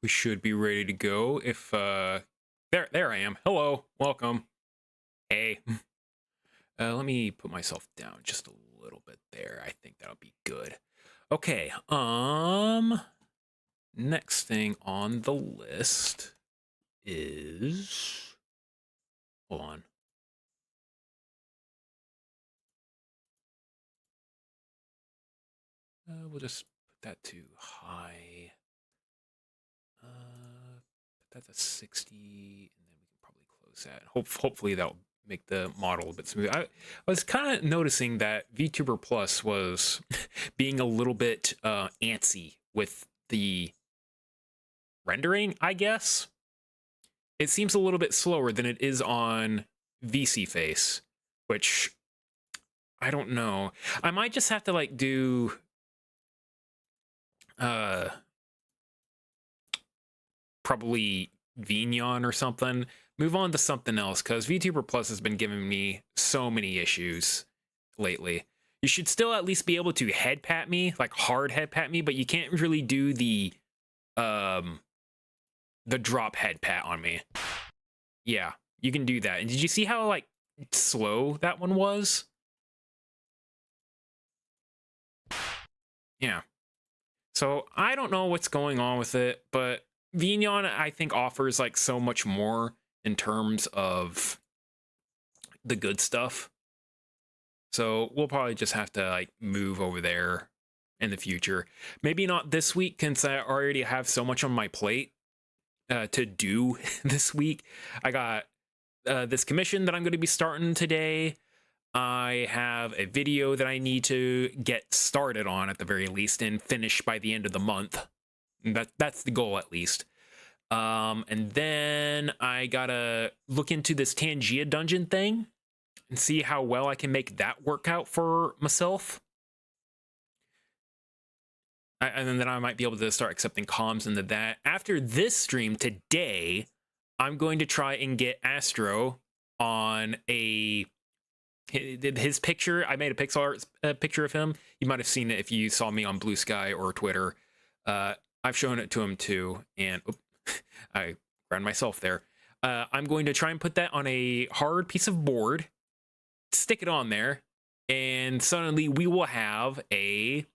We should be ready to go if there I am. Hello, welcome. Hey. Let me put myself down just a little bit there. I think that'll be good. Okay, next thing on the list is, hold on. We'll just put that to high. Put that to 60, and then we can probably close that. Hopefully that'll make the model a bit smooth. I was kind of noticing that Vtuber Plus was being a little bit antsy with the rendering, I guess. It seems a little bit slower than it is on VC Face, which I don't know. I might just have to like do probably Vignon or something. Move on to something else, because VTuber Plus has been giving me so many issues lately. You should still at least be able to head pat me, like hard head pat me, but you can't really do the drop head pat on me. Yeah, you can do that. And did you see how like slow that one was? Yeah. So I don't know what's going on with it, but Vignon I think offers like so much more in terms of the good stuff. So we'll probably just have to like move over there in the future. Maybe not this week, since I already have so much on my plate to do this week. I got this commission that I'm going to be starting today. I have a video that I need to get started on at the very least and finish by the end of the month. That's the goal, at least. And then I gotta look into this Tangia dungeon thing and see how well I can make that work out for myself. And then I might be able to start accepting comms into that. After this stream today, I'm going to try and get Astro on his picture. I made a pixel art picture of him. You might have seen it if you saw me on Blue Sky or Twitter. I've shown it to him too, and I grabbed myself there. I'm going to try and put that on a hard piece of board, stick it on there, and suddenly we will have a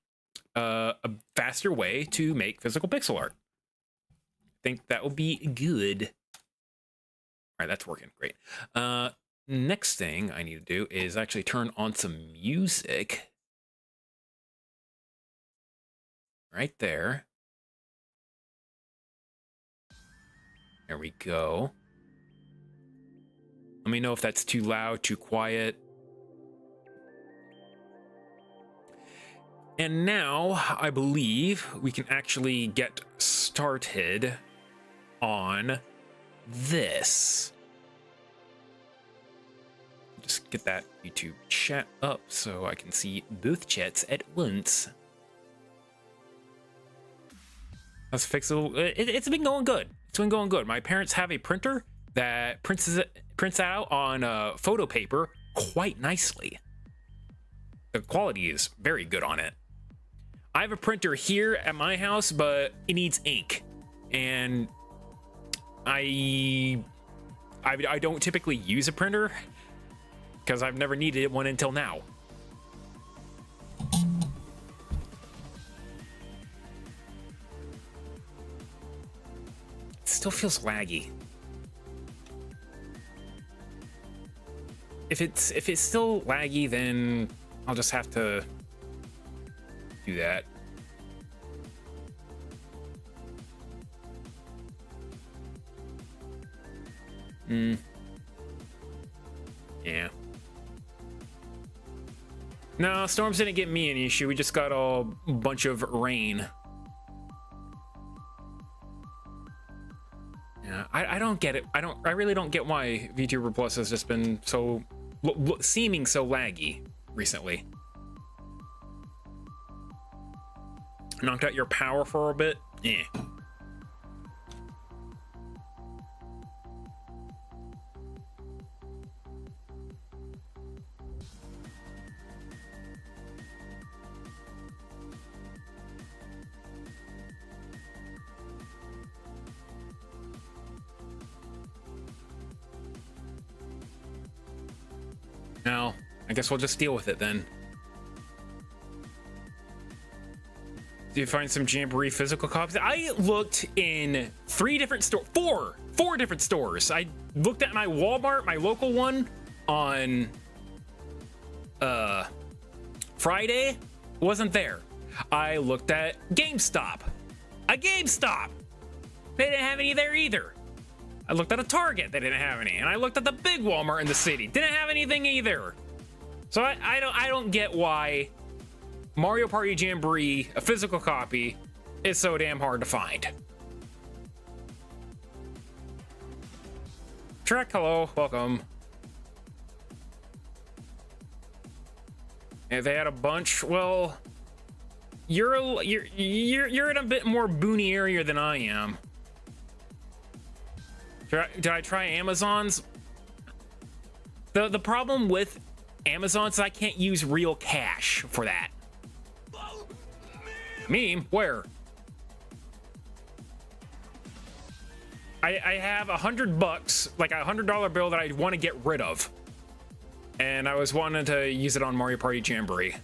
faster way to make physical pixel art. I think that will be good. All right, that's working great. Next thing I need to do is actually turn on some music. Right there. There we go. Let me know if that's too loud, too quiet. And now I believe we can actually get started on this. Just get that YouTube chat up so I can see both chats at once. Let's fix it. It's been going good. It's been going good. My parents have a printer that prints out on photo paper quite nicely. The quality is very good on it. I have a printer here at my house, but it needs ink, and I don't typically use a printer because I've never needed one until now. Still feels laggy. If it's still laggy, then I'll just have to do that. Yeah. No, storms didn't get me any issue. We just got a bunch of rain. Yeah, I don't get it. I really don't get why VTuber Plus has just been so seeming so laggy recently. Knocked out your power for a bit? Yeah. Now, I guess we'll just deal with it then. Do you find some Jamboree physical copies? I looked in four different stores. I looked at my Walmart, my local one, on Friday. Wasn't there. I looked at GameStop. A GameStop! They didn't have any there either. I looked at a Target. They didn't have any. And I looked at the big Walmart in the city. Didn't have anything either. So I don't get why Mario Party Jamboree, a physical copy, is so damn hard to find. Trek, hello, welcome. If they had a bunch, well, you're in a bit more boony area than I am. Did I try Amazon's? The problem with Amazon is I can't use real cash for that. Meme? Where? I have $100, like a $100 bill that I want to get rid of. And I was wanting to use it on Mario Party Jamboree.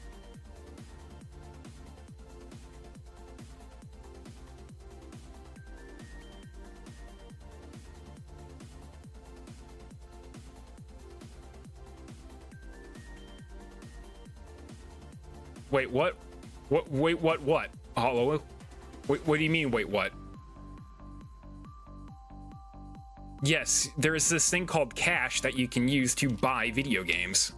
Wait, what? Wait, what? Hello? Wait, what do you mean, wait, what? Yes, there is this thing called cash that you can use to buy video games.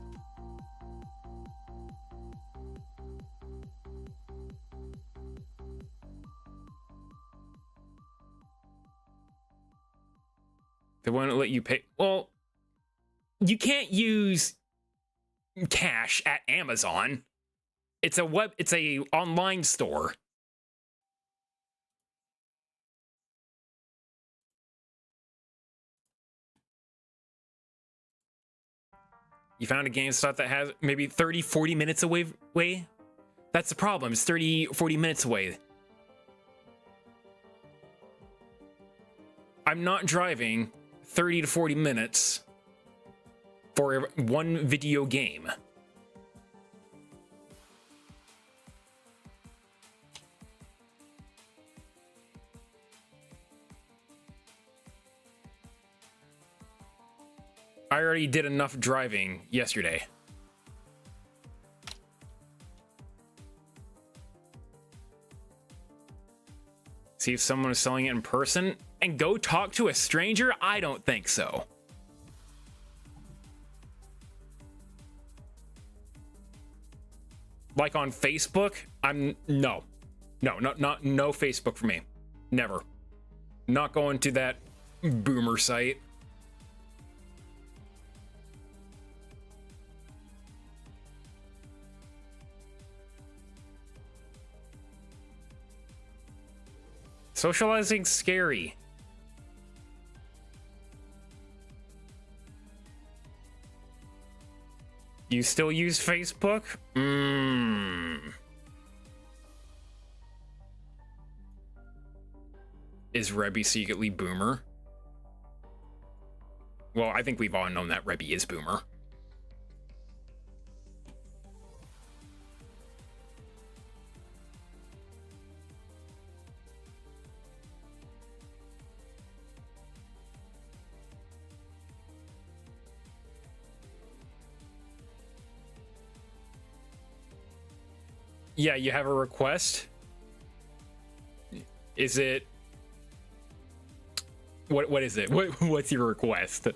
They won't let you pay. Well, you can't use cash at Amazon. It's a online store. You found a GameStop that has maybe 30, 40 minutes away? That's the problem. It's 30, 40 minutes away. I'm not driving 30 to 40 minutes for one video game. I already did enough driving yesterday. See if someone is selling it in person and go talk to a stranger? I don't think so. Like on Facebook? No Facebook for me. Never. Not going to that boomer site. Socializing's scary. You still use Facebook? Is Rebby secretly boomer? Well, I think we've all known that Rebby is boomer. Yeah, you have a request? Is it... What is it? What's your request?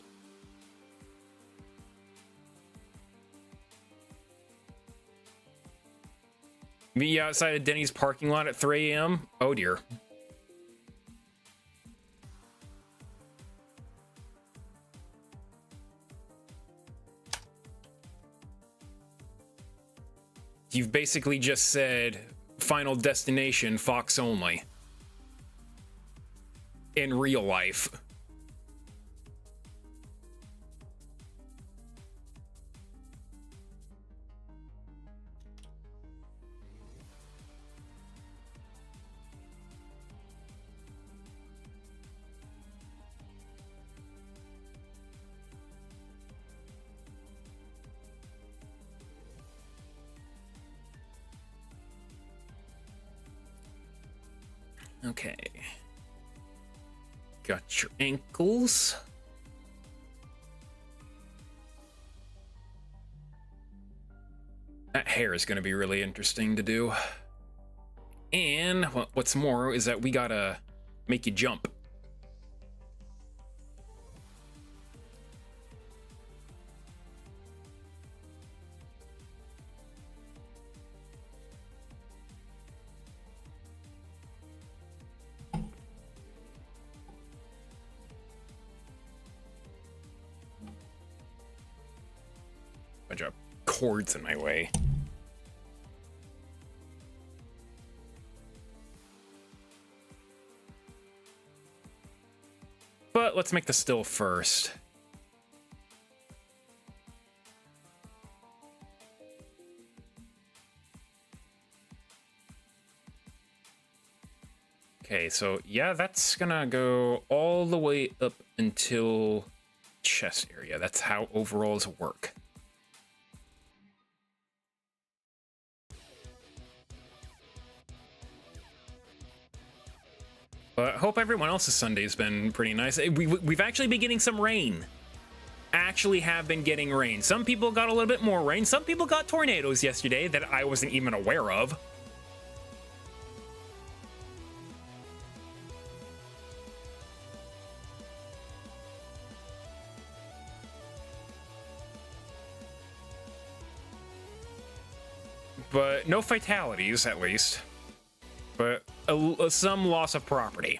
Me outside of Denny's parking lot at 3 a.m.? Oh dear. You've basically just said Final Destination Fox only. In real life. Okay. Got your ankles. That hair is going to be really interesting to do. And what's more is that we gotta make you jump. Bunch of cords in my way. But let's make the still first. Okay, so yeah, that's gonna go all the way up until chest area. That's how overalls work. But I hope everyone else's Sunday's been pretty nice. We've actually been getting some rain. Actually have been getting rain. Some people got a little bit more rain. Some people got tornadoes yesterday that I wasn't even aware of. But no fatalities, at least. But some loss of property.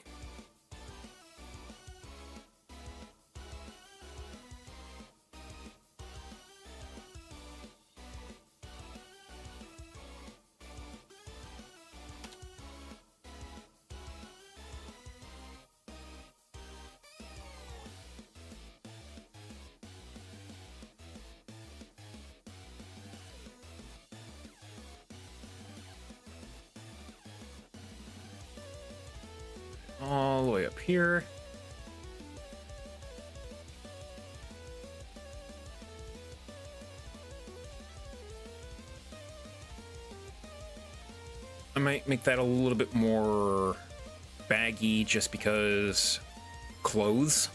All the way up here. I might make that a little bit more baggy just because clothes.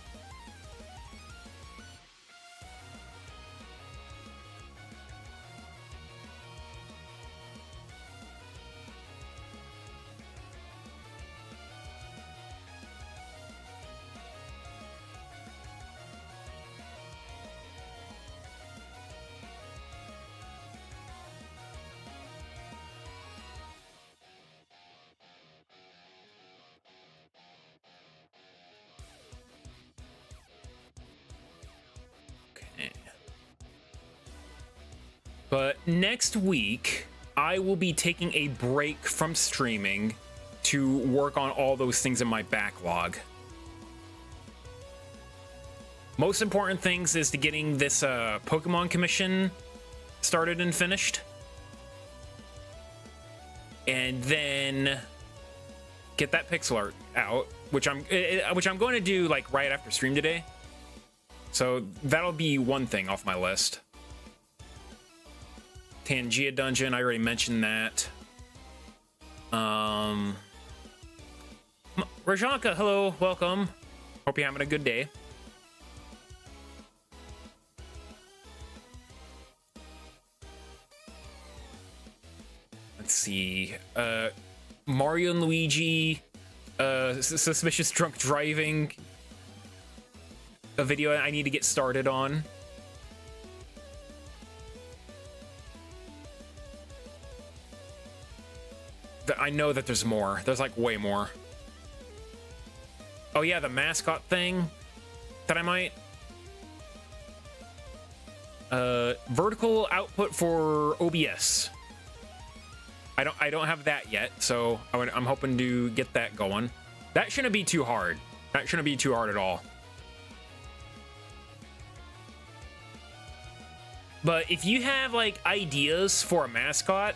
But next week, I will be taking a break from streaming to work on all those things in my backlog. Most important things is to getting this Pokemon commission started and finished. And then get that pixel art out, which I'm going to do like right after stream today. So that'll be one thing off my list. Tangia dungeon, I already mentioned that. Rajanka, hello, welcome. Hope you're having a good day. Let's see. Mario and Luigi, suspicious drunk driving. A video I need to get started on. I know that there's more. There's like way more. Oh yeah, the mascot thing that I might. Vertical output for OBS. I don't have that yet, so I'm hoping to get that going. That shouldn't be too hard. That shouldn't be too hard at all. But if you have like ideas for a mascot,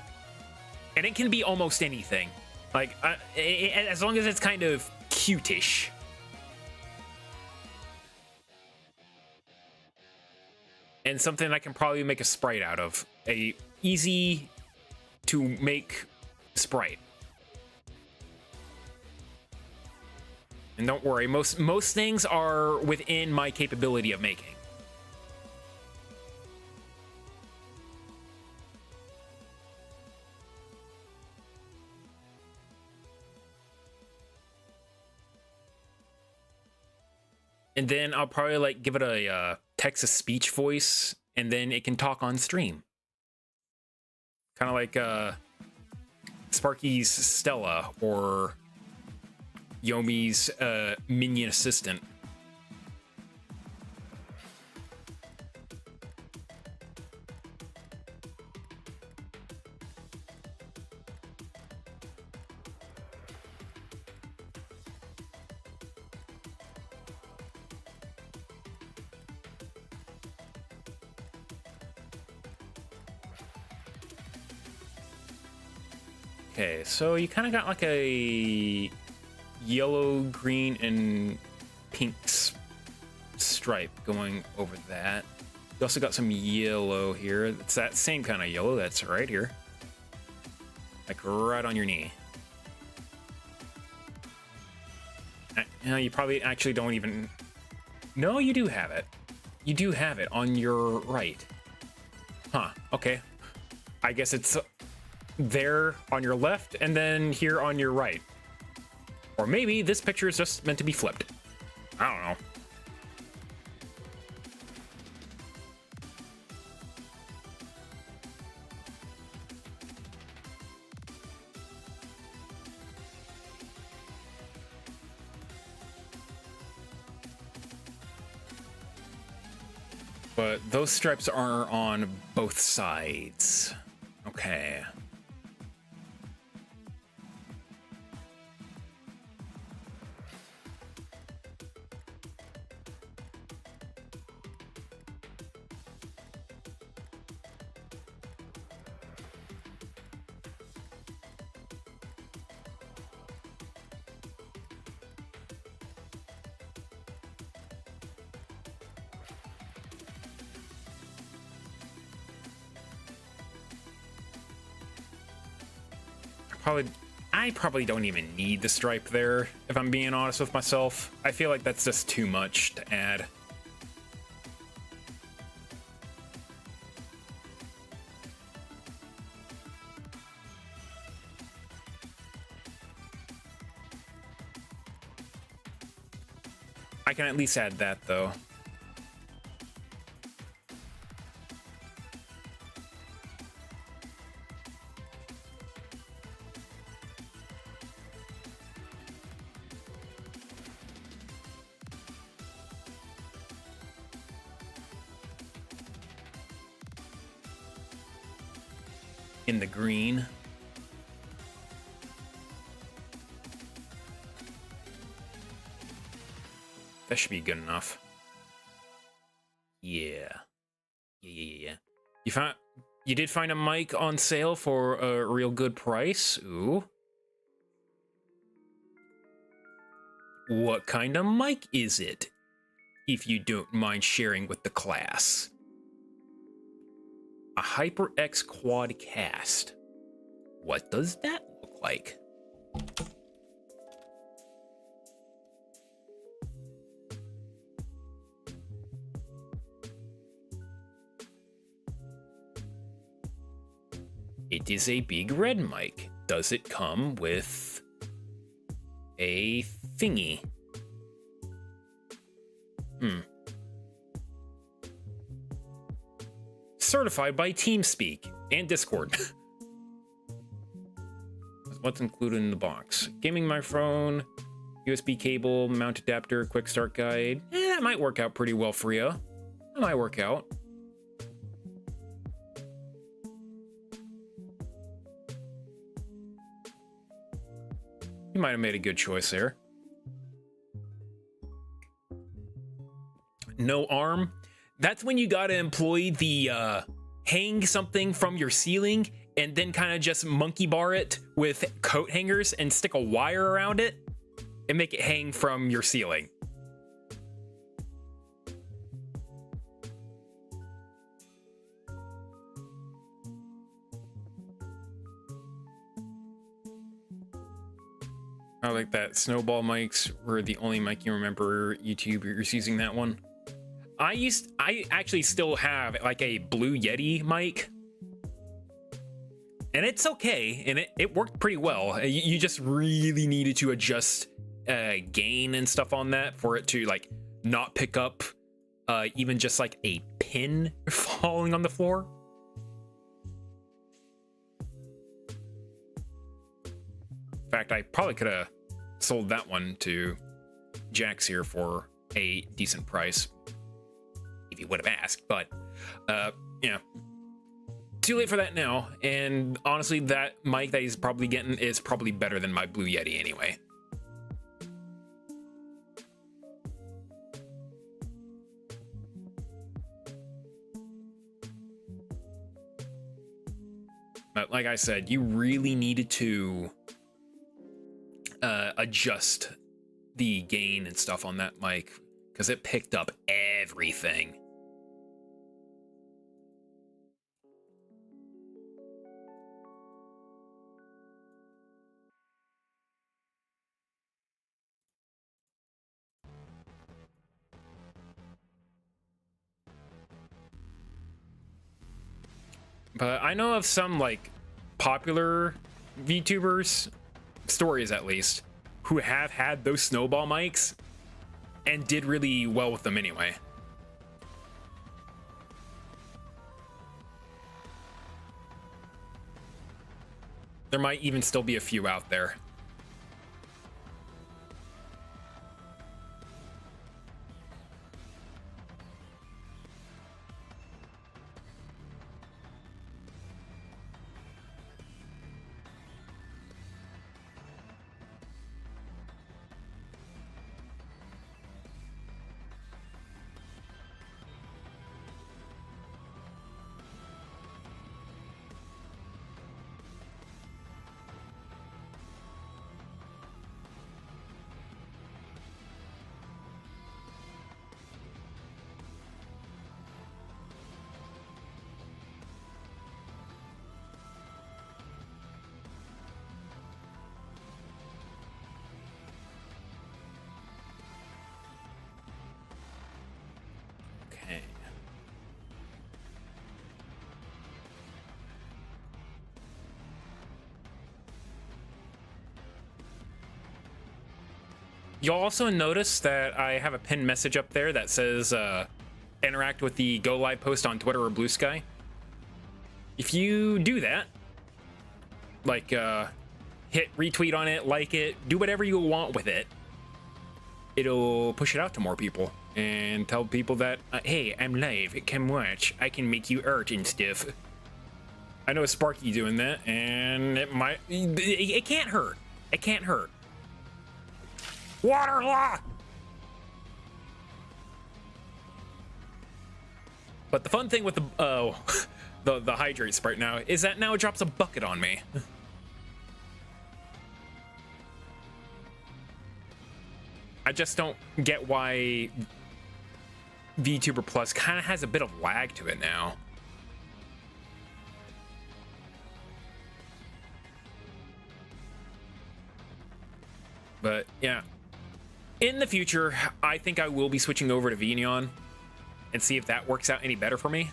and it can be almost anything, like as long as it's kind of cute-ish. And something I can probably make a sprite out of. A easy to make sprite. And don't worry, most things are within my capability of making. And then I'll probably like give it a text-to-speech voice, and then it can talk on stream. Kind of like Sparky's Stella or Yomi's minion assistant. Okay, so you kind of got like a yellow, green, and pink stripe going over that. You also got some yellow here. It's that same kind of yellow that's right here. Like right on your knee. You know, you probably actually don't even... No, you do have it. You do have it on your right. Huh, okay. I guess it's there on your left and then here on your right. Or maybe this picture is just meant to be flipped. I don't know. But those stripes are on both sides. Okay. I probably don't even need the stripe there, if I'm being honest with myself. I feel like that's just too much to add. I can at least add that, though. In the green. That should be good enough. Yeah. Yeah. You did find a mic on sale for a real good price? Ooh. What kind of mic is it? If you don't mind sharing with the class. A HyperX Quadcast. What does that look like? It is a big red mic. Does it come with a thingy? Certified by TeamSpeak and Discord. What's included in the box? Gaming microphone, USB cable, mount adapter, quick start guide. That might work out pretty well for you. That might work out. You might have made a good choice there. No arm. That's when you gotta employ the hang something from your ceiling and then kind of just monkey bar it with coat hangers and stick a wire around it and make it hang from your ceiling. I like that snowball mics were the only mic you remember YouTubers using that one. I actually still have like a Blue Yeti mic, and it's okay, and it worked pretty well. You just really needed to adjust gain and stuff on that for it to like not pick up even just like a pin falling on the floor. In fact, I probably could have sold that one to Jax here for a decent price if he would have asked, but yeah, too late for that now. And honestly, that mic that he's probably getting is probably better than my Blue Yeti anyway. But like I said, you really needed to adjust the gain and stuff on that mic because it picked up everything. But I know of some like popular VTubers, stories at least, who have had those snowball mics and did really well with them anyway. There might even still be a few out there. Okay. You'll also notice that I have a pinned message up there that says interact with the Go Live post on Twitter or Blue Sky. If you do that, like hit retweet on it, like it, do whatever you want with it, it'll push it out to more people and tell people that, hey, I'm live, come watch, I can make you art and stuff. I know Sparky doing that, and it can't hurt. It can't hurt. Water lock! But the fun thing with the hydrate sprite now is that now it drops a bucket on me. I just don't get why VTuber Plus kind of has a bit of lag to it now. But yeah, in the future, I think I will be switching over to Vneon and see if that works out any better for me.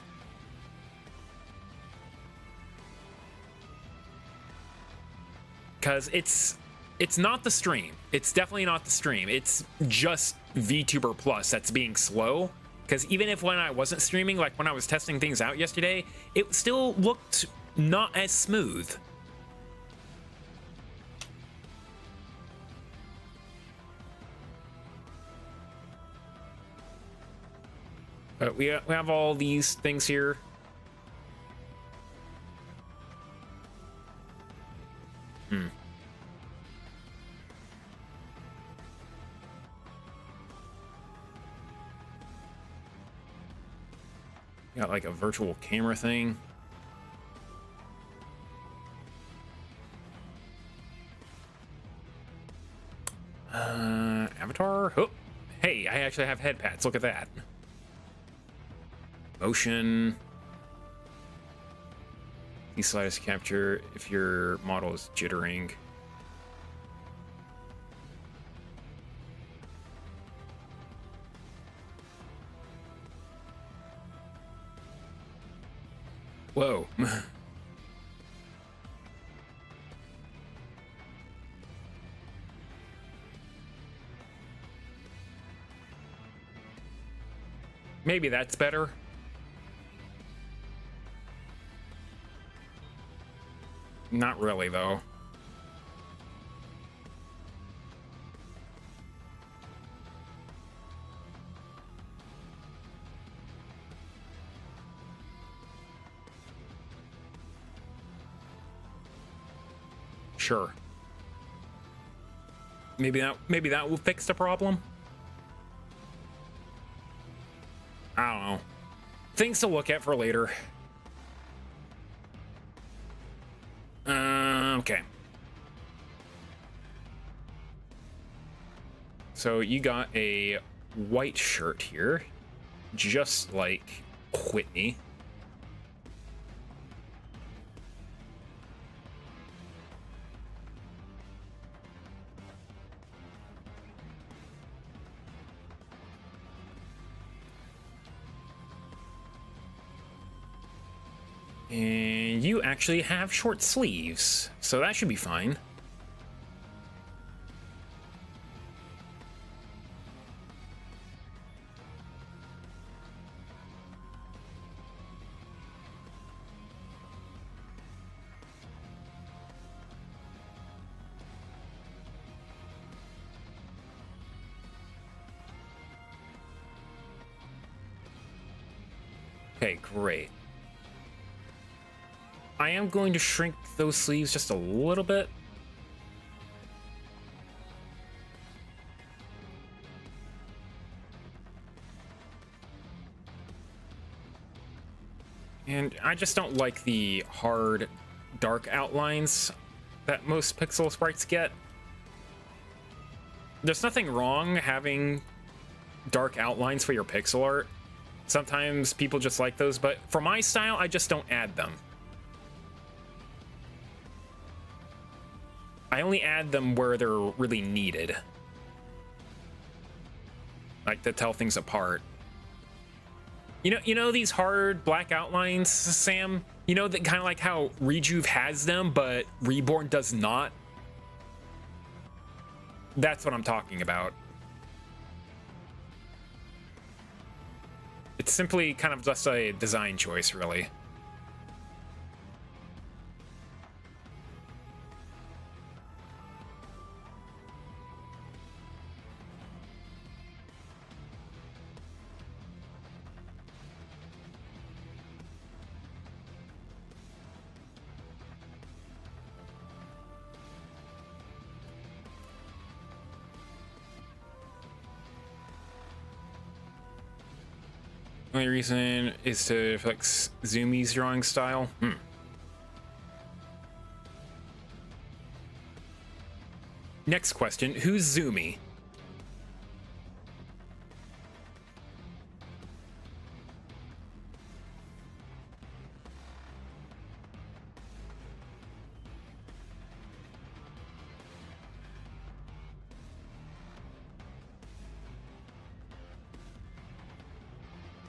Because it's not the stream. It's definitely not the stream. It's just VTuber Plus that's being slow. Because even if when I wasn't streaming, like when I was testing things out yesterday, it still looked not as smooth. But we have all these things here. Got like a virtual camera thing. Avatar. Oh, hey, I actually have head pads. Look at that. Motion. The slightest capture if your model is jittering. Whoa. Maybe that's better. Not really, though. Sure. Maybe that will fix the problem. I don't know. Things to look at for later. Okay. So you got a white shirt here, just like Whitney. And you actually have short sleeves, so that should be fine. Okay, great. I am going to shrink those sleeves just a little bit. And I just don't like the hard, dark outlines that most pixel sprites get. There's nothing wrong having dark outlines for your pixel art. Sometimes people just like those, but for my style, I just don't add them. I only add them where they're really needed. Like to tell things apart. You know these hard black outlines, Sam? You know that kind of like how Rejuve has them, but Reborn does not? That's what I'm talking about. It's simply kind of just a design choice, really. Only reason is to flex Zumi's drawing style. Next question, who's Zumi?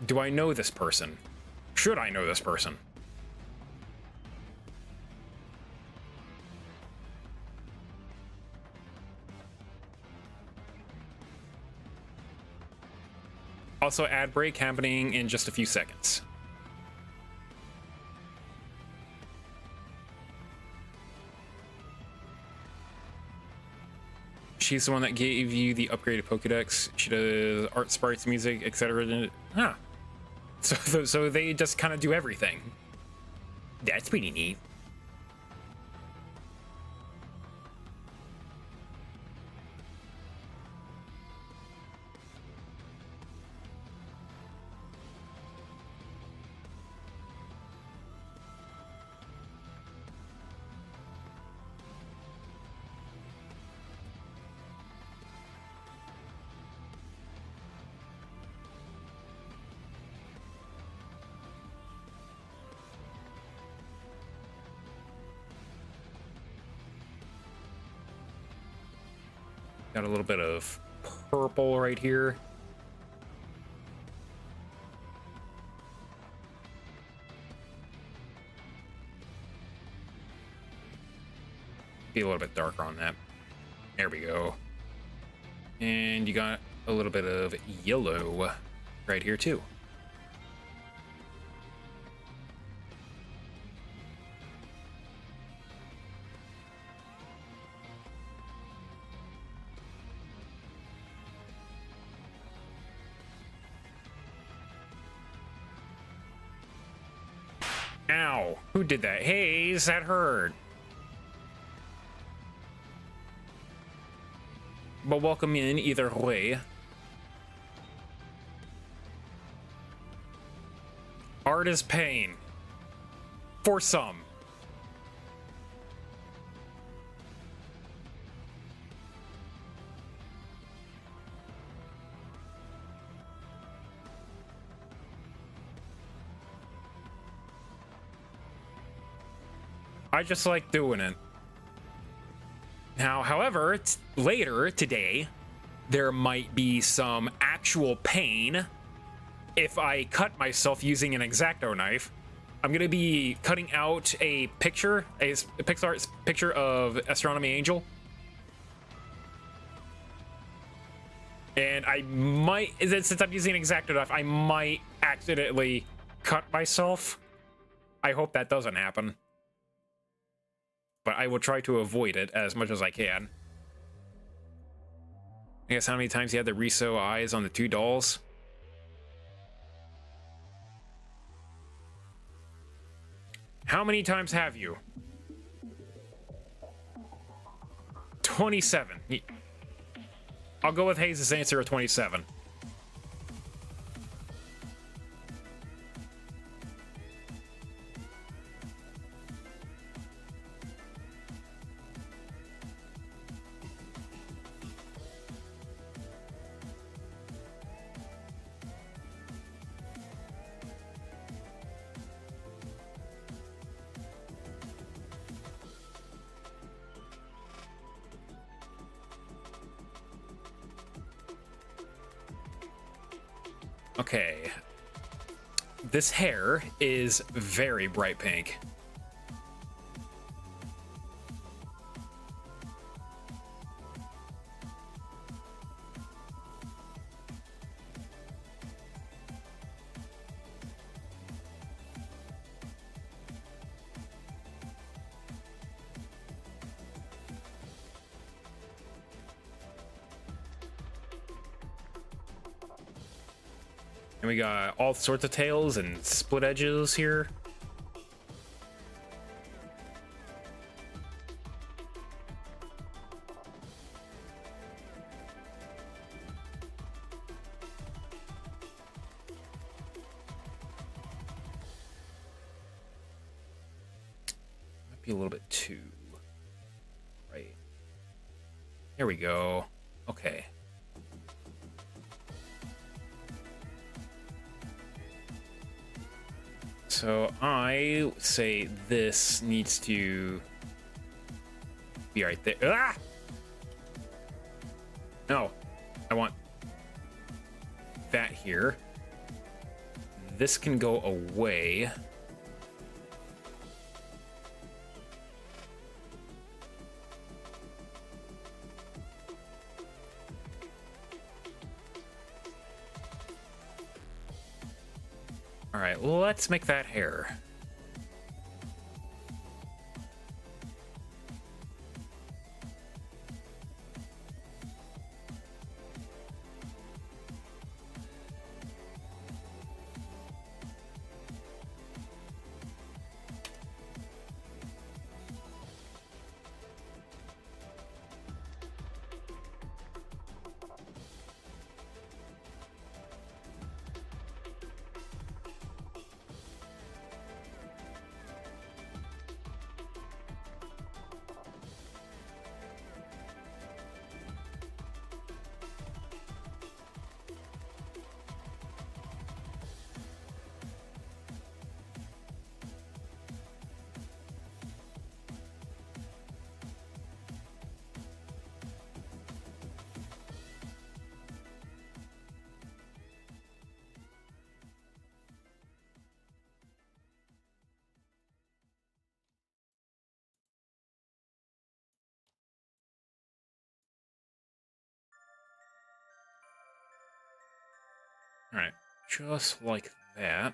Do I know this person? Should I know this person? Also, ad break happening in just a few seconds. She's the one that gave you the upgraded Pokedex. She does art, sprites, music, etc. Huh. So they just kind of do everything. That's pretty neat. Got a little bit of purple right here. Be a little bit darker on that. There we go. And you got a little bit of yellow right here too. Ow! Who did that? Hey, that hurt. But welcome in either way. Art is pain. For some. I just like doing it. Now, however, later today, there might be some actual pain if I cut myself using an X-Acto knife. I'm going to be cutting out a picture, a pixel picture of Astronomy Angel. And I might, since I'm using an X-Acto knife, I might accidentally cut myself. I hope that doesn't happen. But I will try to avoid it as much as I can. I guess how many times you had the Riso eyes on the two dolls? How many times have you? 27. I'll go with Hayes' answer of 27. Okay. This hair is very bright pink. And we got all sorts of tails and split edges here. Might be a little bit too right. Here we go. Okay. So I say this needs to be right there. Ah! No, I want that here. This can go away. All right, let's make that hair. Just like that.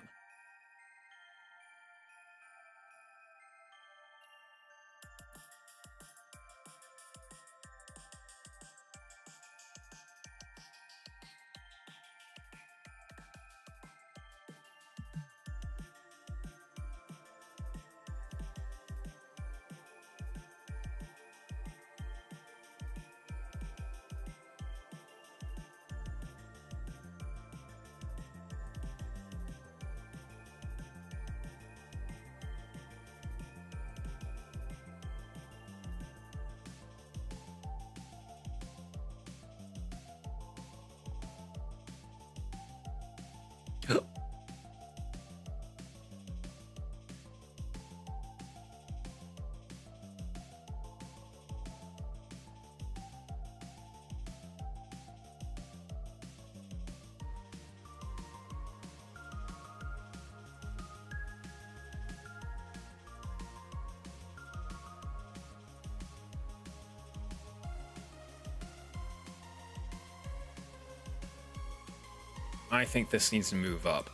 I think this needs to move up.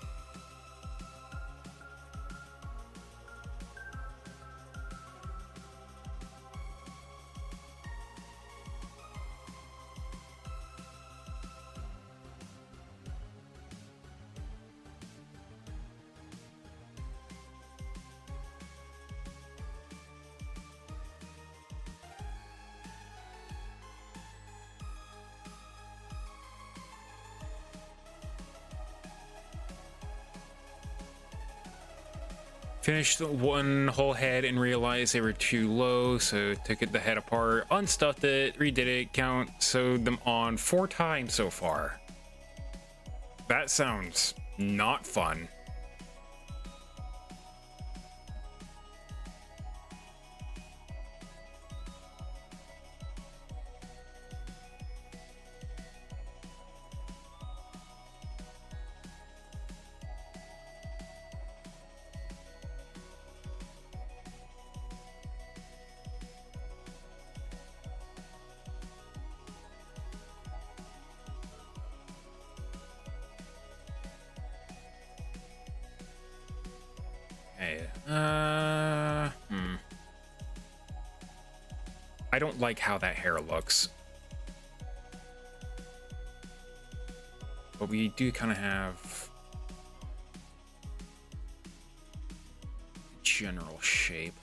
Finished one whole head and realized they were too low, so took the head apart, unstuffed it, redid it, sewed them on 4 times so far. That sounds not fun. I don't like how that hair looks. But we do kind of have general shape.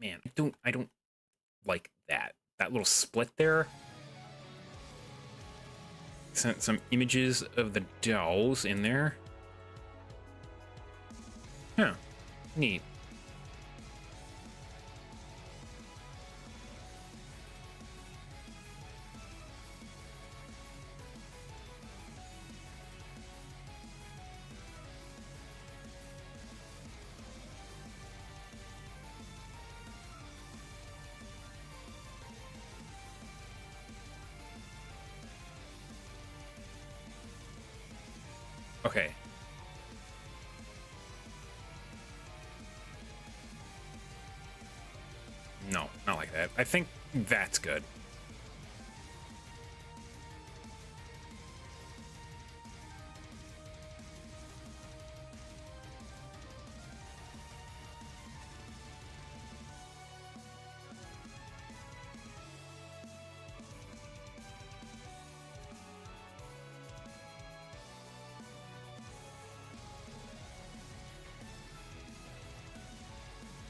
Man, I don't like that. That little split there. Sent some images of the dolls in there. Huh. Neat. Okay. No, not like that. I think that's good.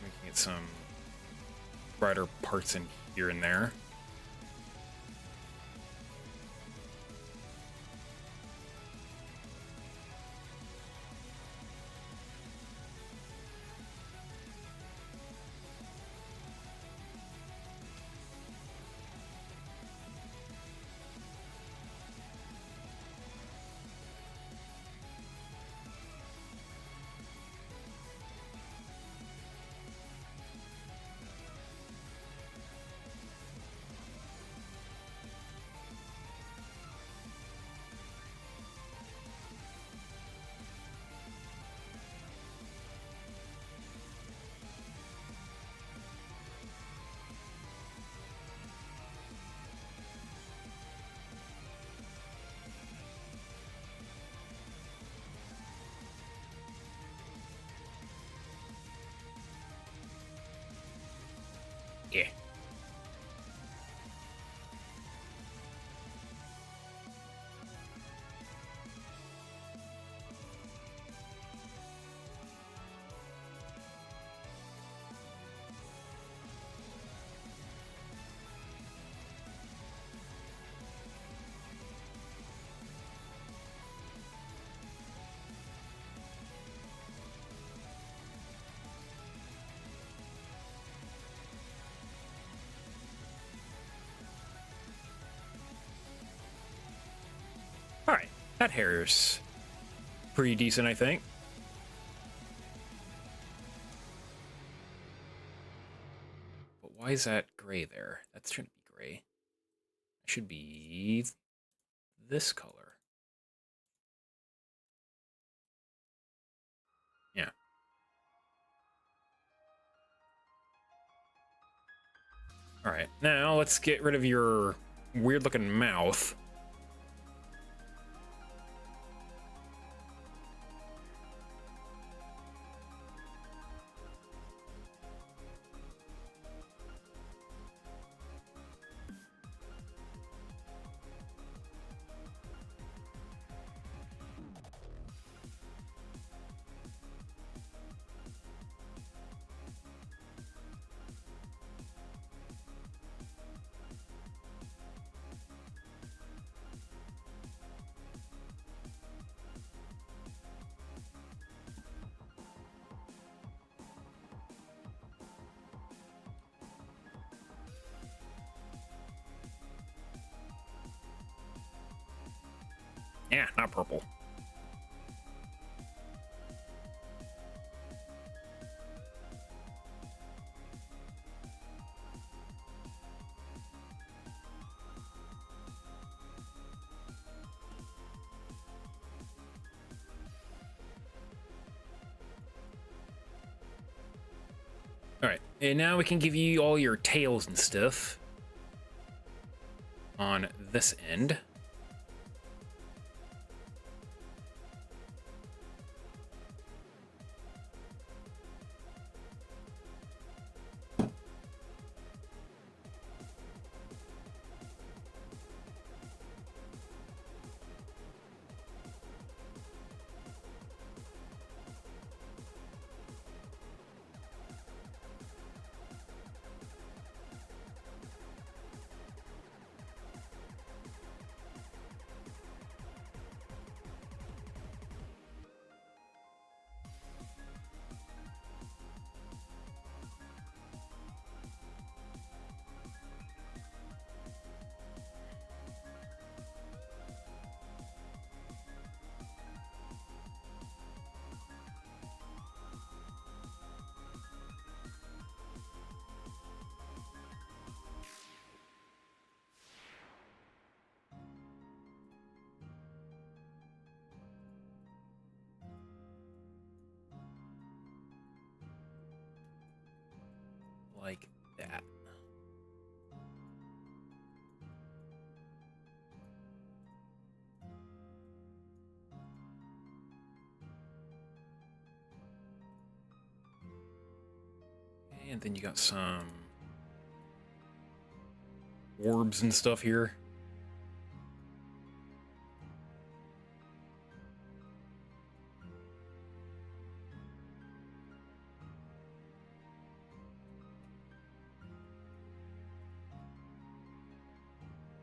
We can get some brighter parts in here and there. Yeah. All right, that hair's pretty decent, I think. But why is that gray there? That shouldn't be gray. It should be this color. Yeah. All right, now let's get rid of your weird-looking mouth. Yeah, not purple. All right, and now we can give you all your tails and stuff on this end. And then you got some orbs and stuff here.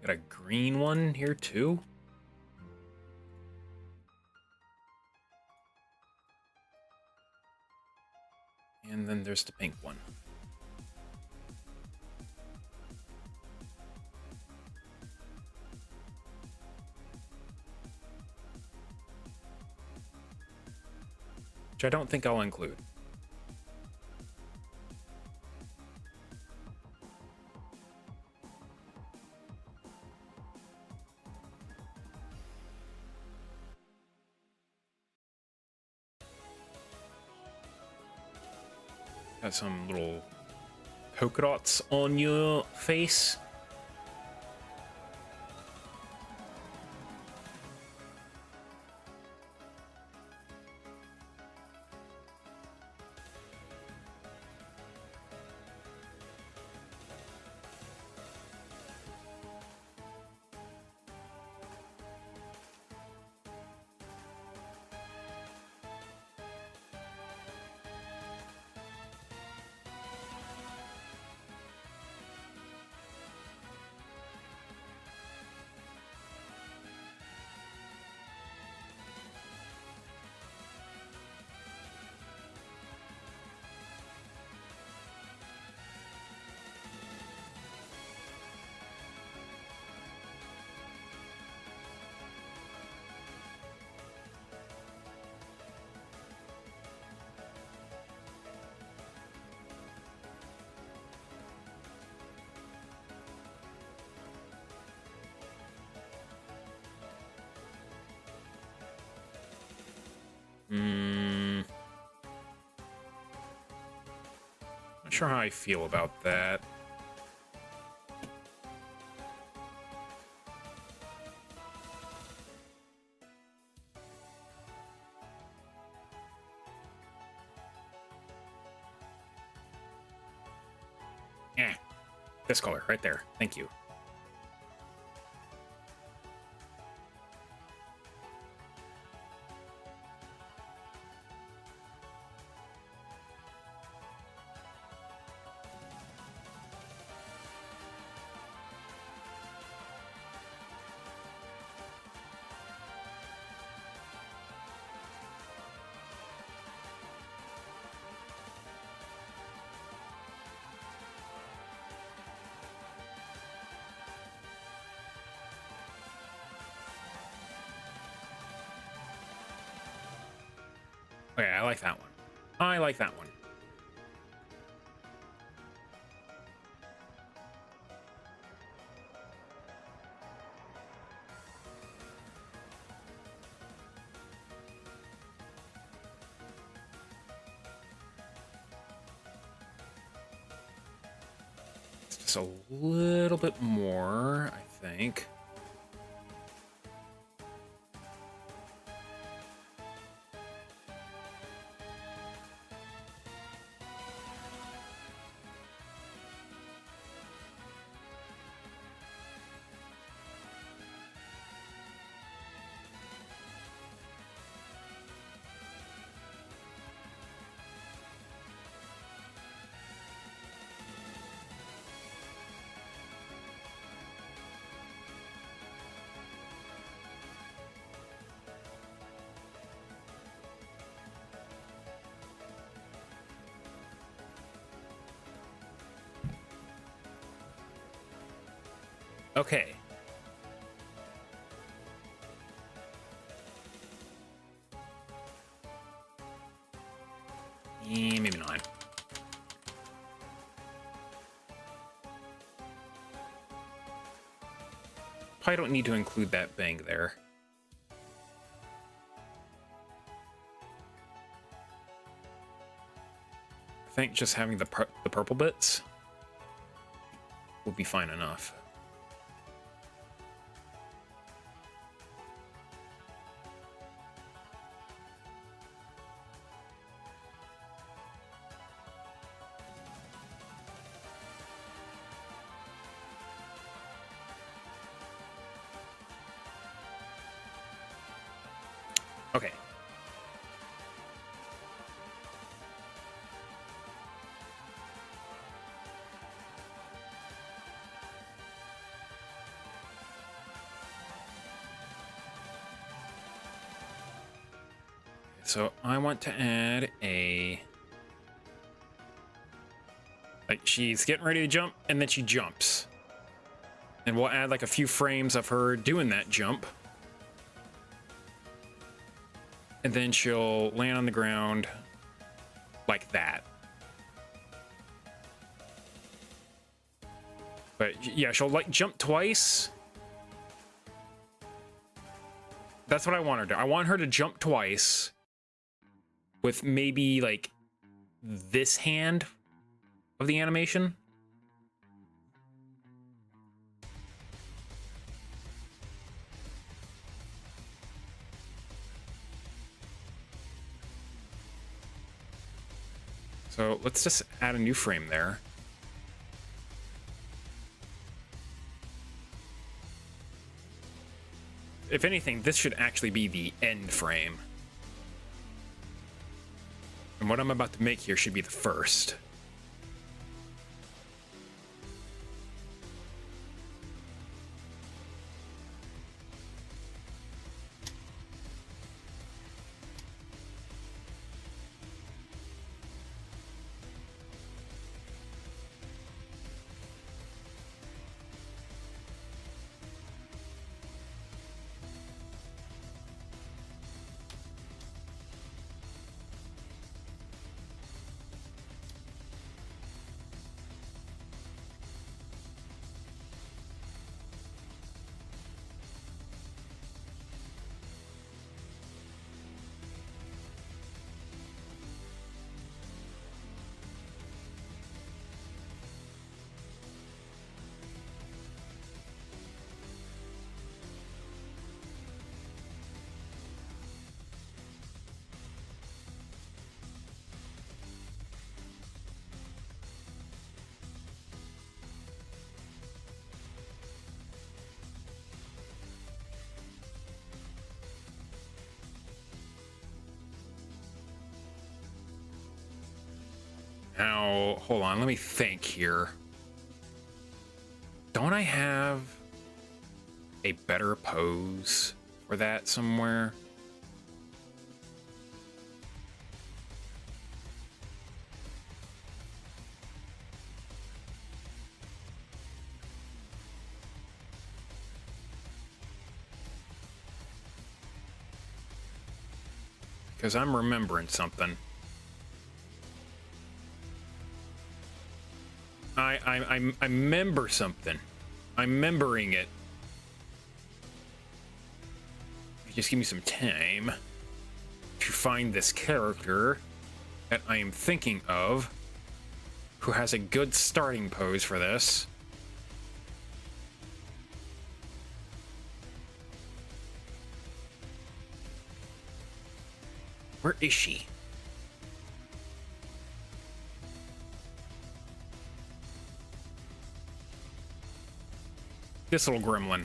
Got a green one here too. And then there's the pink one. Which I don't think I'll include. Got some little polka dots on your face. Not sure how I feel about that. Yeah, this color right there. Thank you. Okay, I like that one. I like that one. It's just a little bit more, I think. Okay. Maybe not. Probably don't need to include that bang there. I think just having the purple bits will be fine enough. Okay. So I want to add a... Like, she's getting ready to jump, and then she jumps. And we'll add, like, a few frames of her doing that jump. And then she'll land on the ground like that. But, yeah, she'll, like, jump twice. That's what I want her to do. I want her to jump twice with maybe, like, this hand of the animation. So let's just add a new frame there. If anything, this should actually be the end frame. And what I'm about to make here should be the first. Now, hold on, let me think here. Don't I have a better pose for that somewhere? Because I'm remembering something. I remember something. I'm remembering it. Just give me some time to find this character that I am thinking of who has a good starting pose for this. Where is she? This little gremlin.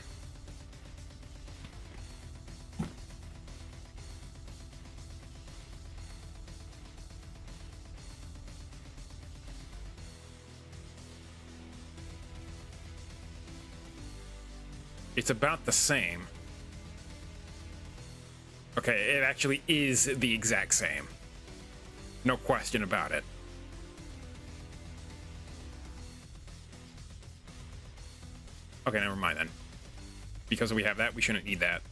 It's about the same. Okay, it actually is the exact same. No question about it. Okay, never mind then. Because we have that, we shouldn't need that.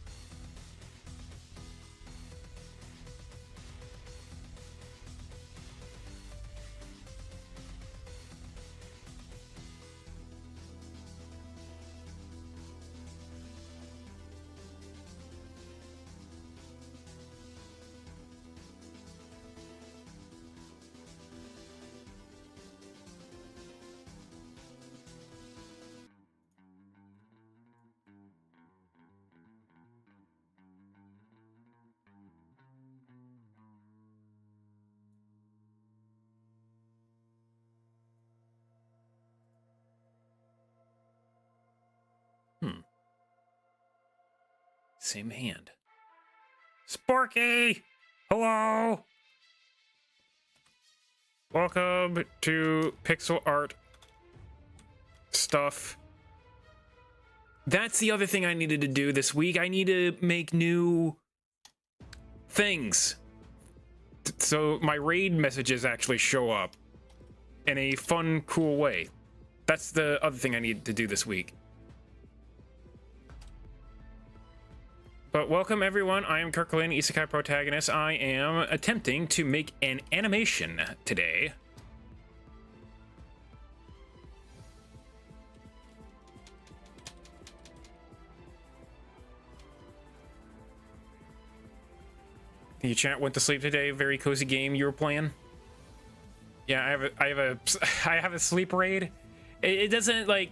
Same hand. Sparky! Hello! Welcome to pixel art stuff. That's the other thing I needed to do this week. I need to make new things, so my raid messages actually show up in a fun, cool way. That's the other thing I need to do this week. But welcome everyone, I am Kirk, Isekai protagonist. I am attempting to make an animation today. The chat went to sleep today. Very cozy game you were playing. Yeah, I have a sleep raid. It doesn't like.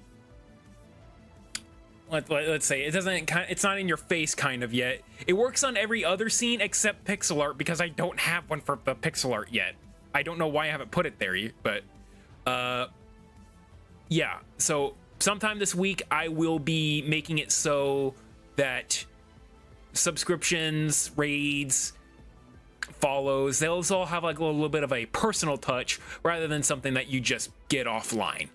Let's say it doesn't. It's not in your face kind of yet. It works on every other scene except pixel art because I don't have one for the pixel art yet. I don't know why I haven't put it there, but yeah. So sometime this week I will be making it so that subscriptions, raids, follows, they'll all have like a little bit of a personal touch rather than something that you just get offline.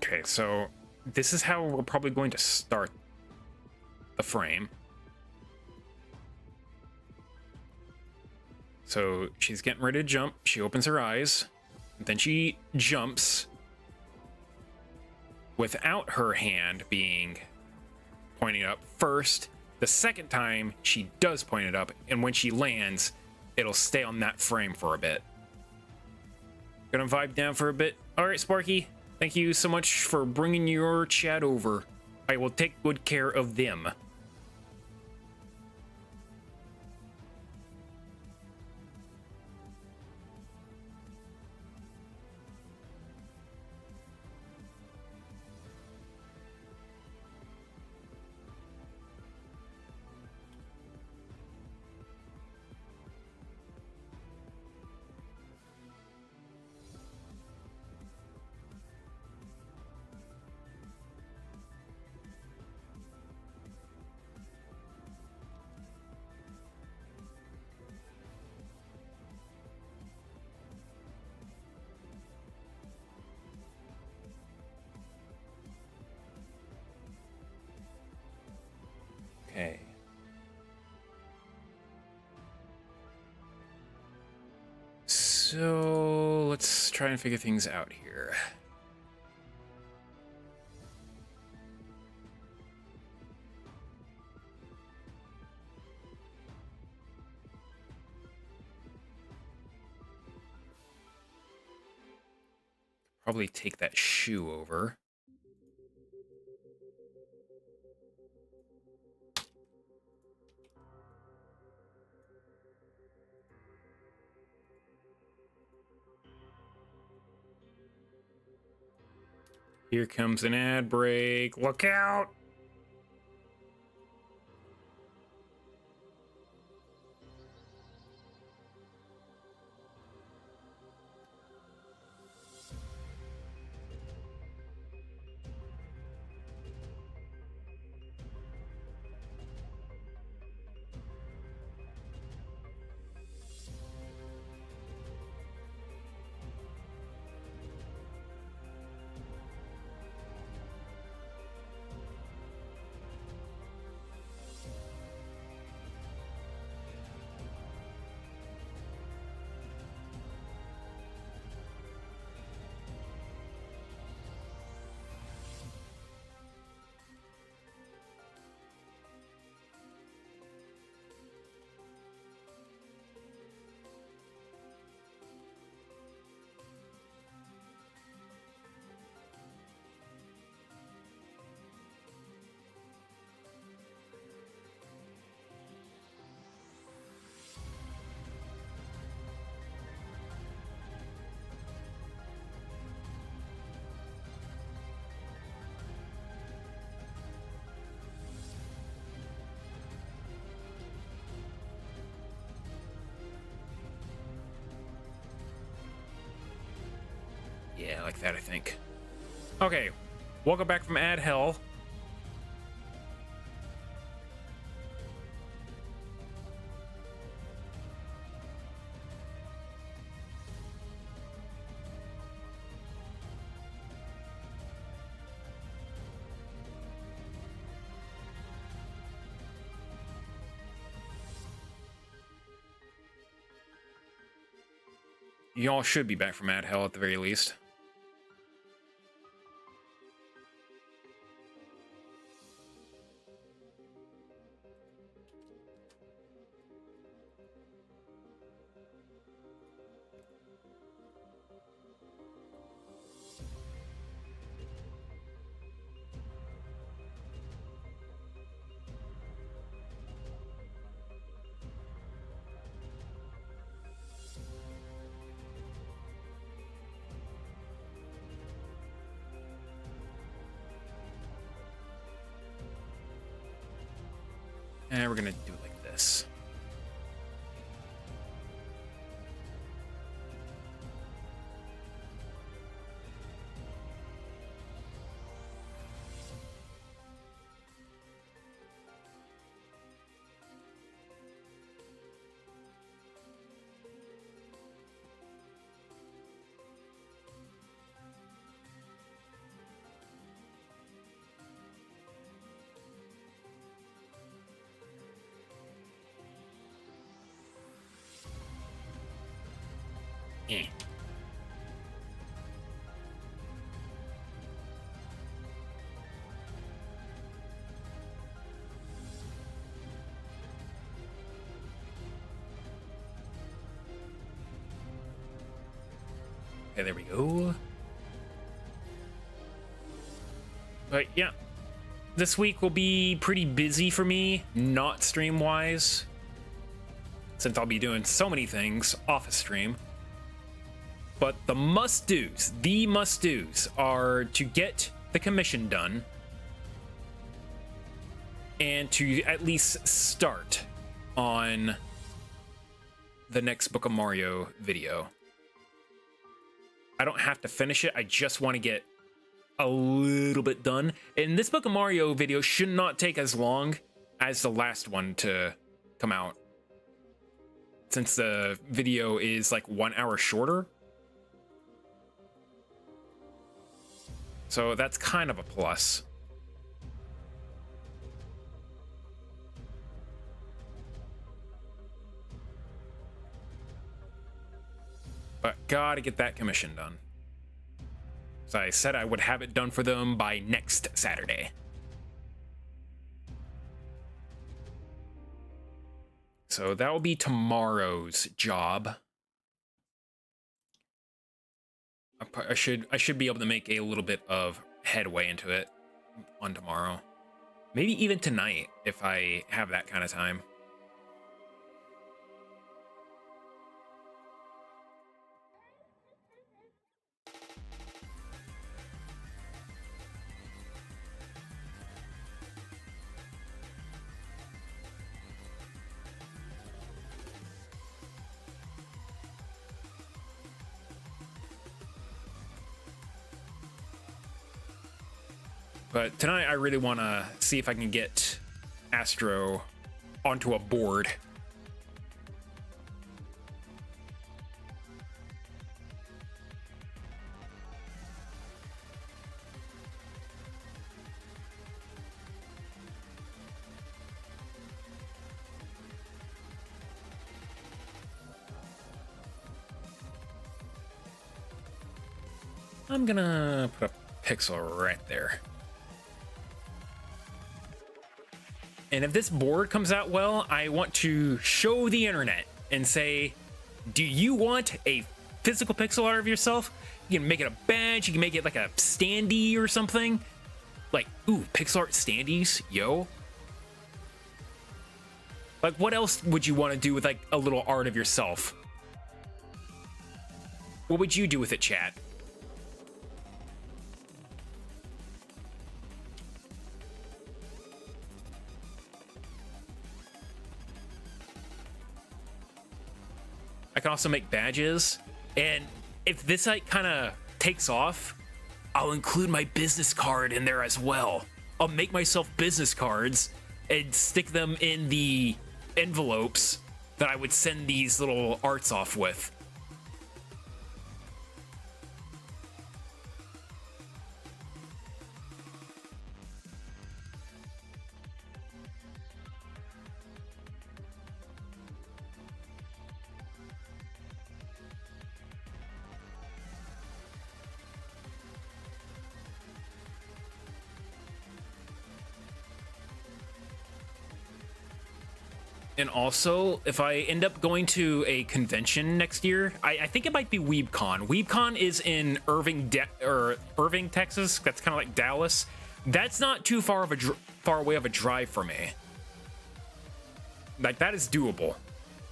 Okay, so this is how we're probably going to start the frame. So she's getting ready to jump. She opens her eyes. Then she jumps without her hand being pointing up first. The second time she does point it up, and when she lands, it'll stay on that frame for a bit. Gonna vibe down for a bit. All right, Sparky. Thank you so much for bringing your chat over. I will take good care of them. Okay. So let's try and figure things out here. Probably take that shoe over. Here comes an ad break. Look out! like that, I think. Okay, welcome back from Ad Hell. Y'all should be back from Ad Hell at the very least. And we're gonna do it like this. Eh. Okay, there we go. But yeah, this week will be pretty busy for me, not stream-wise, since I'll be doing so many things off of stream. But the must-dos are to get the commission done and to at least start on the next Book of Mario video. I don't have to finish it, I just want to get a little bit done. And this Book of Mario video should not take as long as the last one to come out, since the video is like 1 hour shorter. So that's kind of a plus. But gotta get that commission done. So I said I would have it done for them by next Saturday. So that will be tomorrow's job. I should be able to make a little bit of headway into it on tomorrow. Maybe even tonight if I have that kind of time. But tonight I really want to see if I can get Astro onto a board. I'm gonna put a pixel right there. And if this board comes out well, I want to show the internet and say, do you want a physical pixel art of yourself? You can make it a badge, you can make it like a standee or something. Like, ooh, pixel art standees, yo. Like, what else would you want to do with like a little art of yourself? What would you do with it, chat? I can also make badges, and if this like kind of takes off, I'll include my business card in there as well. I'll make myself business cards and stick them in the envelopes that I would send these little arts off with. And also, if I end up going to a convention next year, I think it might be WeebCon. WeebCon is in Irving, Texas. That's kind of like Dallas. That's not too far away of a drive for me. Like, that is doable.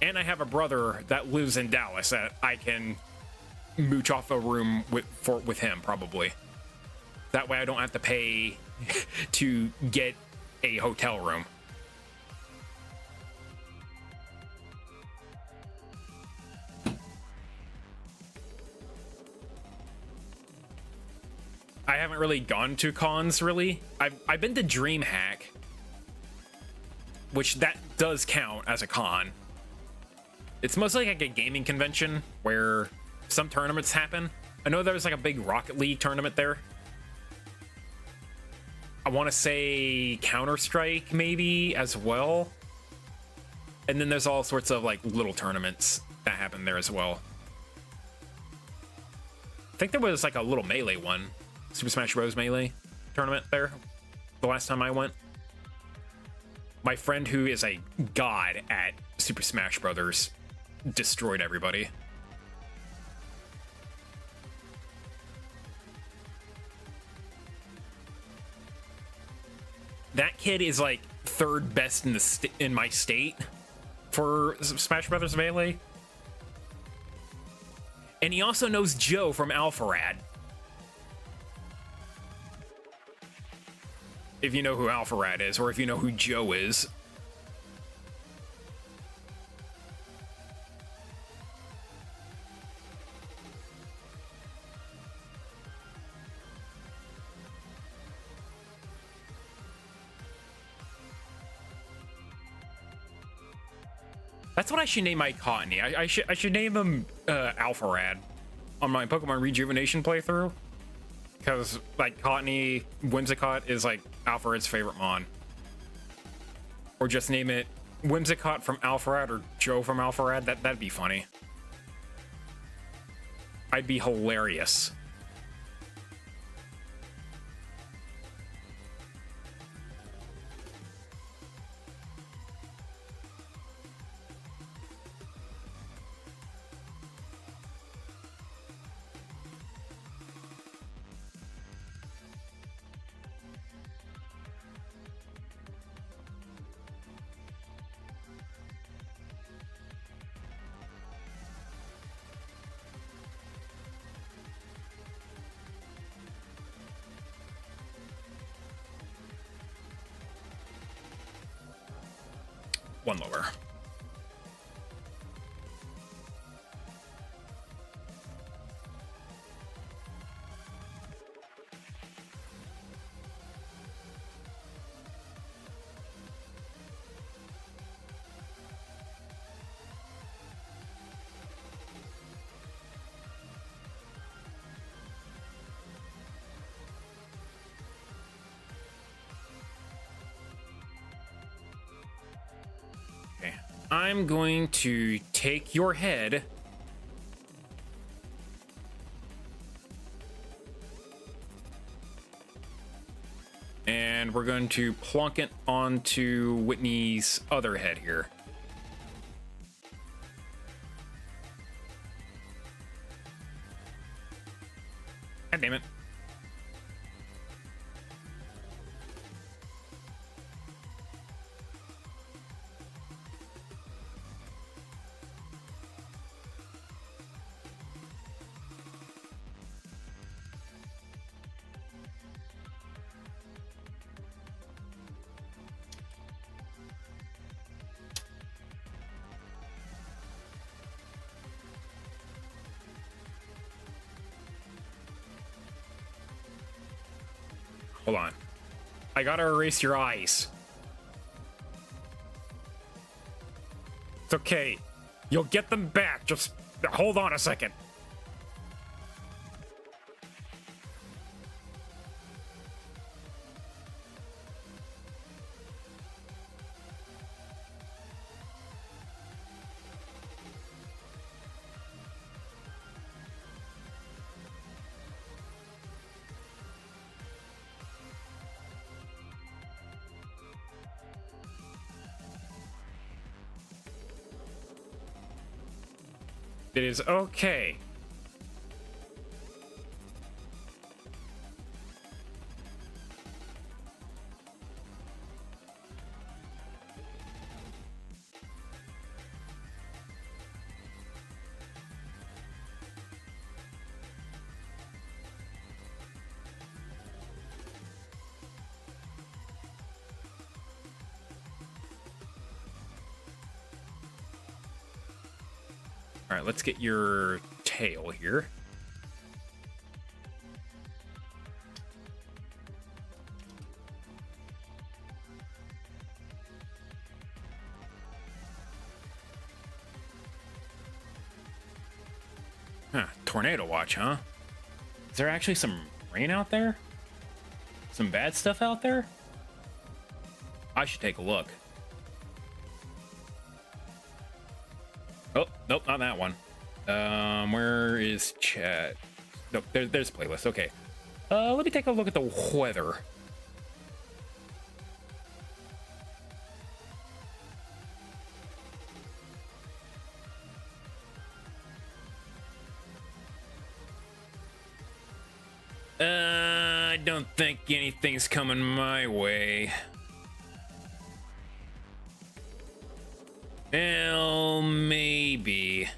And I have a brother that lives in Dallas that I can mooch off a room with him, probably. That way I don't have to pay to get a hotel room. I haven't really gone to cons, really. I've been to DreamHack, which that does count as a con. It's mostly like a gaming convention where some tournaments happen. I know there was like a big Rocket League tournament there. I want to say Counter-Strike maybe as well. And then there's all sorts of like little tournaments that happen there as well. I think there was like a little Melee one. Super Smash Bros. Melee tournament there the last time I went. My friend, who is a god at Super Smash Brothers, destroyed everybody. That kid is like third best in in my state for Smash Brothers Melee. And he also knows Joe from Alpharad. If you know who Alpharad is, or if you know who Joe is. That's what I should name my Cottony. I should name him Alpharad on my Pokemon Rejuvenation playthrough. Because, like, Cottony Whimsicott is, like, Alpharad's favorite mon. Or just name it Whimsicott from Alpharad or Joe from Alpharad. That'd be funny. I'd be hilarious. One lower. I'm going to take your head and we're going to plonk it onto Whitney's other head here. God damn it. Hold on. I gotta erase your eyes. It's okay. You'll get them back. Just hold on a second. It is okay. All right, let's get your tail here. Huh, tornado watch, huh? Is there actually some rain out there? Some bad stuff out there? I should take a look. Oh, nope, not that one. Where is chat? Nope, there's playlist. Okay. Let me take a look at the weather. I don't think anything's coming my way. Well, maybe.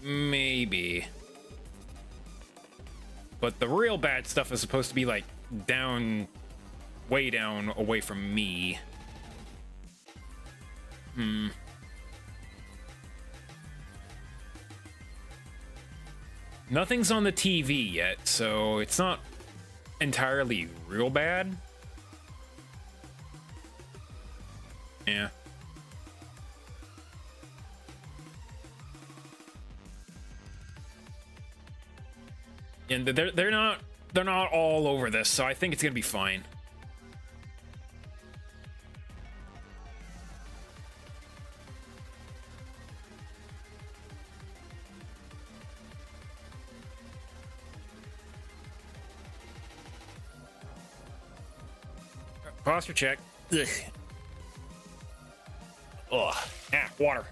Maybe. But the real bad stuff is supposed to be, like, down... way down away from me. Nothing's on the TV yet, so it's not entirely real bad. Yeah. And they're not all over this, so I think it's gonna be fine. Posture check. Ugh. Ugh. Ah, water.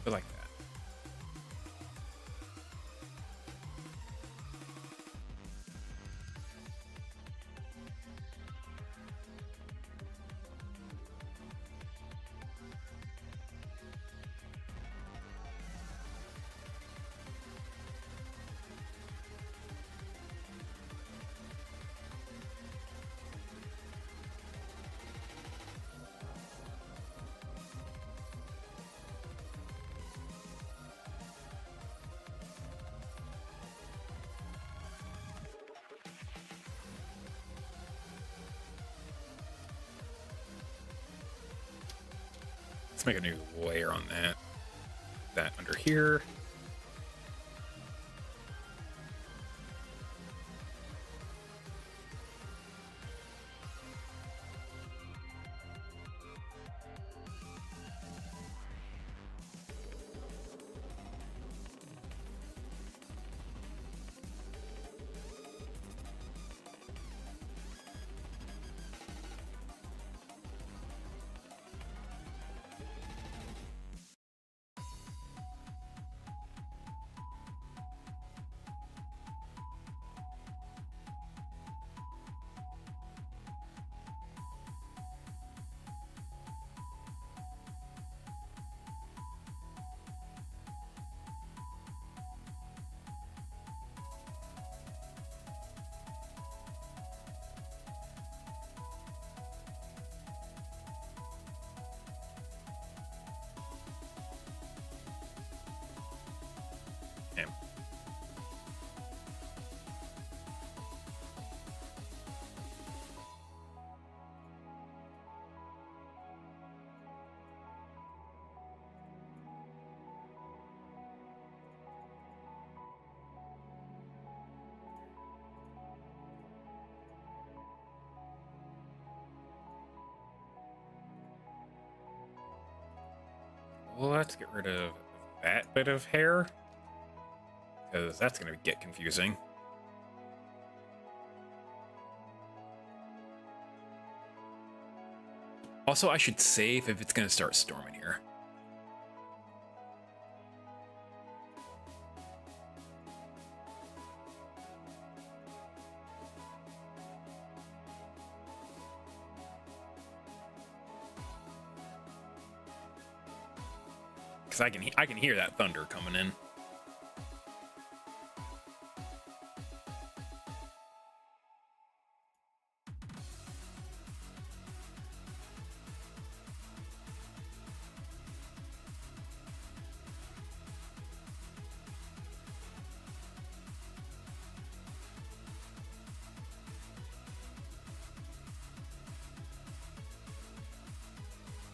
I like that. Let's make a new layer on that. That under here. let's get rid of that bit of hair, because that's going to get confusing. Also, I should save if it's going to start storming here. Because I can hear that thunder coming in.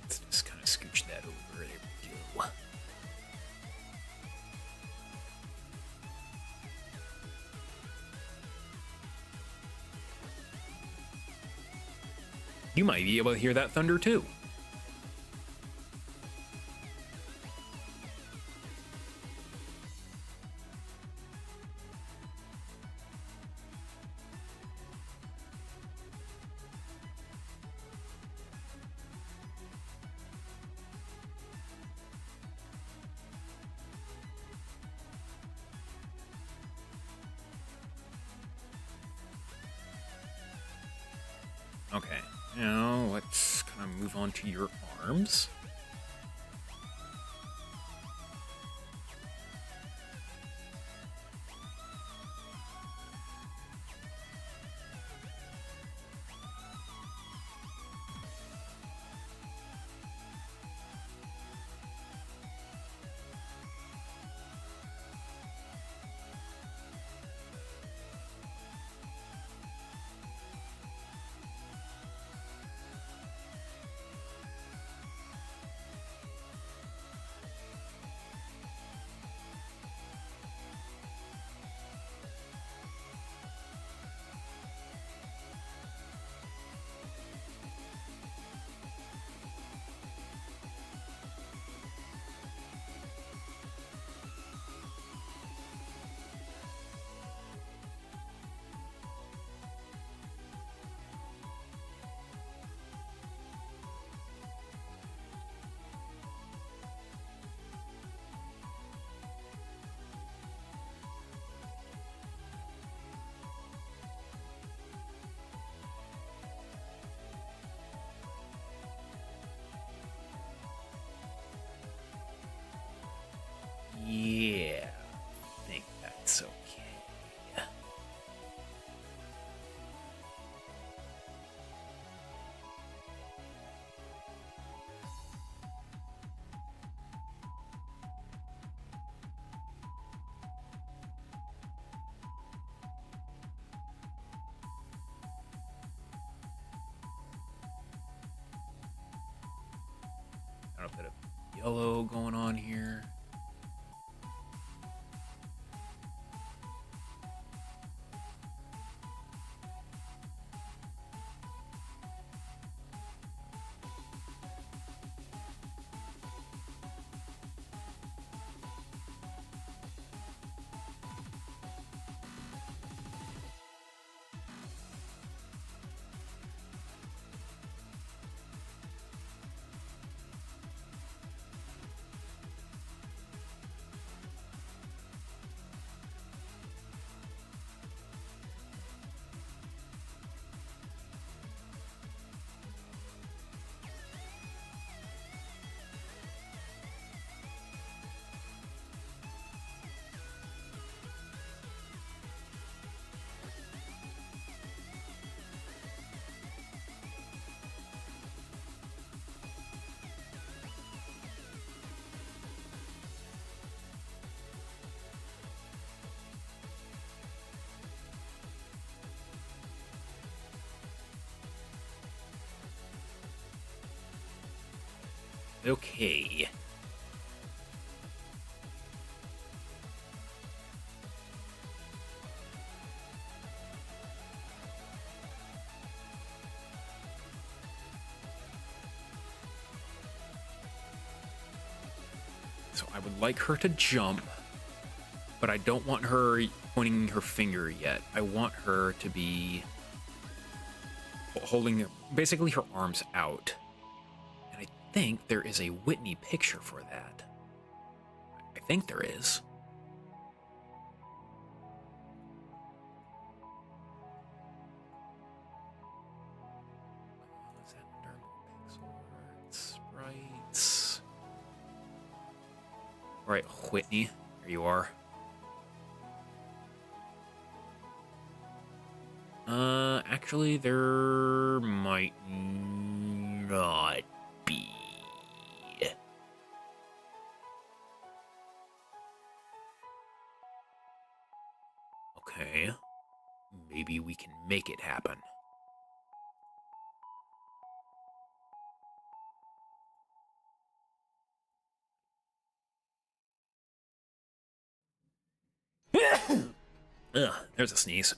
Let's just kind of scooch that over. There we go. You might be able to hear that thunder too. Okay, now let's kind of move on to your arms. Yeah, I think that's okay. Got a bit of yellow going on here. Okay. So I would like her to jump, but I don't want her pointing her finger yet. I want her to be holding basically her arms out. And I think there is a Whitney picture for that. I think there is. Is that under pixel art sprites? All right, Whitney, there you are. Actually, there might not be. Okay, maybe we can make it happen. Ugh, there's a sneeze.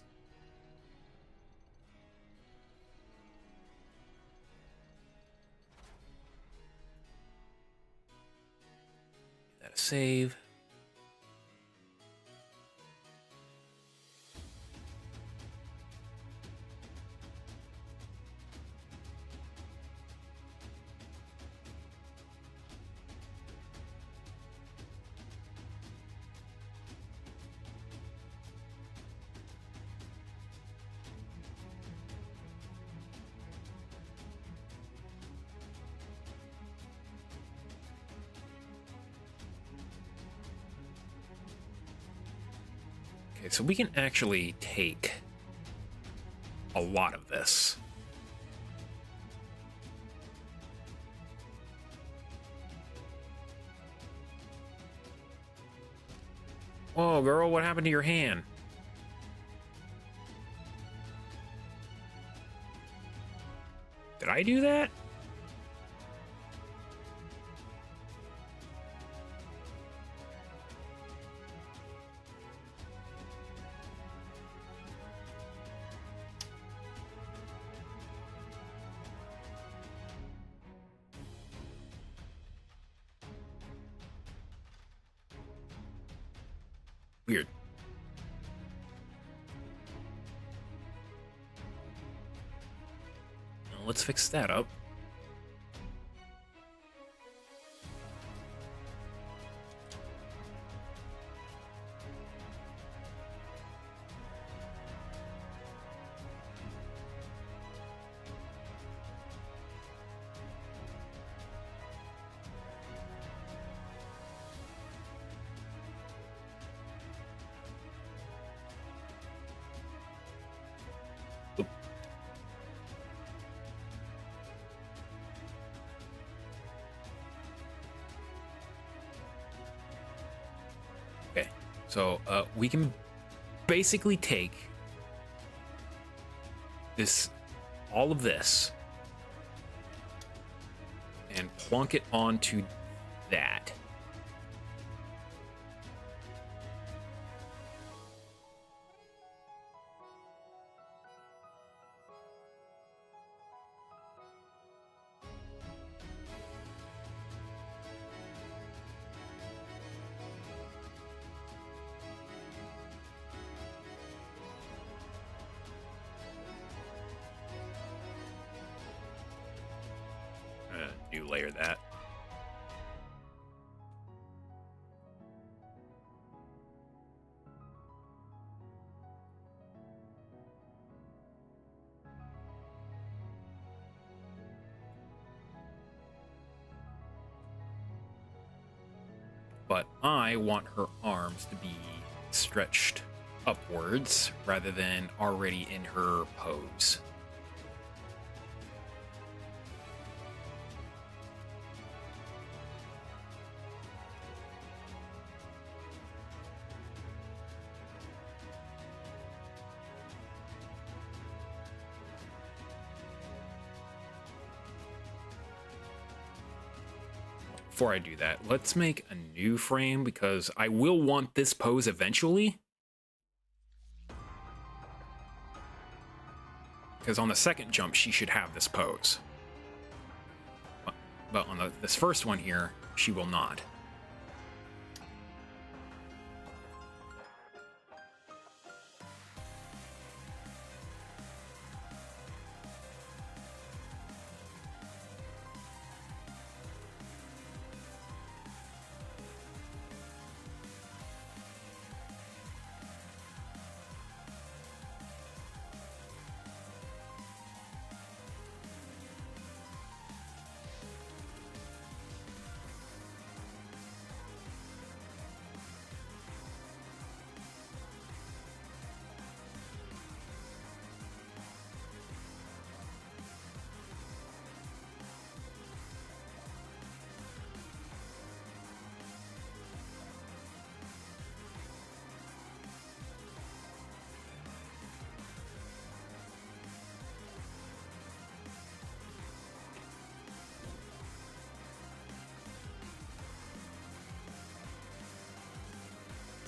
That a save. Okay, so we can actually take a lot of this. Whoa, girl, what happened to your hand? Did I do that? Weird. Well, let's fix that up. Okay, so we can basically take this, all of this, and plunk it onto that. New layer that. But I want her arms to be stretched upwards rather than already in her pose. Before I do that, let's make a new frame because I will want this pose eventually. Because on the second jump, she should have this pose. But on this first one here, she will not.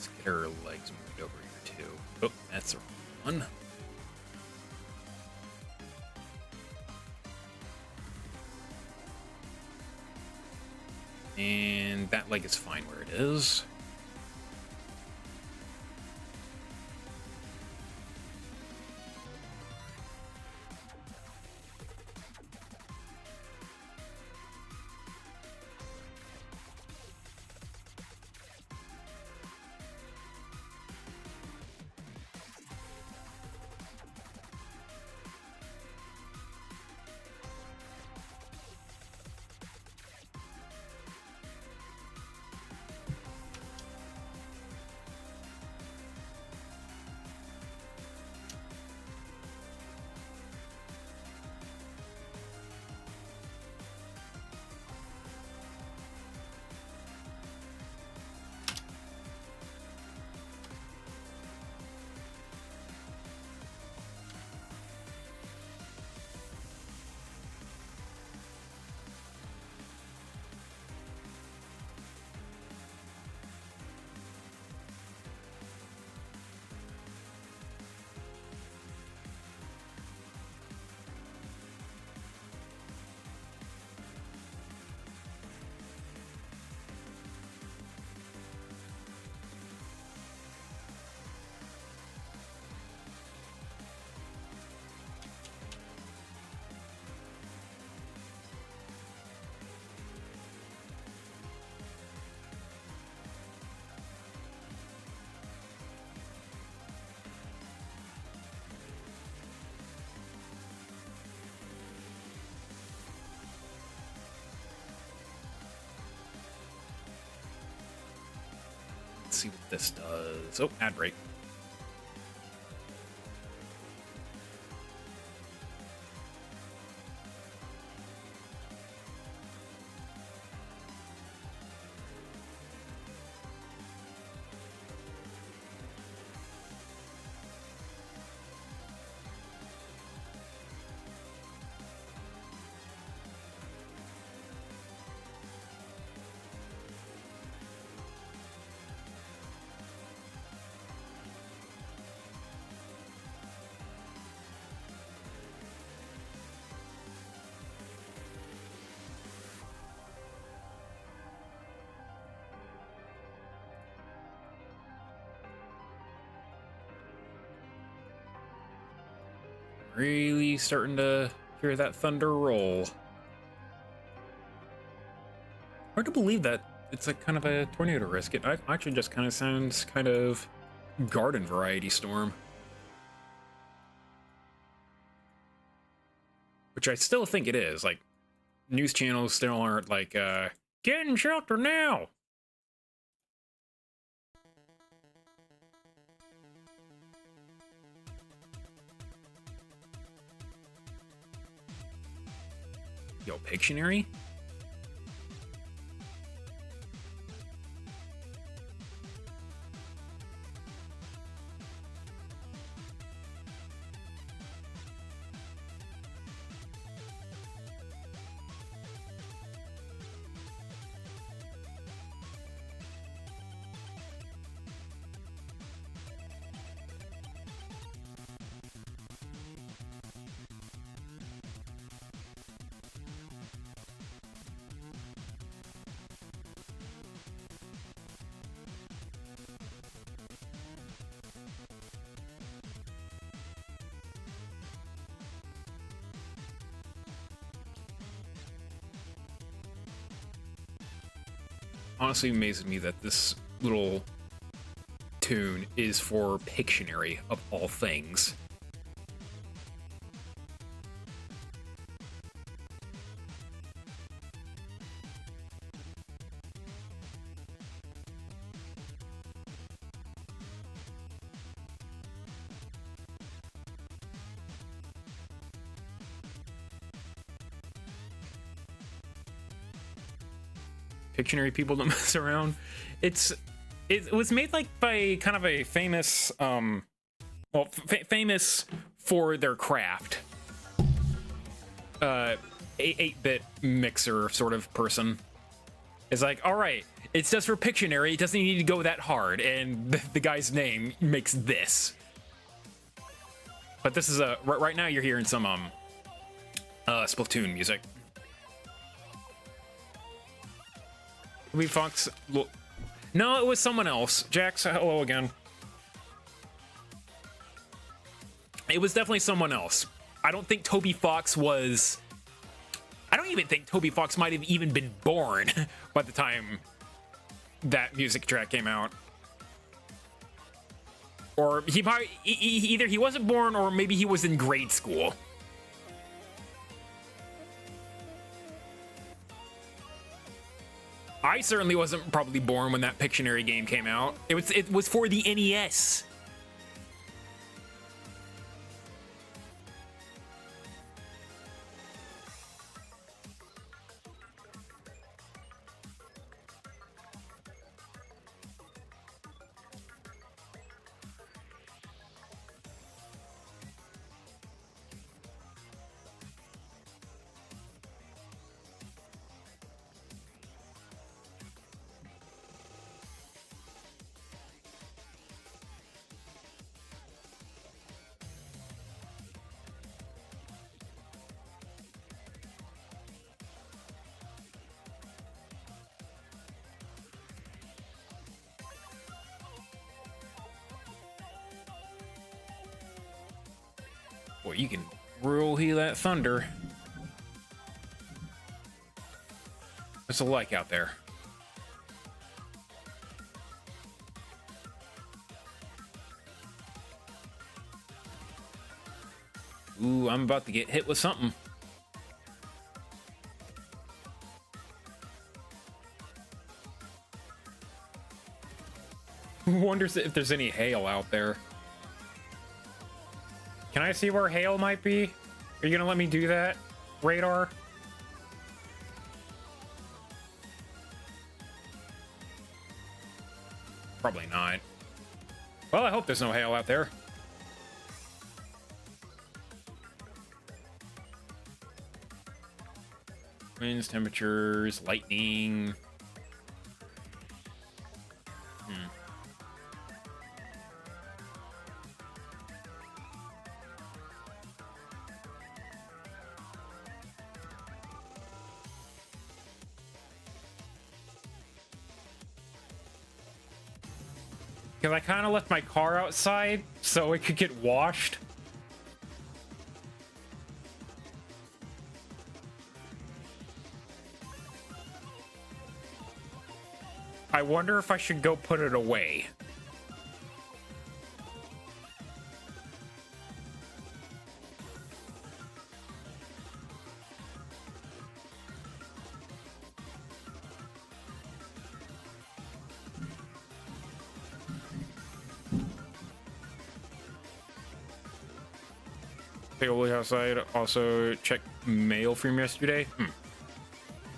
Let's get our legs moved over here too. Oh, that's the wrong one. And that leg is fine where it is. Let's see what this does. Oh, ad break. Really starting to hear that thunder roll. Hard to believe that it's a kind of a tornado risk. It actually just kind of sounds kind of garden variety storm. Which I still think it is. Like, news channels still aren't like, get in shelter now! Yo, Pictionary? Honestly amazes me that this little tune is for Pictionary, of all things. Pictionary people don't mess around. It was made like by kind of a famous famous for their craft 8-bit mixer sort of person. It's like, all right, It's just for Pictionary. It doesn't need to go that hard, and the guy's name makes this. But this is a right now. You're hearing some Splatoon music. We Fox. No, it was someone else. Jax, hello again. It was definitely someone else. I don't think Toby Fox was. I don't even think Toby Fox might have even been born by the time that music track came out. Or he probably either he wasn't born or maybe he was in grade school. I certainly wasn't probably born when that Pictionary game came out. It was for the NES. Boy, you can rule he that thunder. What's it like out there? Ooh, I'm about to get hit with something. Who wonders if there's any hail out there? Can I see where hail might be? Are you gonna let me do that, radar? Probably not. Well, I hope there's no hail out there. Winds, temperatures, lightning. Because I kind of left my car outside so it could get washed. I wonder if I should go put it away. Outside. Also, check mail from yesterday.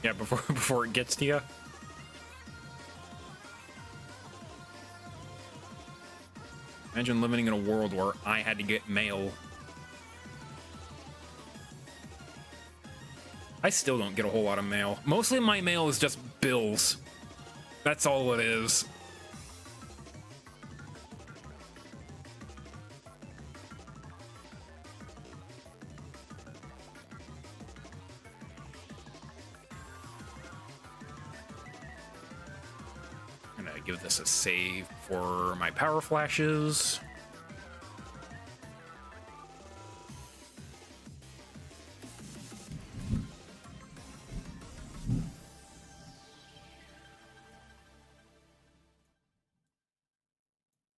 Yeah, before it gets to you. Imagine living in a world where I had to get mail. I still don't get a whole lot of mail. Mostly my mail is just bills. That's all it is. Give this a save for my power flashes.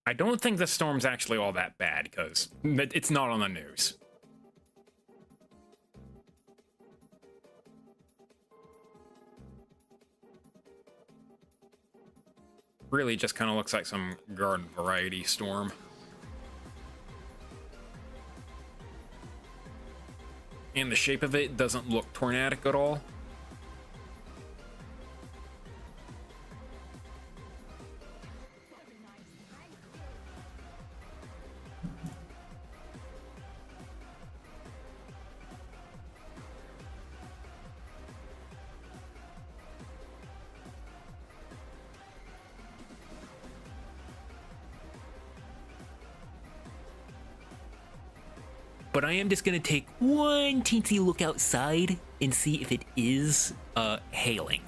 I don't think the storm's actually all that bad because it's not on the news. Really just kind of looks like some garden variety storm. And the shape of it doesn't look tornadic at all. but I am just gonna take one teensy look outside and see if it is hailing.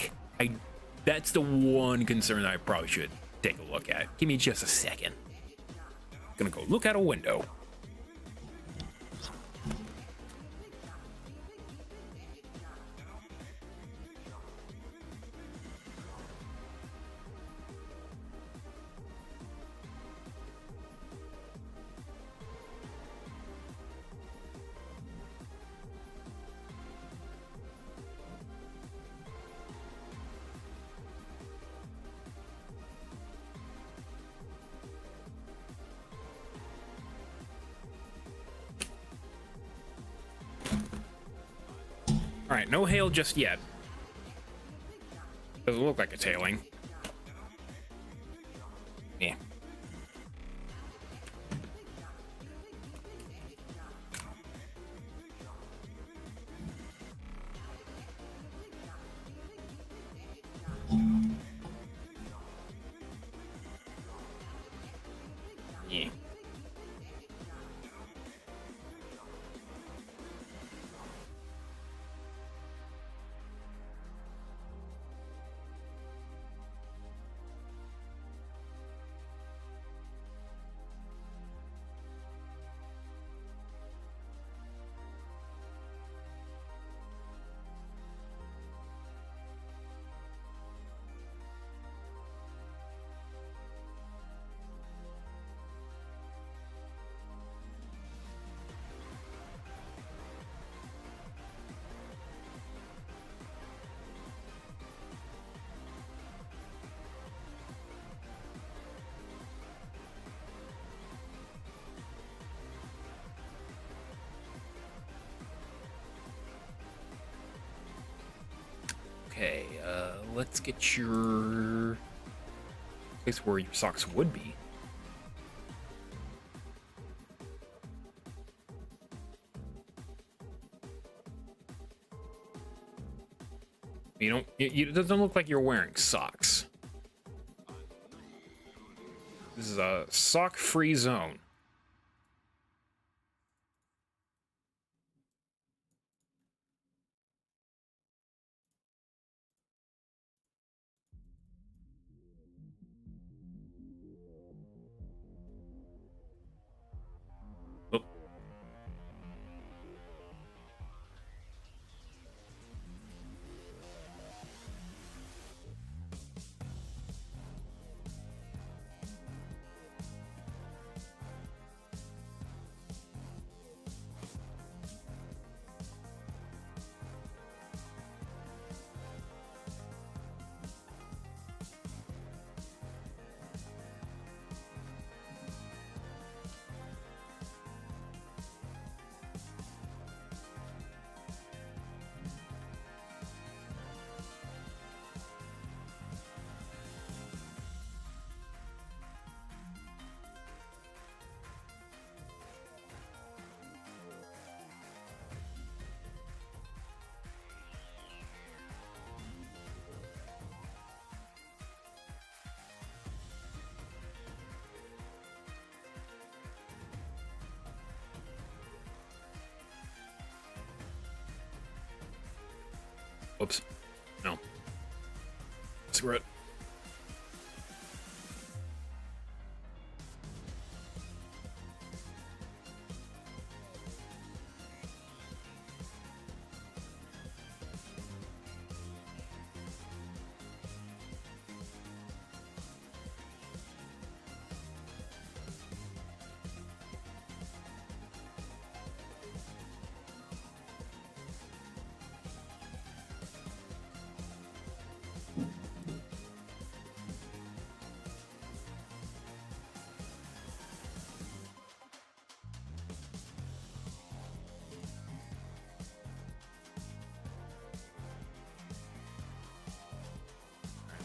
That's the one concern I probably should take a look at. Give me just a second. Gonna go look out a window. All right, no hail just yet. Doesn't look like it's hailing. Yeah. Yeah. Okay, let's get your place where your socks would be. It doesn't look like you're wearing socks. This is a sock-free zone. Oh. Whoops. No. Screw it.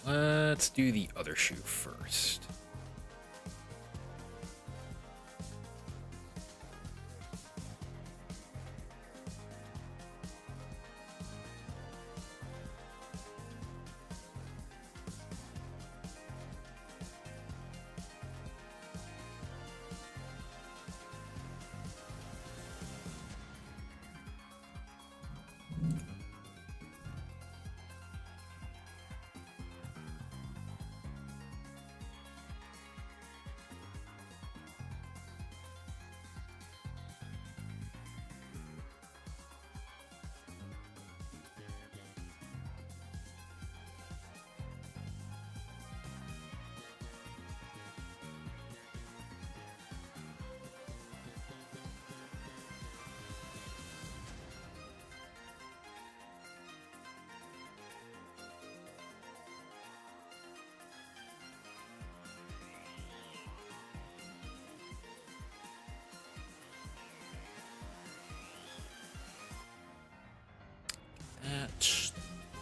Let's do the other shoe first.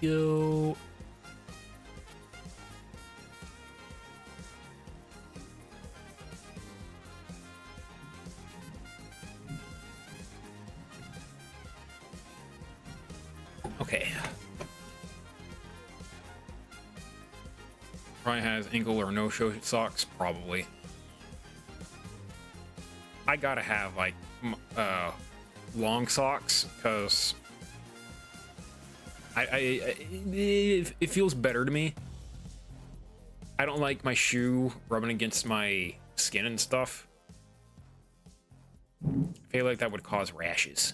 go. Okay. Probably has ankle or no-show socks, probably. I gotta have like long socks because it feels better to me. I don't like my shoe rubbing against my skin and stuff. I feel like that would cause rashes.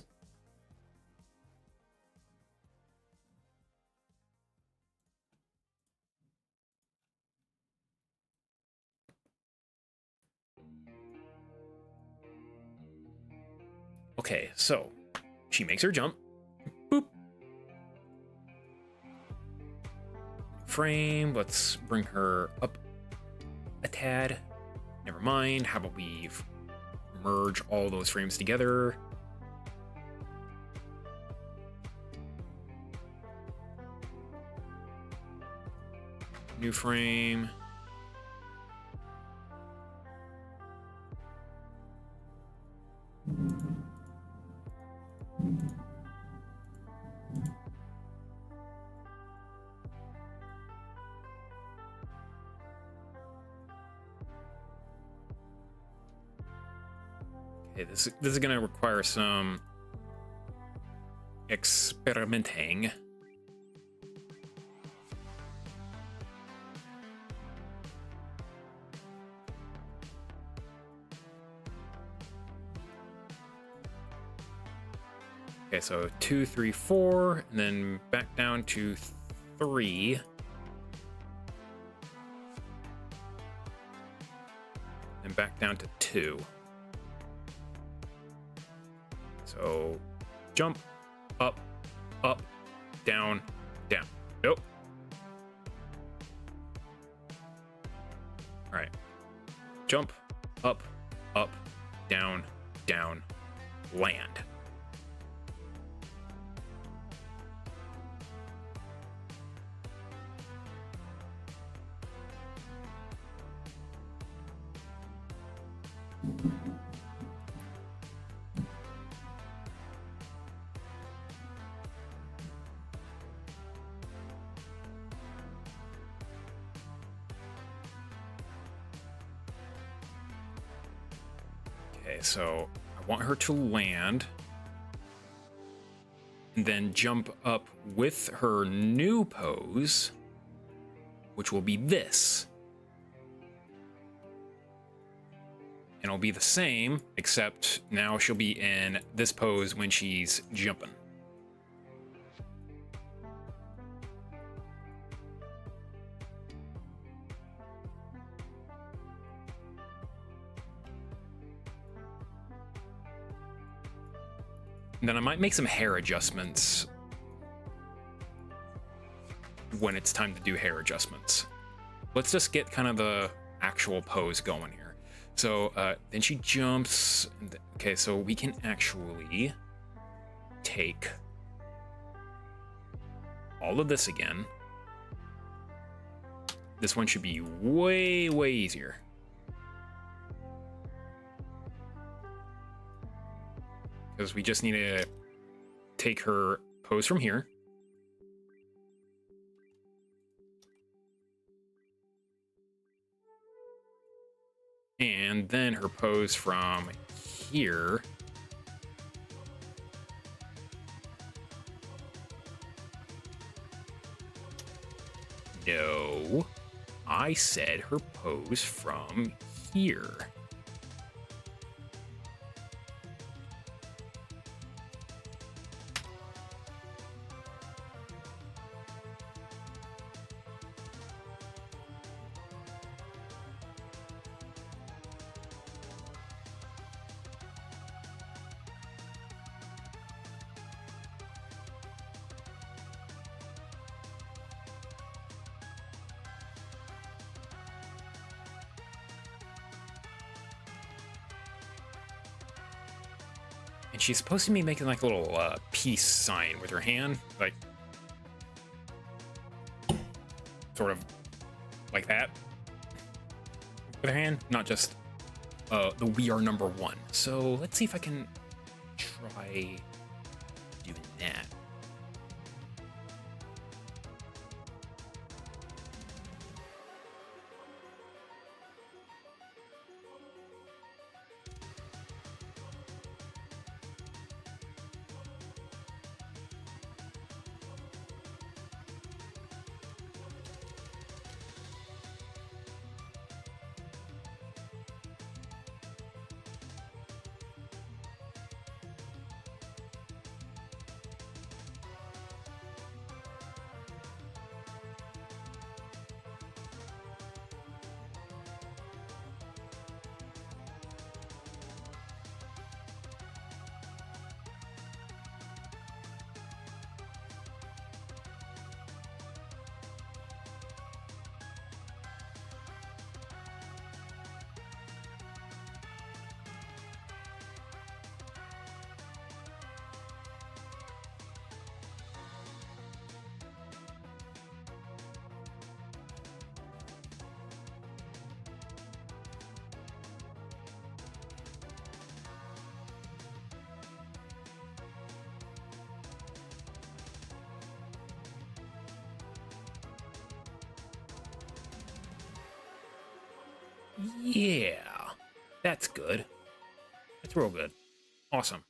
Okay, so she makes her jump. Boop. Frame. Let's bring her up a tad. Never mind. How about we merge all those frames together? New frame. Okay, this is gonna require some experimenting. Okay, so 2, 3, 4, and then back down to 3. And back down to 2. So jump, up, up, down, down. Nope. All right. Jump, up, up, down, down, land. Okay, so I want her to land and then jump up with her new pose, which will be this. And it'll be the same, except now she'll be in this pose when she's jumping. And then I might make some hair adjustments when it's time to do hair adjustments. Let's just get kind of the actual pose going here. So then she jumps. Okay, so we can actually take all of this again. This one should be way, way easier. Because we just need to take her pose from here. And then her pose from here. No, I said her pose from here. And she's supposed to be making like a little peace sign with her hand, like. sort of like that with her hand, not just the "we are number one." So let's see if I can try doing that. Yeah, that's good. That's real good. Awesome.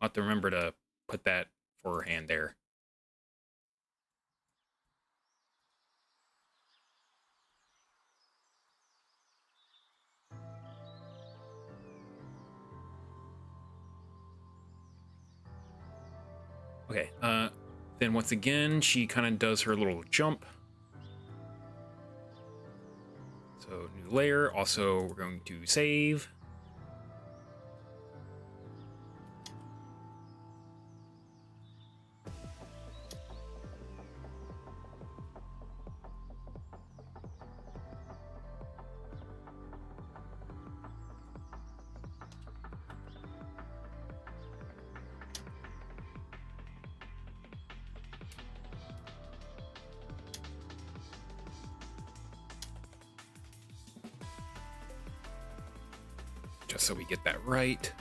I'll have to remember to put that for her hand there. Okay, then once again, she kind of does her little jump. So new layer, also we're going to save. Just so we get that right.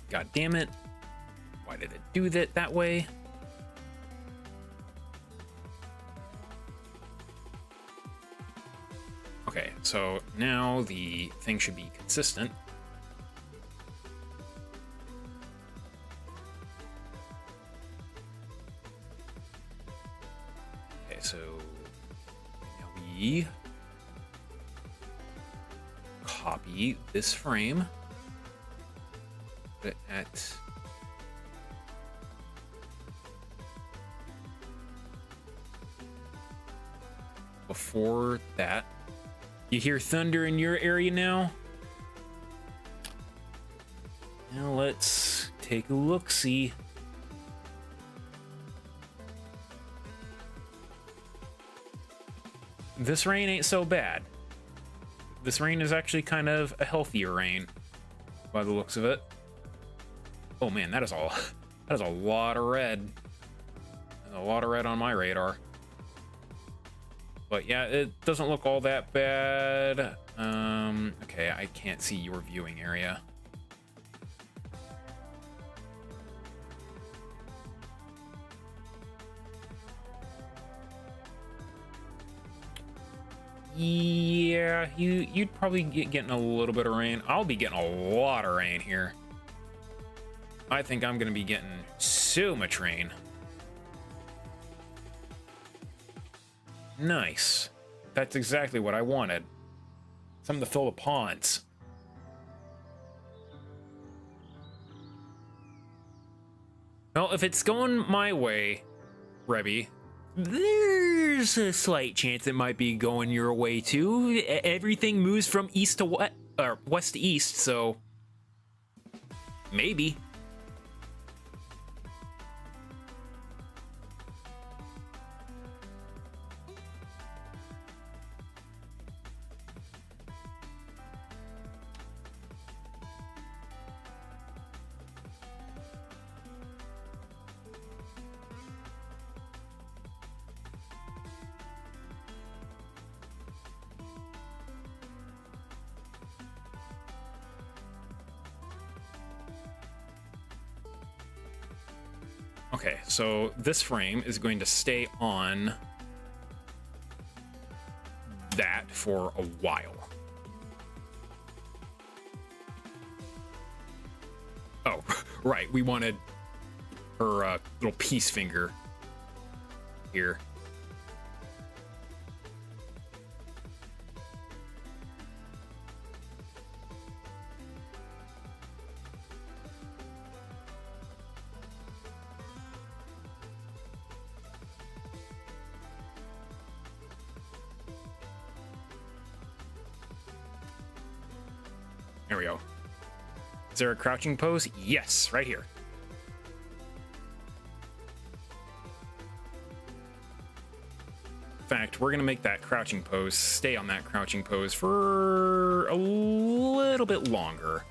God damn it. Why did it do that way? Okay, so now the thing should be consistent. Okay, so now we copy this frame. Put it at before that. You hear thunder in your area now? Now let's take a look-see. This rain ain't so bad. This rain is actually kind of a healthier rain by the looks of it. Oh man, that is a lot of red. There's a lot of red on my radar. But yeah, it doesn't look all that bad. Okay, I can't see your viewing area. Yeah, you'd probably getting a little bit of rain. I'll be getting a lot of rain here. I think I'm gonna be getting so much rain. Nice. That's exactly what I wanted. Something to fill the ponds. Well, if it's going my way, Rebby, there's a slight chance it might be going your way too. Everything moves from east to west, or west to east, so maybe. Okay, so this frame is going to stay on that for a while. Oh, right, we wanted her little peace finger here. There we go. Is there a crouching pose? Yes, right here. In fact, we're gonna make that crouching pose stay on that crouching pose for a little bit longer.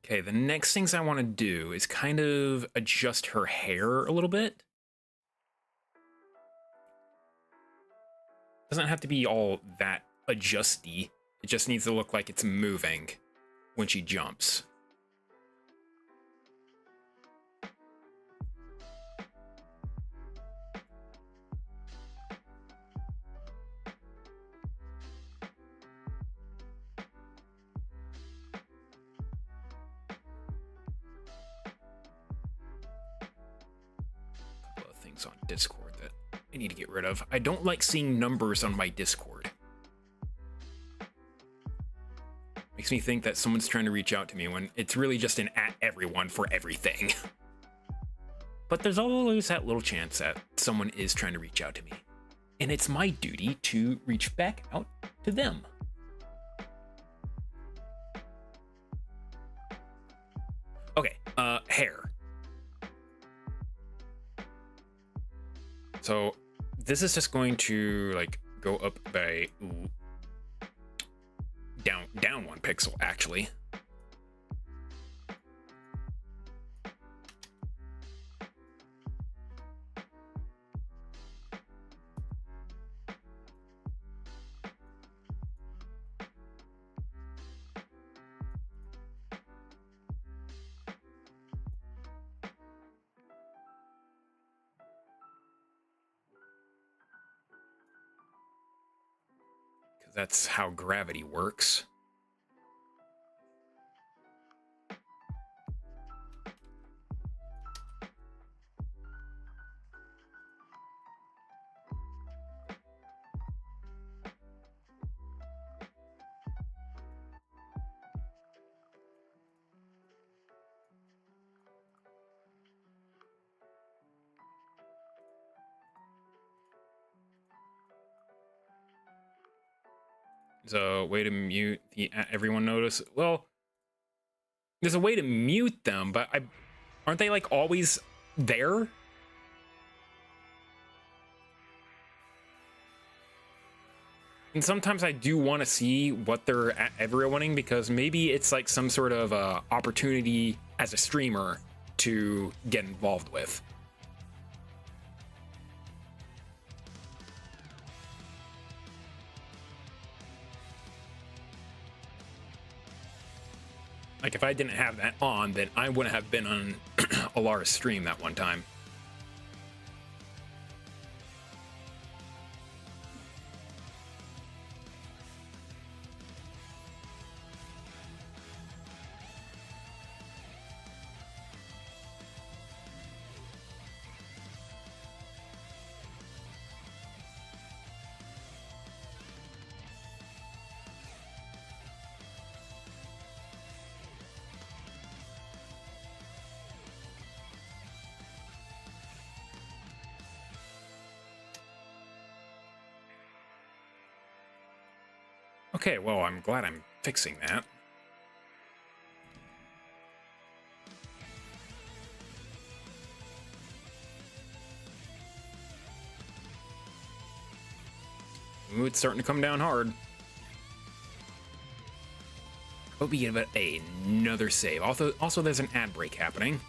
Okay, the next things I want to do is kind of adjust her hair a little bit. Doesn't have to be all that adjusty. It just needs to look like it's moving when she jumps. On Discord that I need to get rid of. I don't like seeing numbers on my Discord. Makes me think that someone's trying to reach out to me when it's really just an at everyone for everything. But there's always that little chance that someone is trying to reach out to me. And it's my duty to reach back out to them. Okay, hair. So this is just going to like go up by down 1 pixel actually. That's how gravity works. So, way to mute the everyone notice. Well, there's a way to mute them, but aren't they like always there? And sometimes I do want to see what they're everyoneing, because maybe it's like some sort of opportunity as a streamer to get involved with. Like, if I didn't have that on, then I wouldn't have been on Alara's stream that one time. Okay, well, I'm glad I'm fixing that. Ooh, it's starting to come down hard. Hope we get another save. Also, there's an ad break happening.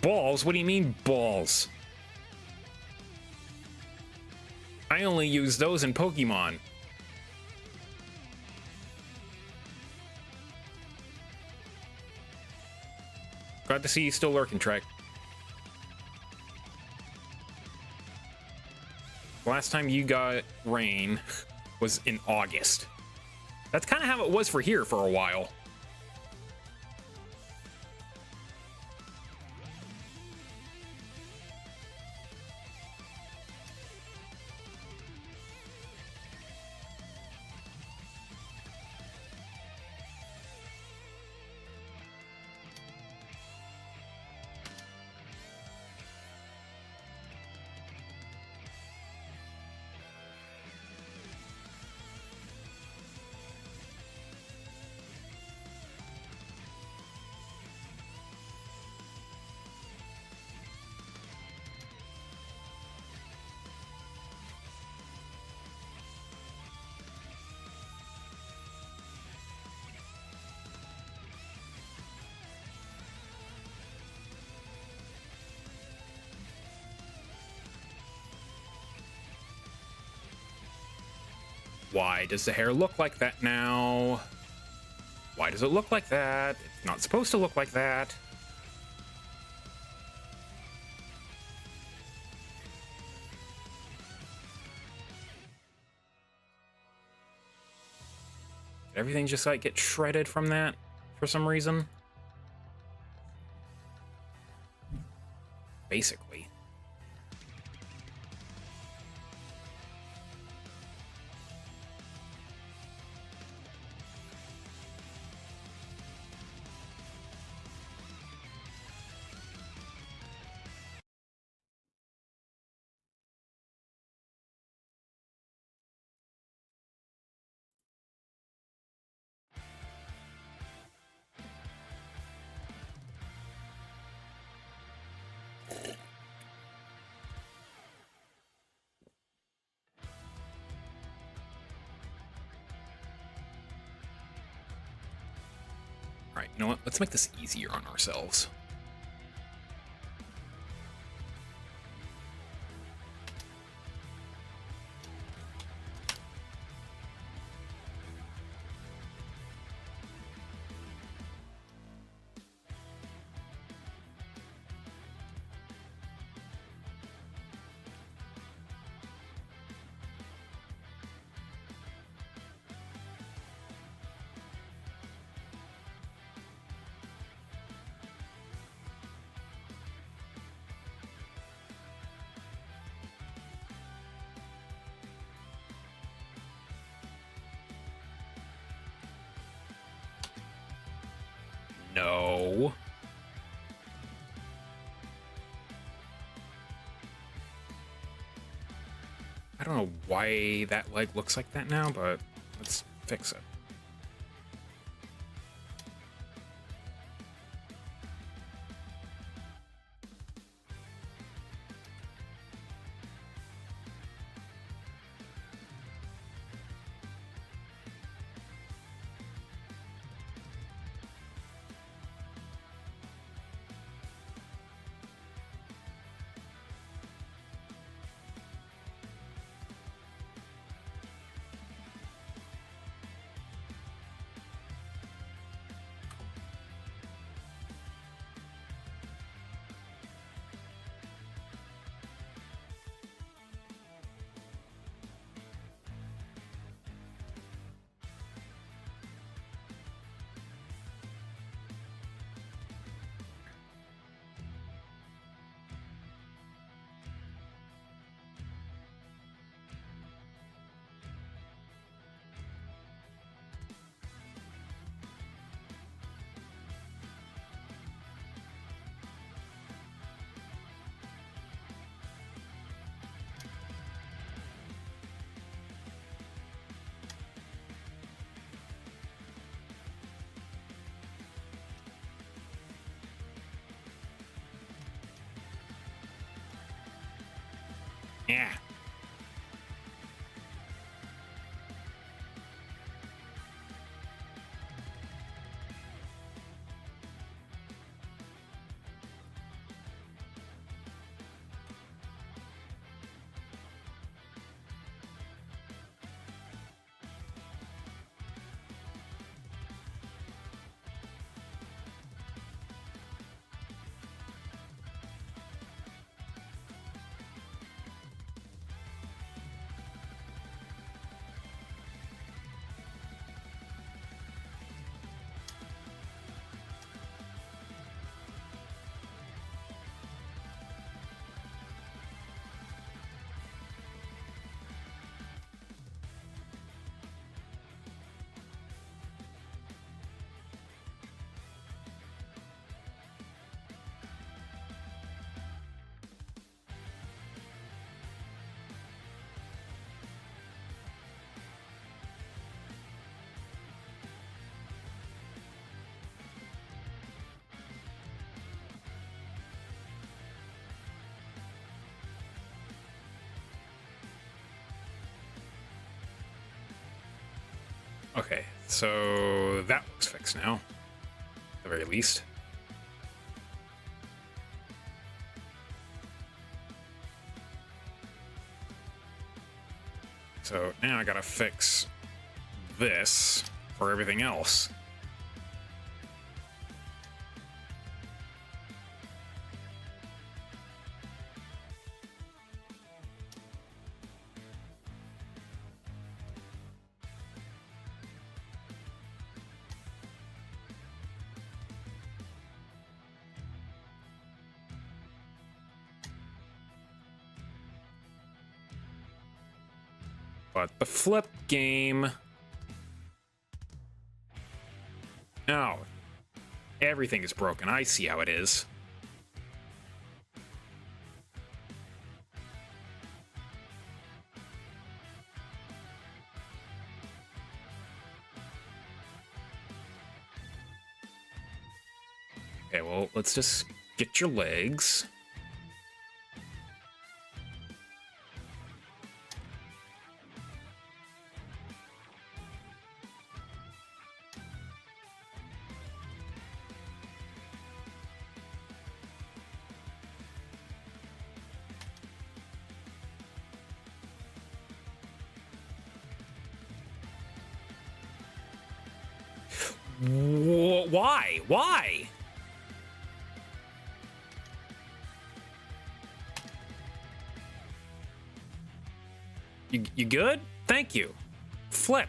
Balls? What do you mean, balls? I only use those in Pokemon. Glad to see you still lurking, Trek. Last time you got rain was in August. That's kind of how it was for here for a while. Why does the hair look like that now? Why does it look like that? It's not supposed to look like that. Did everything just like get shredded from that for some reason? Basically. Alright, you know what? Let's make this easier on ourselves. No. I don't know why that leg looks like that now, but let's fix it. Yeah. Okay, so that looks fixed now, at the very least. So now I gotta fix this for everything else. But the flip game... Oh. Everything is broken. I see how it is. Okay, well, let's just get your legs. Why? Why? You good? Thank you. Flip.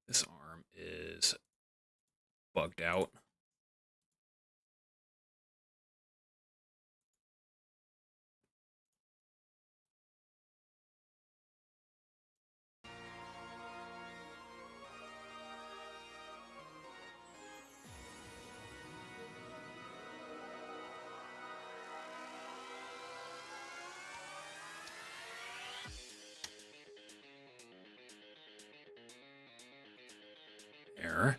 This arm is bugged out. Error.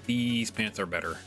These pants are better.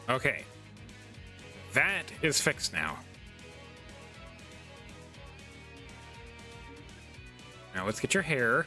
Okay. That is fixed now. Now let's get your hair.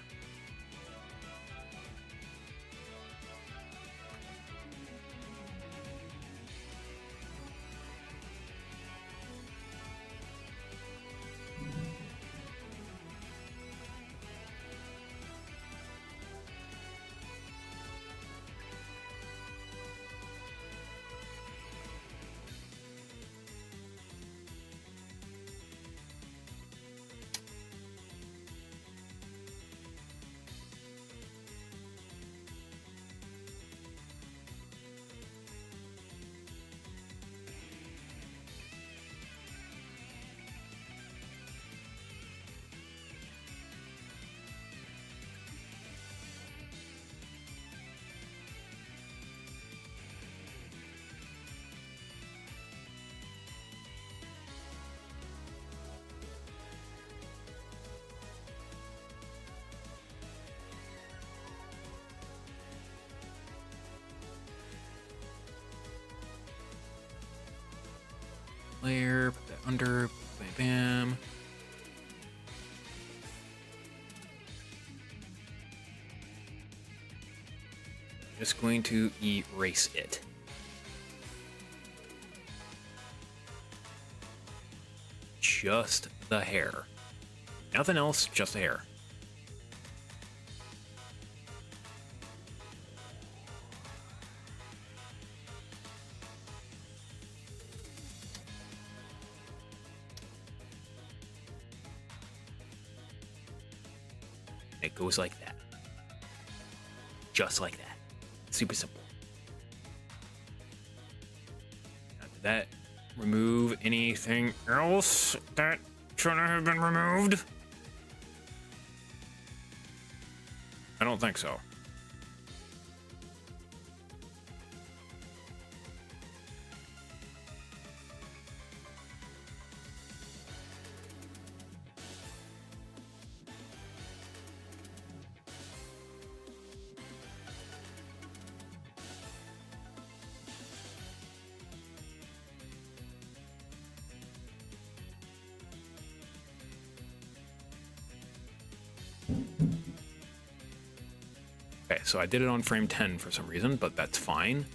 Layer, put that under, bam, bam. Just going to erase it. Just the hair. Nothing else, just the hair. It goes like that. Just like that. Super simple. Now, did that remove anything else that shouldn't have been removed? I don't think so. Okay, so I did it on frame 10 for some reason, but that's fine.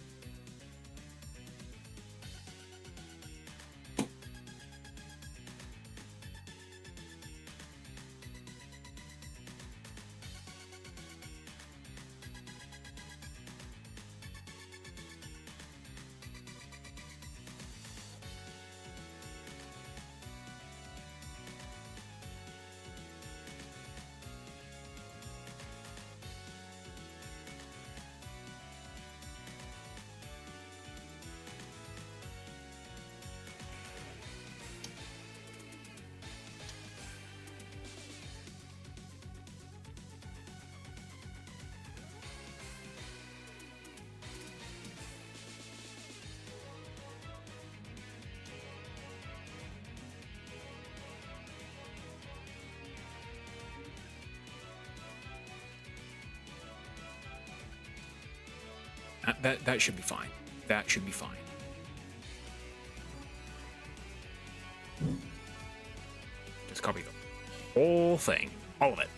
That should be fine. That should be fine. Just copy the whole thing. All of it.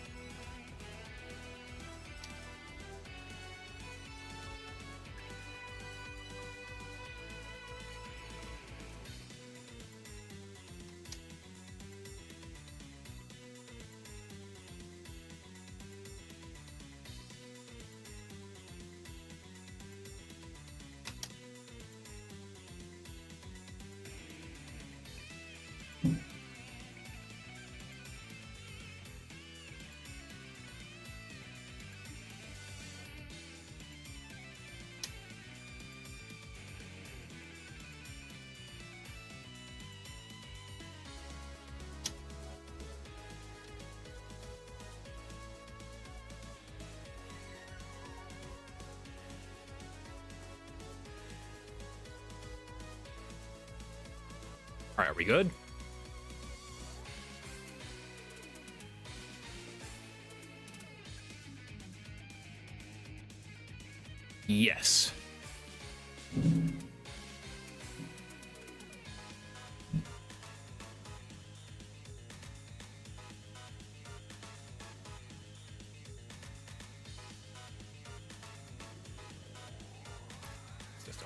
All right, are we good? Yes.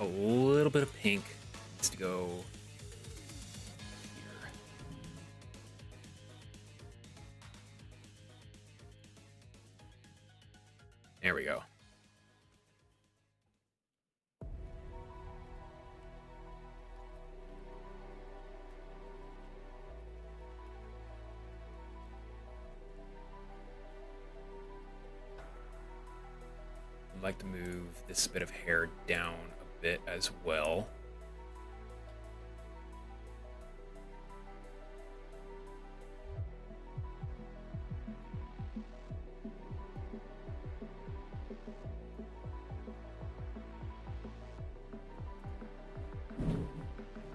a little bit of pink. Needs to go here. There we go. I'd like to move this bit of hair down a bit as well.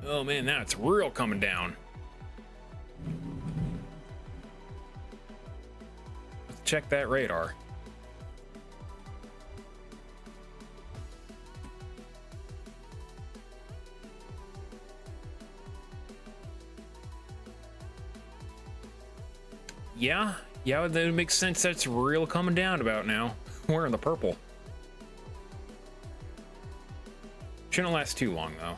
Oh man, now it's real coming down. Let's check that radar. Yeah, that makes sense. That's real coming down about now. We're in the purple. Shouldn't last too long though.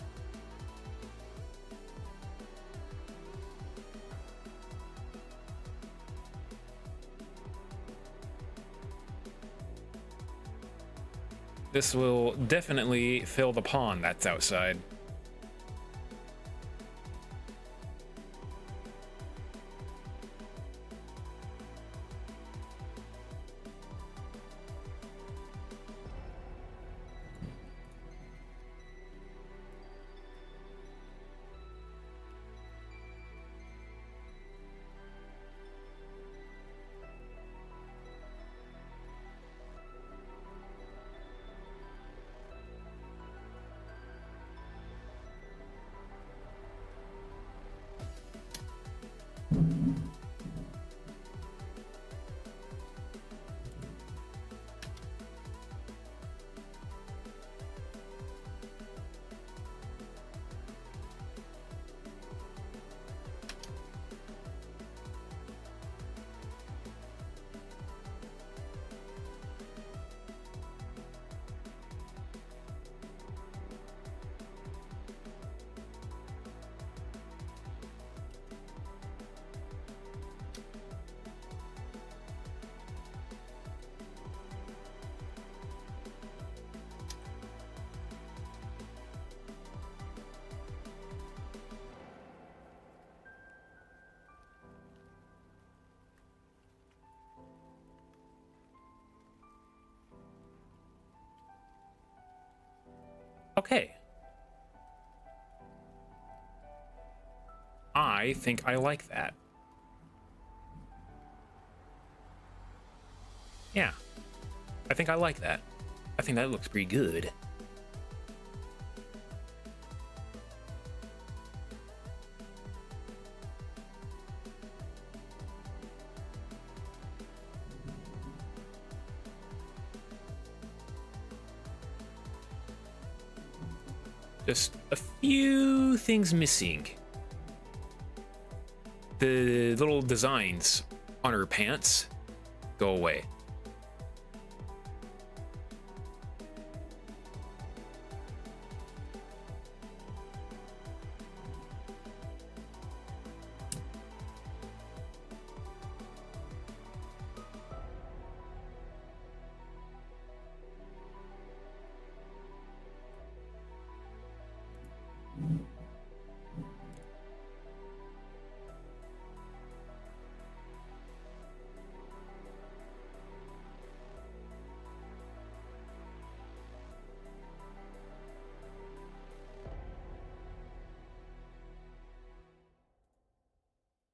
This will definitely fill the pond that's outside. Okay. I think I like that. Yeah. I think I like that. I think that looks pretty good. Just a few things missing. The little designs on her pants go away.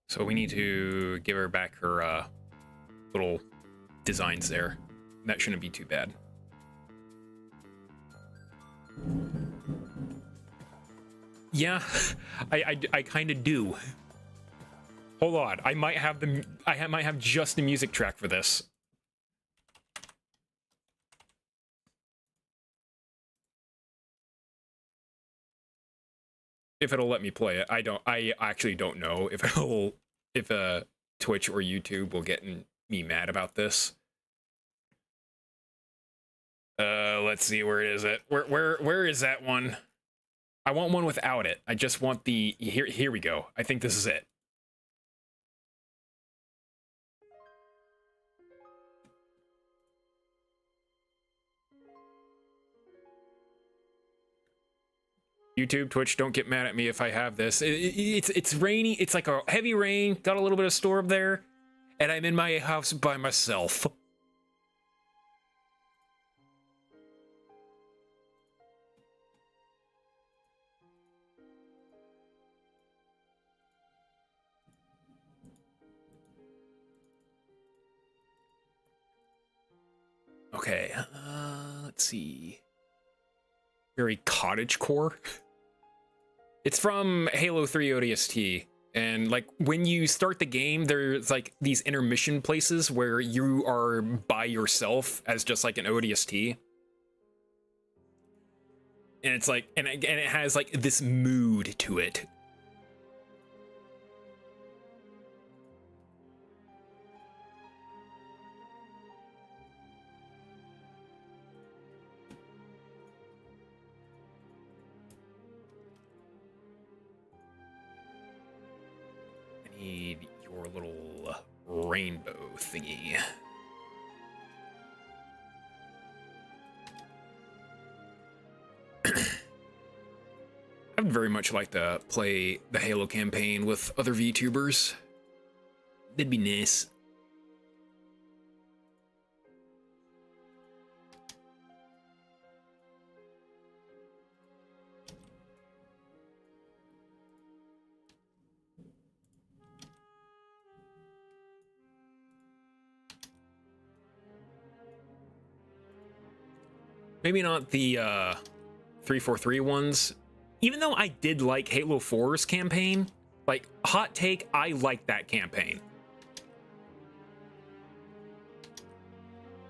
So we need to give her back her little designs there. That shouldn't be too bad. Yeah, I kind of do. Hold on, I might have just the music track for this. If it'll let me play it. I actually don't know if Twitch or YouTube will get me mad about this. Let's see, where is it? Where is that one? I want one without it. I just want the here we go. I think this is it. YouTube, Twitch, don't get mad at me if I have this. It's rainy. It's like a heavy rain. Got a little bit of storm there, and I'm in my house by myself. Okay, let's see. Very cottagecore. It's from Halo 3 ODST, and like when you start the game, there's like these intermission places where you are by yourself as just like an ODST, and it's like, and it has like this mood to it. Need your little rainbow thingy. I'd very much like to play the Halo campaign with other VTubers. That'd be nice. Maybe not the 343 ones. Even though I did like Halo 4's campaign, like, hot take, I like that campaign.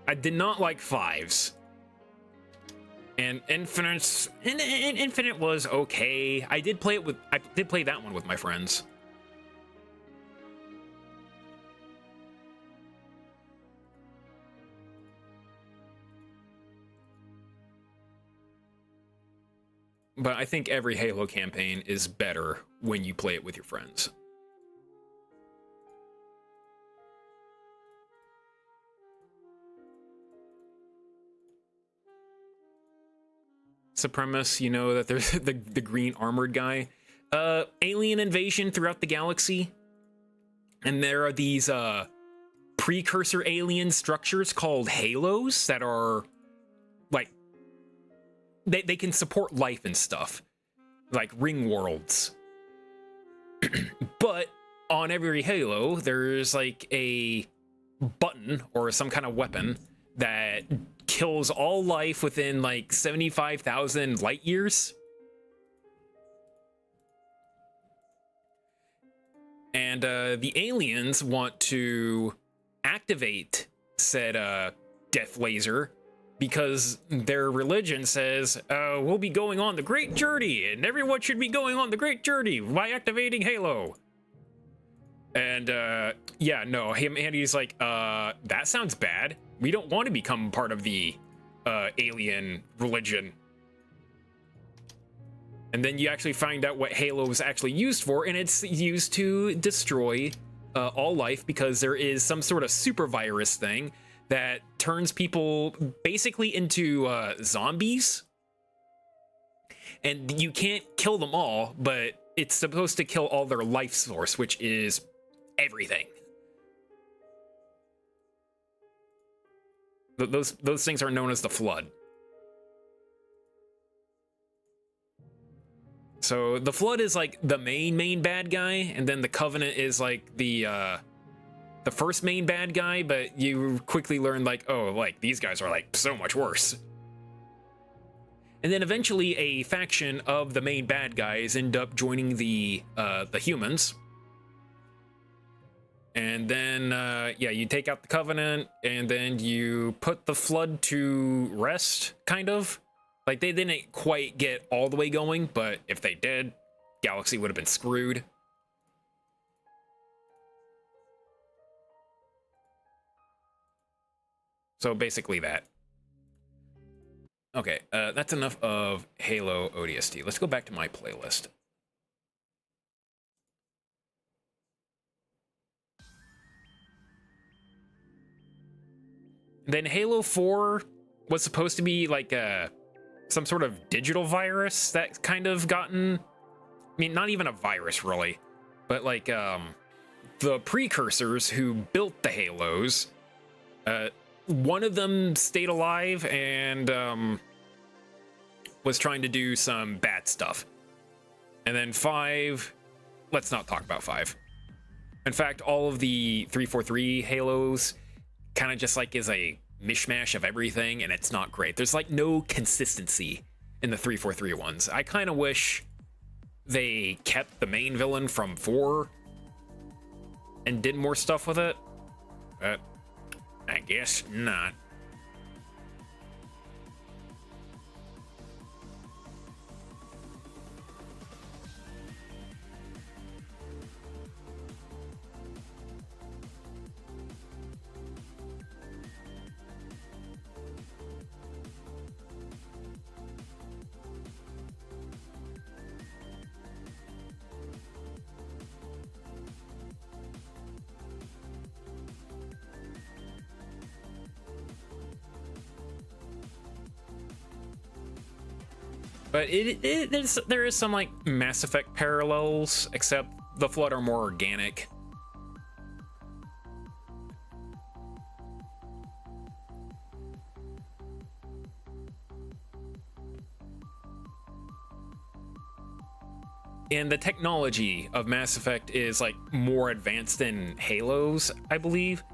I did not like 5's. And Infinite was okay. I did play that one with my friends. But I think every Halo campaign is better when you play it with your friends. Supremus, you know that there's the green armored guy. Alien invasion throughout the galaxy. And there are these precursor alien structures called halos that are like they can support life and stuff, like ring worlds. But on every Halo, there's like a button or some kind of weapon that kills all life within like 75,000 light years. And the aliens want to activate said death laser because their religion says, we'll be going on the great journey, and everyone should be going on the great journey by activating Halo. And yeah, no, he's like, that sounds bad. We don't want to become part of the alien religion. And then you actually find out what Halo is actually used for, and it's used to destroy all life because there is some sort of super virus thing that turns people basically into zombies. And you can't kill them all, but it's supposed to kill all their life source, which is everything. Those things are known as the Flood. So the Flood is like the main bad guy, and then the Covenant is like the first main bad guy, but you quickly learn like, oh, like these guys are like so much worse. And then eventually a faction of the main bad guys end up joining the humans. And then, yeah, you take out the Covenant, and then you put the Flood to rest, kind of. Like, they didn't quite get all the way going, but if they did, Galaxy would have been screwed. So basically that. Okay, that's enough of Halo ODST. Let's go back to my playlist. Then Halo 4 was supposed to be like some sort of digital virus that kind of gotten... I mean, not even a virus, really. But like, the precursors who built the Halos, one of them stayed alive and was trying to do some bad stuff. And then 5... Let's not talk about 5. In fact, all of the 343 Halos kind of just like is a mishmash of everything, and it's not great. There's like no consistency in the 343 ones. I kind of wish they kept the main villain from 4 and did more stuff with it, but I guess not. But there is some like Mass Effect parallels, except the Flood are more organic. And the technology of Mass Effect is like more advanced than Halo's, I believe.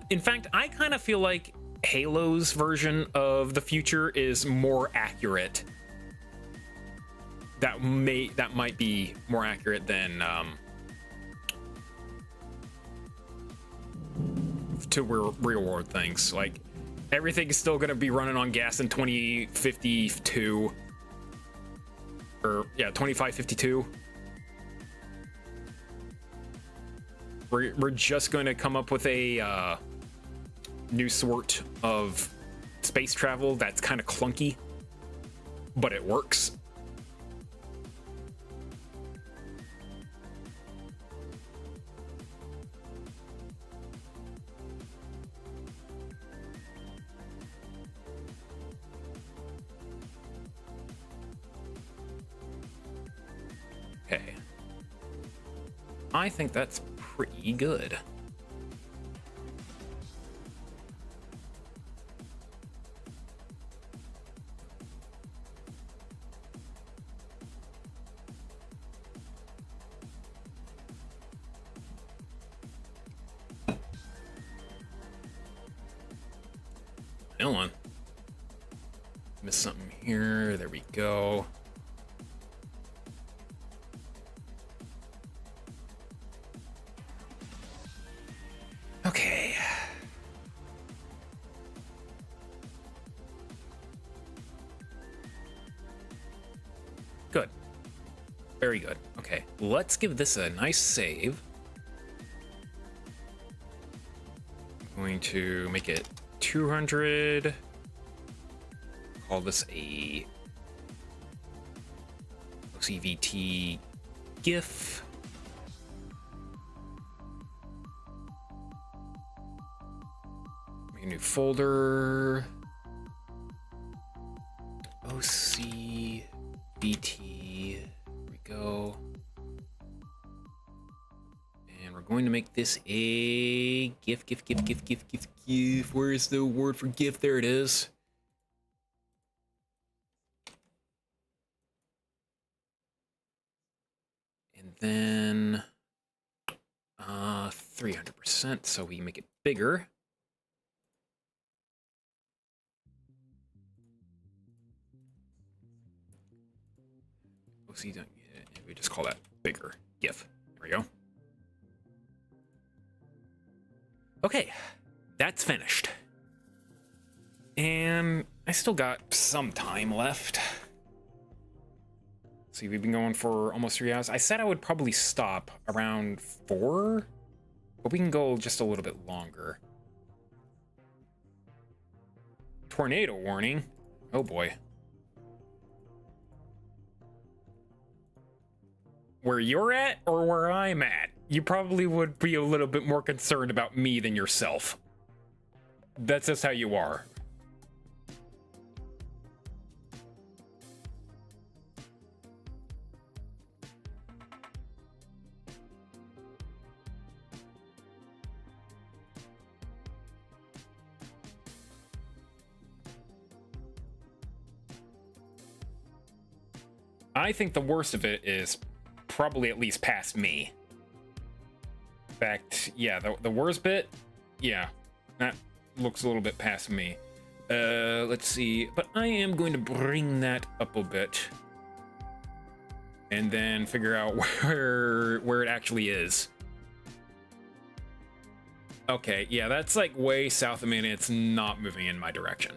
In fact, I kind of feel like Halo's version of the future is more accurate. That might be more accurate than to real world things. Like everything is still gonna be running on gas in 2052, or yeah, 2552. We're just going to come up with a new sort of space travel that's kind of clunky, but it works. Okay. I think that's pretty good. Hold on. Missed something here. There we go. Okay. Good. Very good. Okay, let's give this a nice save. I'm going to make it 200. Call this a CVT GIF. Make a new folder. OCVT. Here we go. And we're going to make this a GIF. Where's the word for GIF? There it is. And then 300%, so we make it bigger. OC, we just call that bigger GIF. There we go. Okay, that's finished. And I still got some time left. See, we've been going for almost 3 hours. I said I would probably stop around 4, but we can go just a little bit longer. Tornado warning. Oh boy. Where you're at or where I'm at, you probably would be a little bit more concerned about me than yourself. That's just how you are. I think the worst of it is probably at least past me. In fact, yeah, the worst bit, yeah, that looks a little bit past me. Let's see, but I am going to bring that up a bit and then figure out where it actually is. Okay, yeah, that's like way south of me and it's not moving in my direction.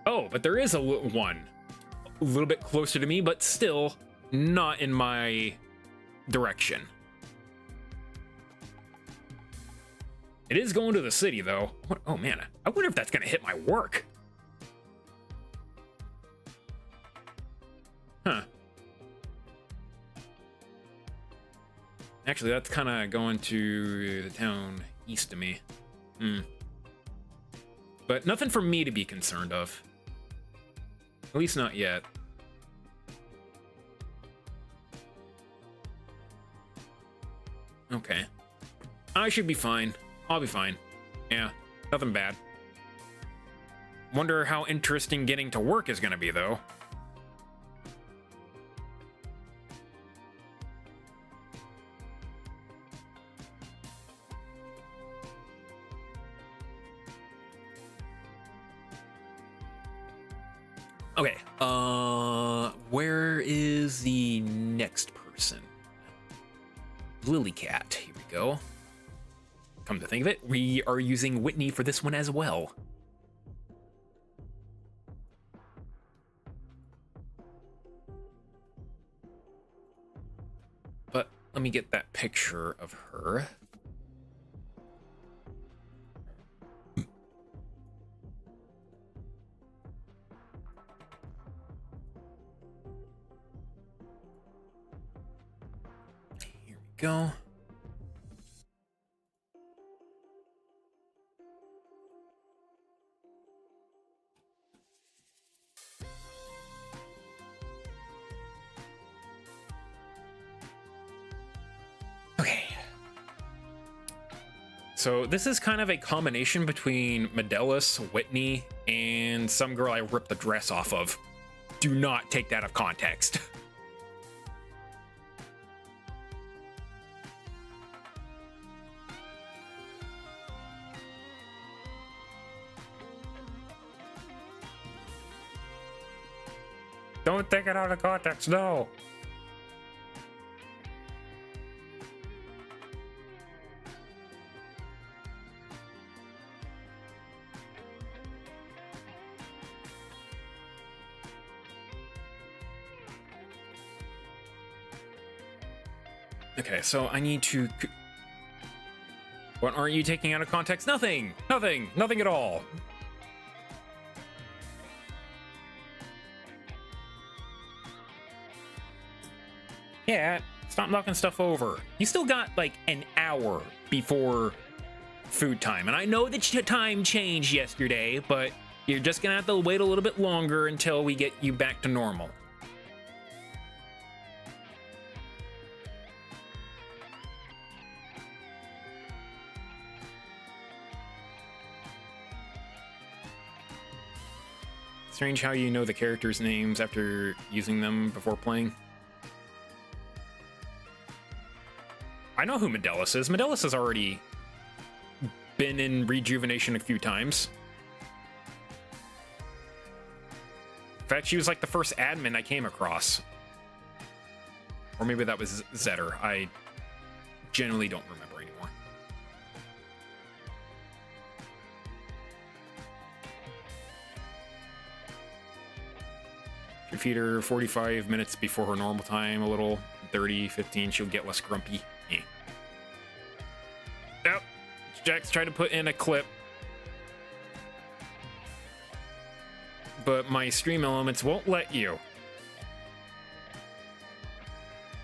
Oh, but there is one a little bit closer to me, but still not in my direction. It is going to the city, though. Oh, man. I wonder if that's going to hit my work. Huh. Actually, that's kind of going to the town east of me. But nothing for me to be concerned of. At least not yet. Okay. I should be fine. I'll be fine. Yeah, nothing bad. Wonder how interesting getting to work is gonna be, though. Okay, where is the next person? Lily Cat, here we go. Come to think of it, we are using Whitney for this one as well. But let me get that picture of her. Here we go. Okay. So this is kind of a combination between Medelis, Whitney, and some girl I ripped the dress off of. Do not take that out of context. Don't take it out of context, no. Okay, so I need to... What aren't you taking out of context? Nothing! Nothing! Nothing at all! Yeah, stop knocking stuff over. You still got like an hour before food time. And I know that time changed yesterday, but you're just gonna have to wait a little bit longer until we get you back to normal. Strange how you know the characters' names after using them before playing. I know who Medelis is. Medelis has already been in Rejuvenation a few times. In fact, she was like the first admin I came across. Or maybe that was Zetter. I generally don't remember anymore. Should feed her 45 minutes before her normal time, a little 30, 15, she'll get less grumpy. Eh. Yep. Jack's trying to put in a clip. but my stream elements won't let you.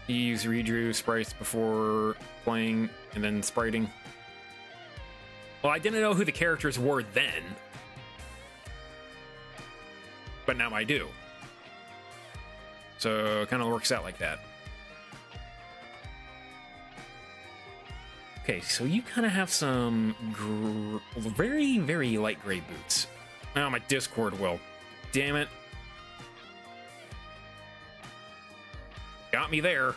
You use redrew sprites before playing and then spriting. Well, I didn't know who the characters were then, but now I do. So it kind of works out like that. Okay, so you kind of have some very, very light gray boots. Oh, my Discord will. Damn it. Got me there.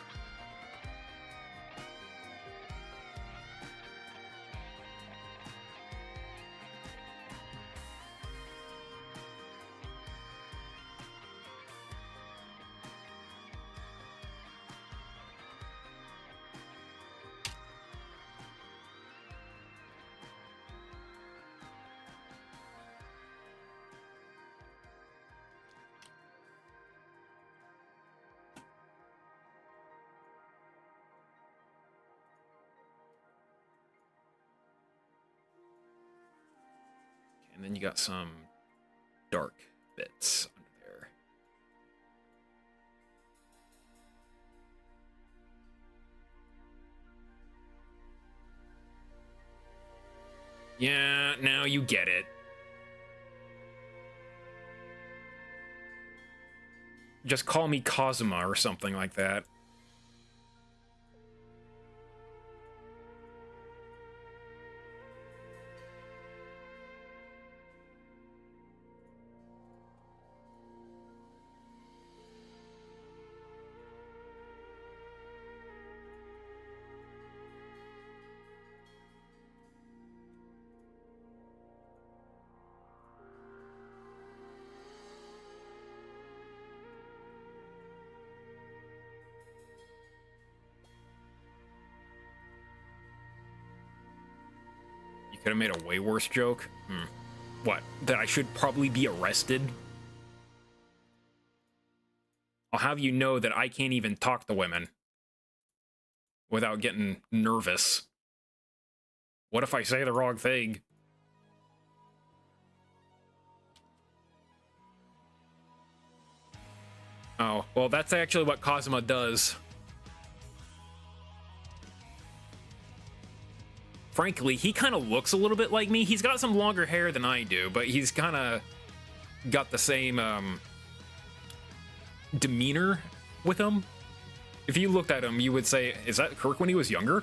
And then you got some dark bits under there. Yeah, now you get it. Just call me Kazuma or something like that. Could have made a way worse joke. What? That I should probably be arrested? I'll have you know that I can't even talk to women without getting nervous. What if I say the wrong thing? Oh, well, that's actually what Kazuma does. Frankly, he kind of looks a little bit like me. He's got some longer hair than I do, but he's kind of got the same demeanor with him. If you looked at him, you would say, is that Kirk when he was younger?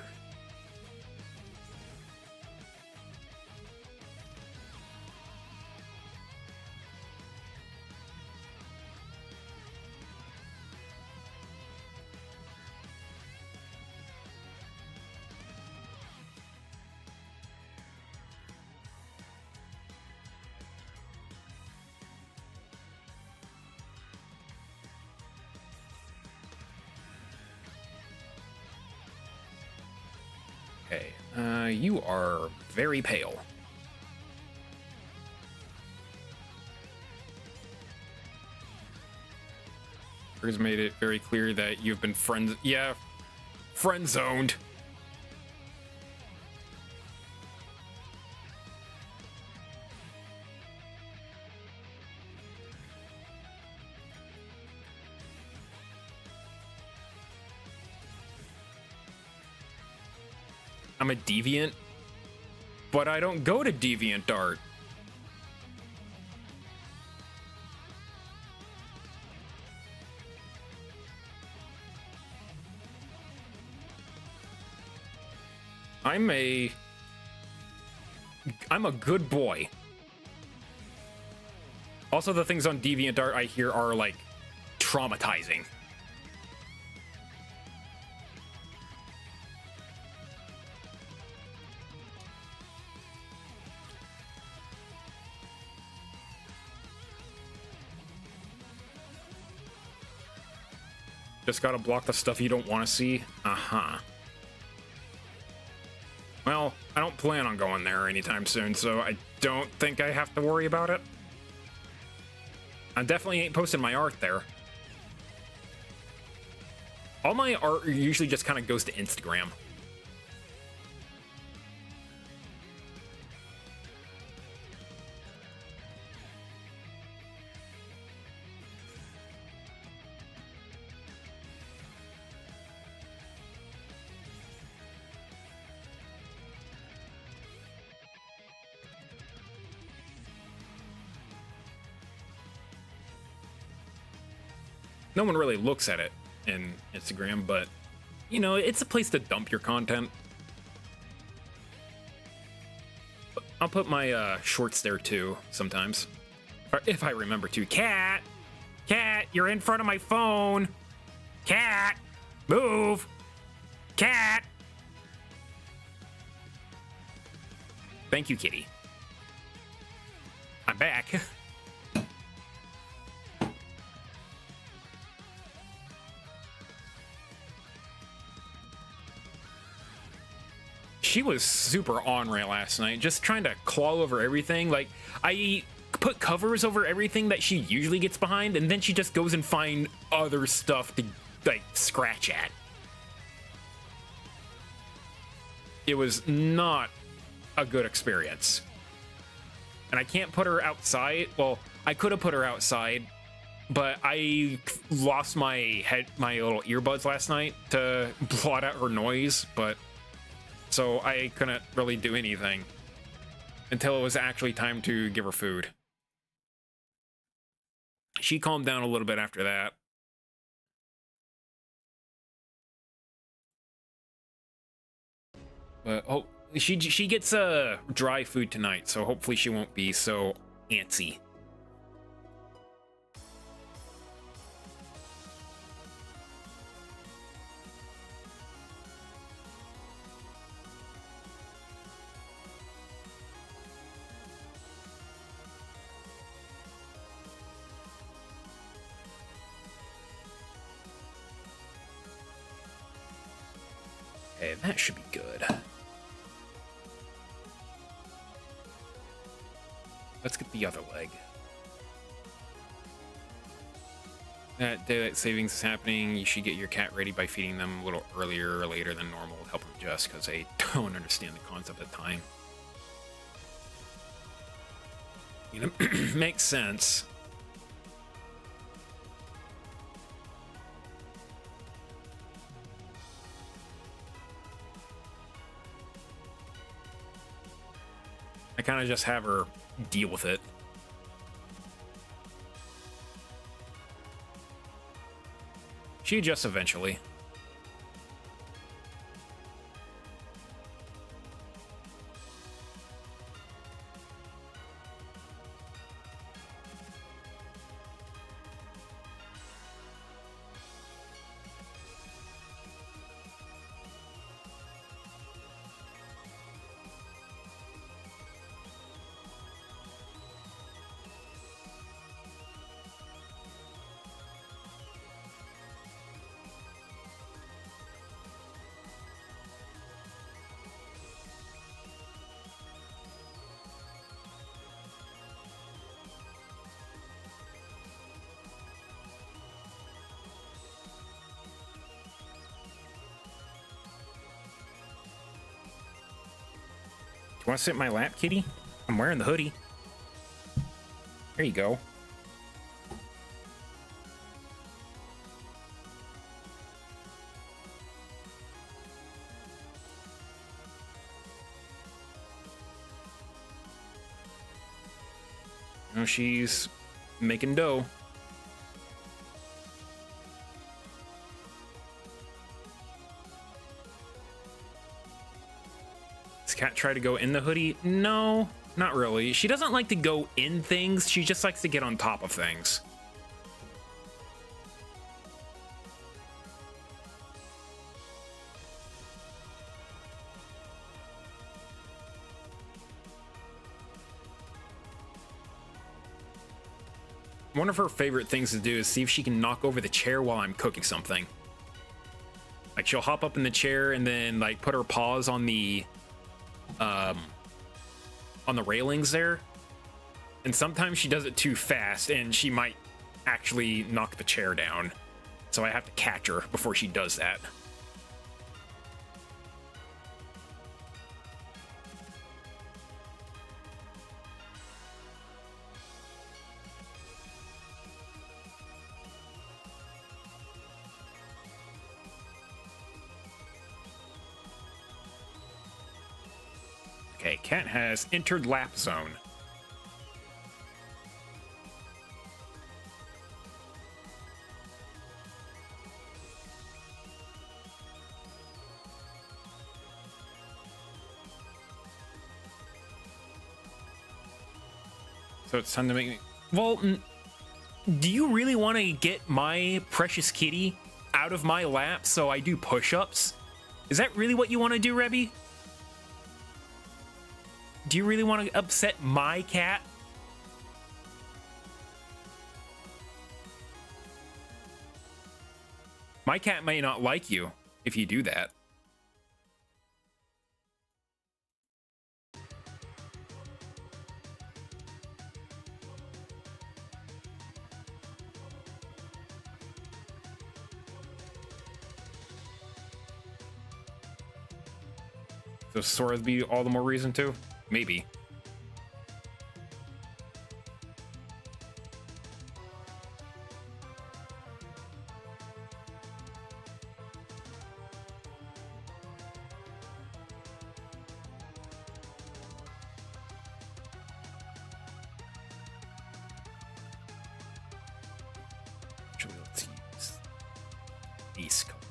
Okay, you are very pale. Has made it very clear that you've been friend zoned. I'm a deviant, but I don't go to DeviantArt. I'm a good boy. Also, the things on DeviantArt I hear are, like, traumatizing. Just gotta block the stuff you don't want to see? Uh-huh. Well, I don't plan on going there anytime soon, so I don't think I have to worry about it. I definitely ain't posting my art there. All my art usually just kind of goes to Instagram. No one really looks at it in Instagram, but you know, it's a place to dump your content. I'll put my shorts there too sometimes, or if I remember to. Cat, you're in front of my phone. Cat, move. Cat. Thank you, kitty. I'm back. She was super on right last night, just trying to claw over everything. Like, I put covers over everything that she usually gets behind, and then she just goes and find other stuff to, like, scratch at. It was not a good experience. And I can't put her outside. Well, I could have put her outside, but I lost my little earbuds last night to blot out her noise, but so I couldn't really do anything until it was actually time to give her food. She calmed down a little bit after that. But oh, she gets dry food tonight, so hopefully she won't be so antsy. Okay, that should be good. Let's get the other leg. That daylight savings is happening. You should get your cat ready by feeding them a little earlier or later than normal to help them adjust, because they don't understand the concept of time. You know, makes sense. I kind of just have her deal with it. She adjusts eventually. You want to sit in my lap, kitty? I'm wearing the hoodie. There you go. Now she's making dough. Cat try to go in the hoodie? No, not really. She doesn't like to go in things. She just likes to get on top of things. One of her favorite things to do is see if she can knock over the chair while I'm cooking something. Like, she'll hop up in the chair and then, like, put her paws on the railings there, and sometimes she does it too fast and she might actually knock the chair down, so I have to catch her before she does that. Okay, cat has entered lap zone. So it's time to make me... Well, do you really want to get my precious kitty out of my lap so I do push-ups? Is that really what you want to do, Rebby? Do you really want to upset my cat? My cat may not like you if you do that. So Sora's be all the more reason to? Maybe. Actually, let's use base color.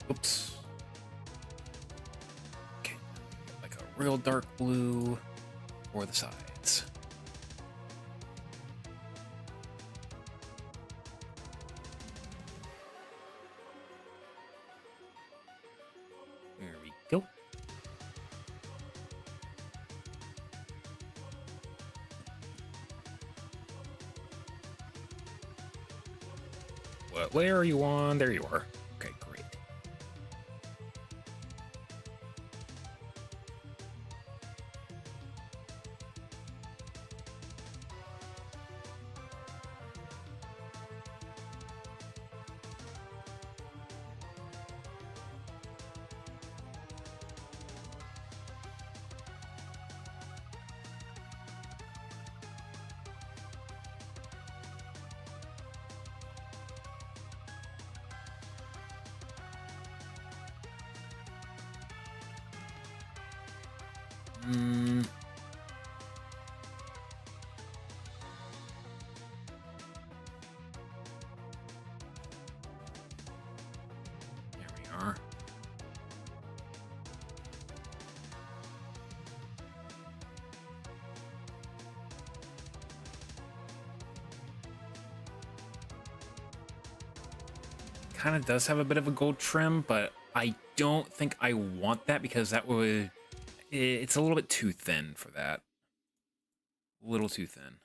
Oops. Okay, like a real dark blue for the sides. There we go. What layer are you on? There you are. Okay, great. There we are. Kind of does have a bit of a gold trim, but I don't think I want that because that would... It's a little bit too thin for that. A little too thin.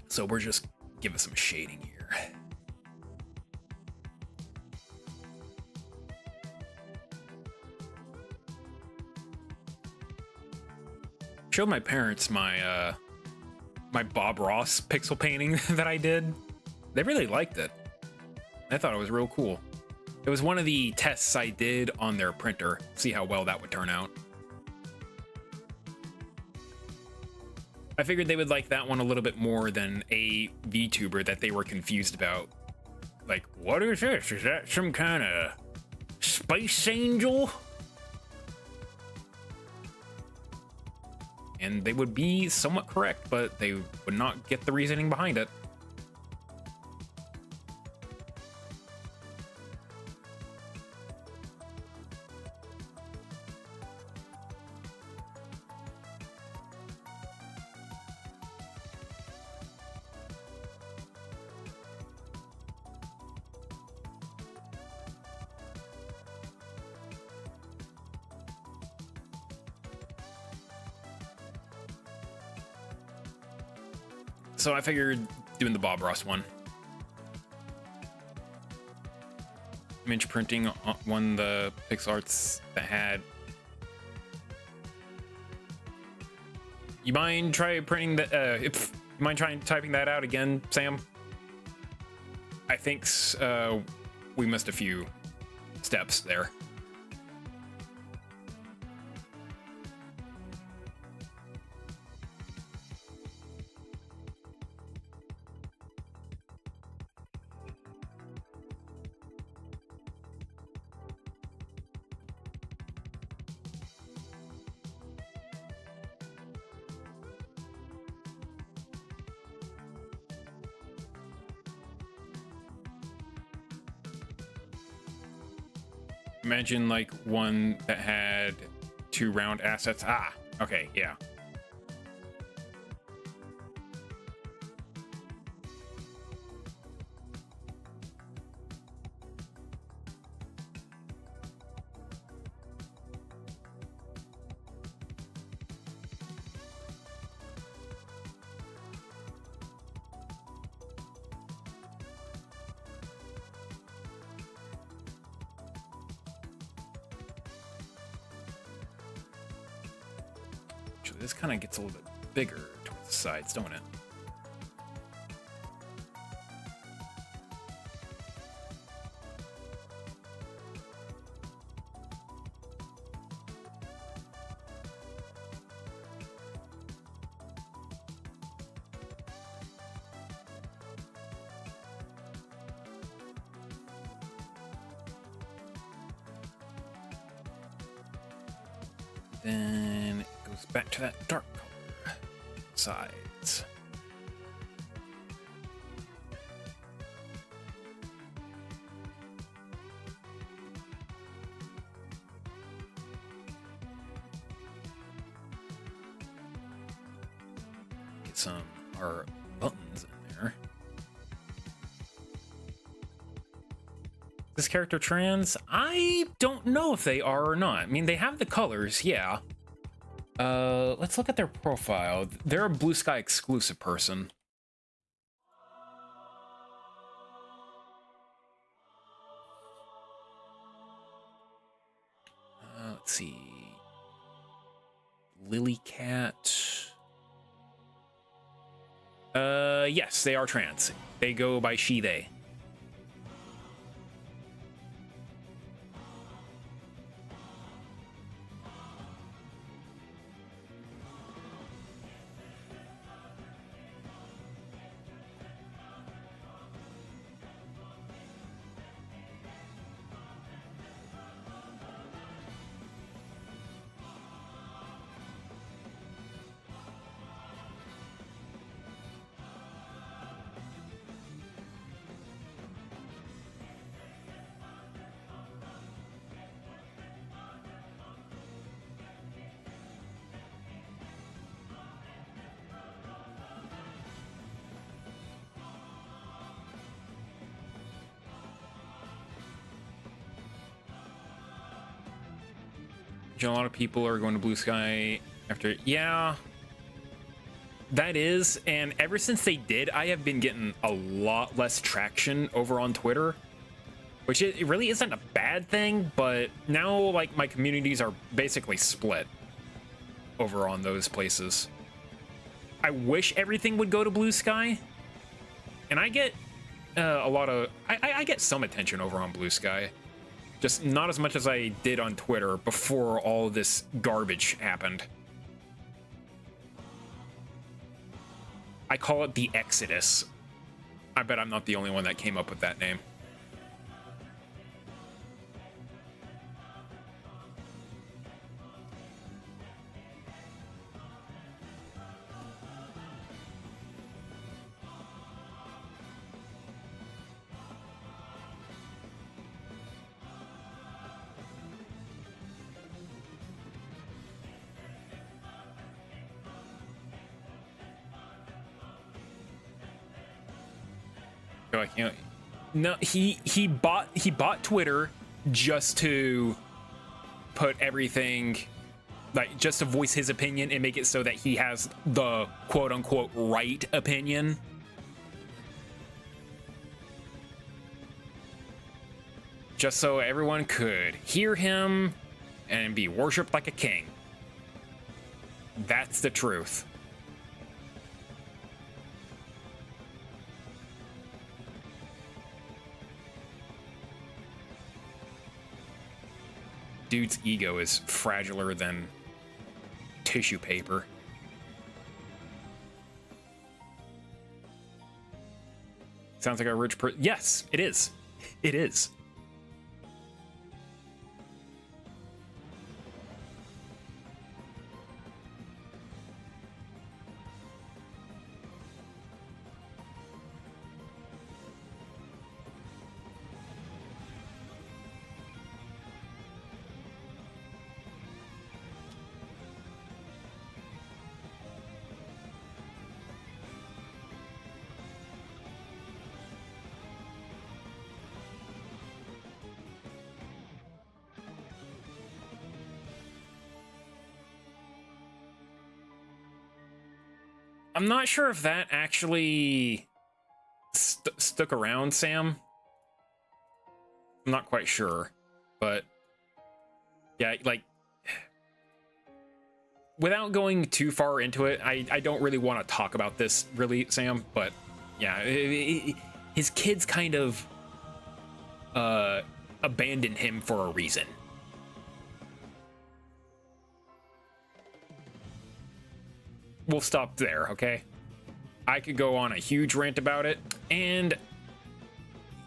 So we're just giving some shading here. Showed my parents my my Bob Ross pixel painting that I did. They really liked it. I thought it was real cool. It was one of the tests I did on their printer. See how well that would turn out. I figured they would like that one a little bit more than a VTuber that they were confused about. Like, what is this? Is that some kind of space angel? And they would be somewhat correct, but they would not get the reasoning behind it. So I figured doing the Bob Ross one. Image printing on one of the pixel arts that had. You mind try printing that? If you mind trying typing that out again, Sam? I think we missed a few steps there. Imagine like one that had 2 round assets. Ah, okay, yeah. This kind of gets a little bit bigger towards the sides, don't it? Then it goes back to that dark color. Sides. Get some our buttons in there. This character trans? I don't know if they are or not. I mean, they have the colors, yeah. Let's look at their profile. They're a Blue Sky exclusive person. Let's see. Lily Cat. Yes, they are trans. They go by she, they. A lot of people are going to Blue Sky after, yeah, that is. And ever since they did, I have been getting a lot less traction over on Twitter, which it really isn't a bad thing, but now like my communities are basically split over on those places. I wish everything would go to Blue Sky, and I get a lot of I get some attention over on Blue Sky. Just not as much as I did on Twitter before all this garbage happened. I call it the Exodus. I bet I'm not the only one that came up with that name. Like, you know, no, he bought Twitter just to put everything, like, just to voice his opinion and make it so that he has the quote unquote right opinion. Just so everyone could hear him and be worshipped like a king. That's the truth. Dude's ego is fragiler than tissue paper. Sounds like a rich person. Yes, it is. It is. I'm not sure if that actually stuck around, Sam. I'm not quite sure, but yeah, like, without going too far into it, I don't really want to talk about this, really, Sam, but yeah, his kids kind of abandoned him for a reason. We'll stop there, okay? I could go on a huge rant about it, and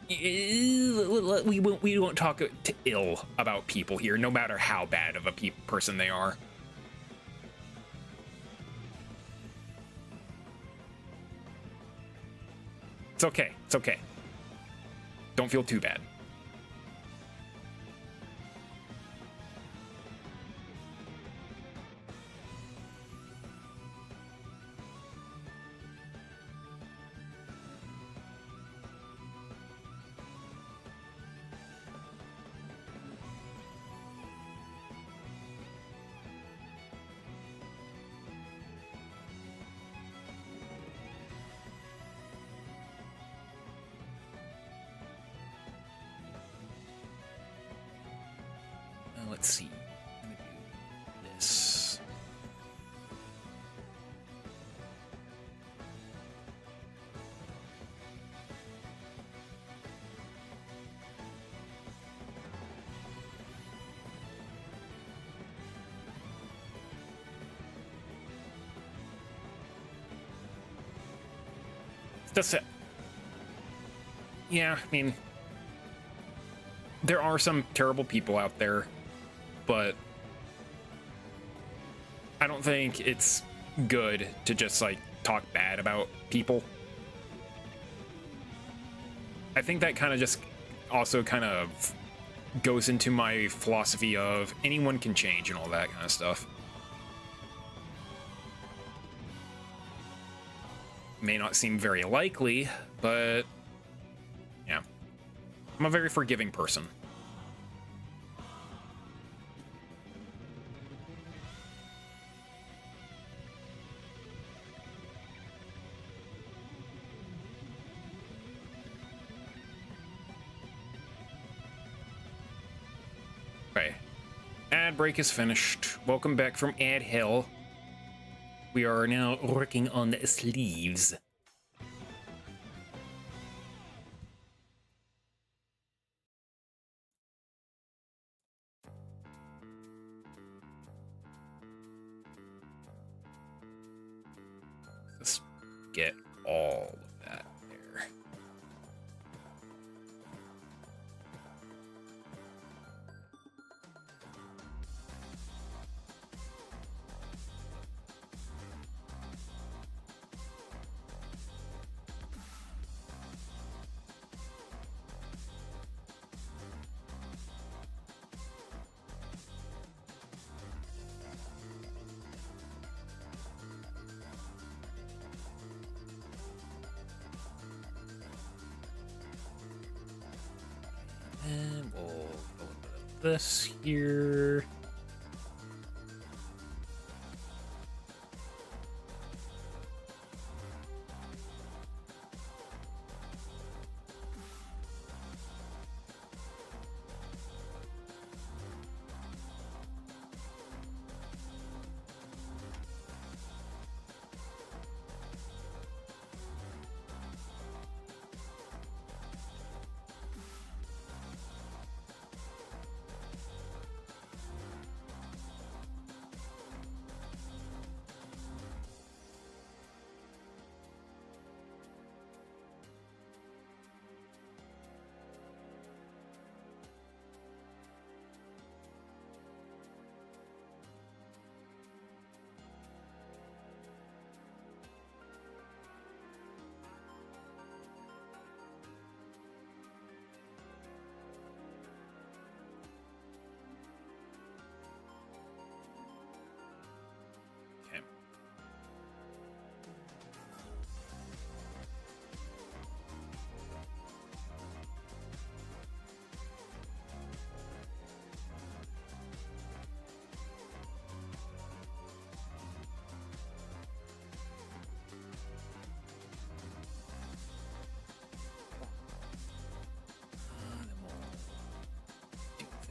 we won't talk ill about people here, no matter how bad of a person they are. It's okay. It's okay. Don't feel too bad. Let's see. I'm gonna do this. That's it. Yeah, I mean, there are some terrible people out there, but I don't think it's good to just like talk bad about people. I think that kind of just also kind of goes into my philosophy of anyone can change and all that kind of stuff. May not seem very likely, but yeah, I'm a very forgiving person. Okay, ad break is finished. Welcome back from ad hell. We are now working on the sleeves. Let's get all of that there. And we'll go with this here.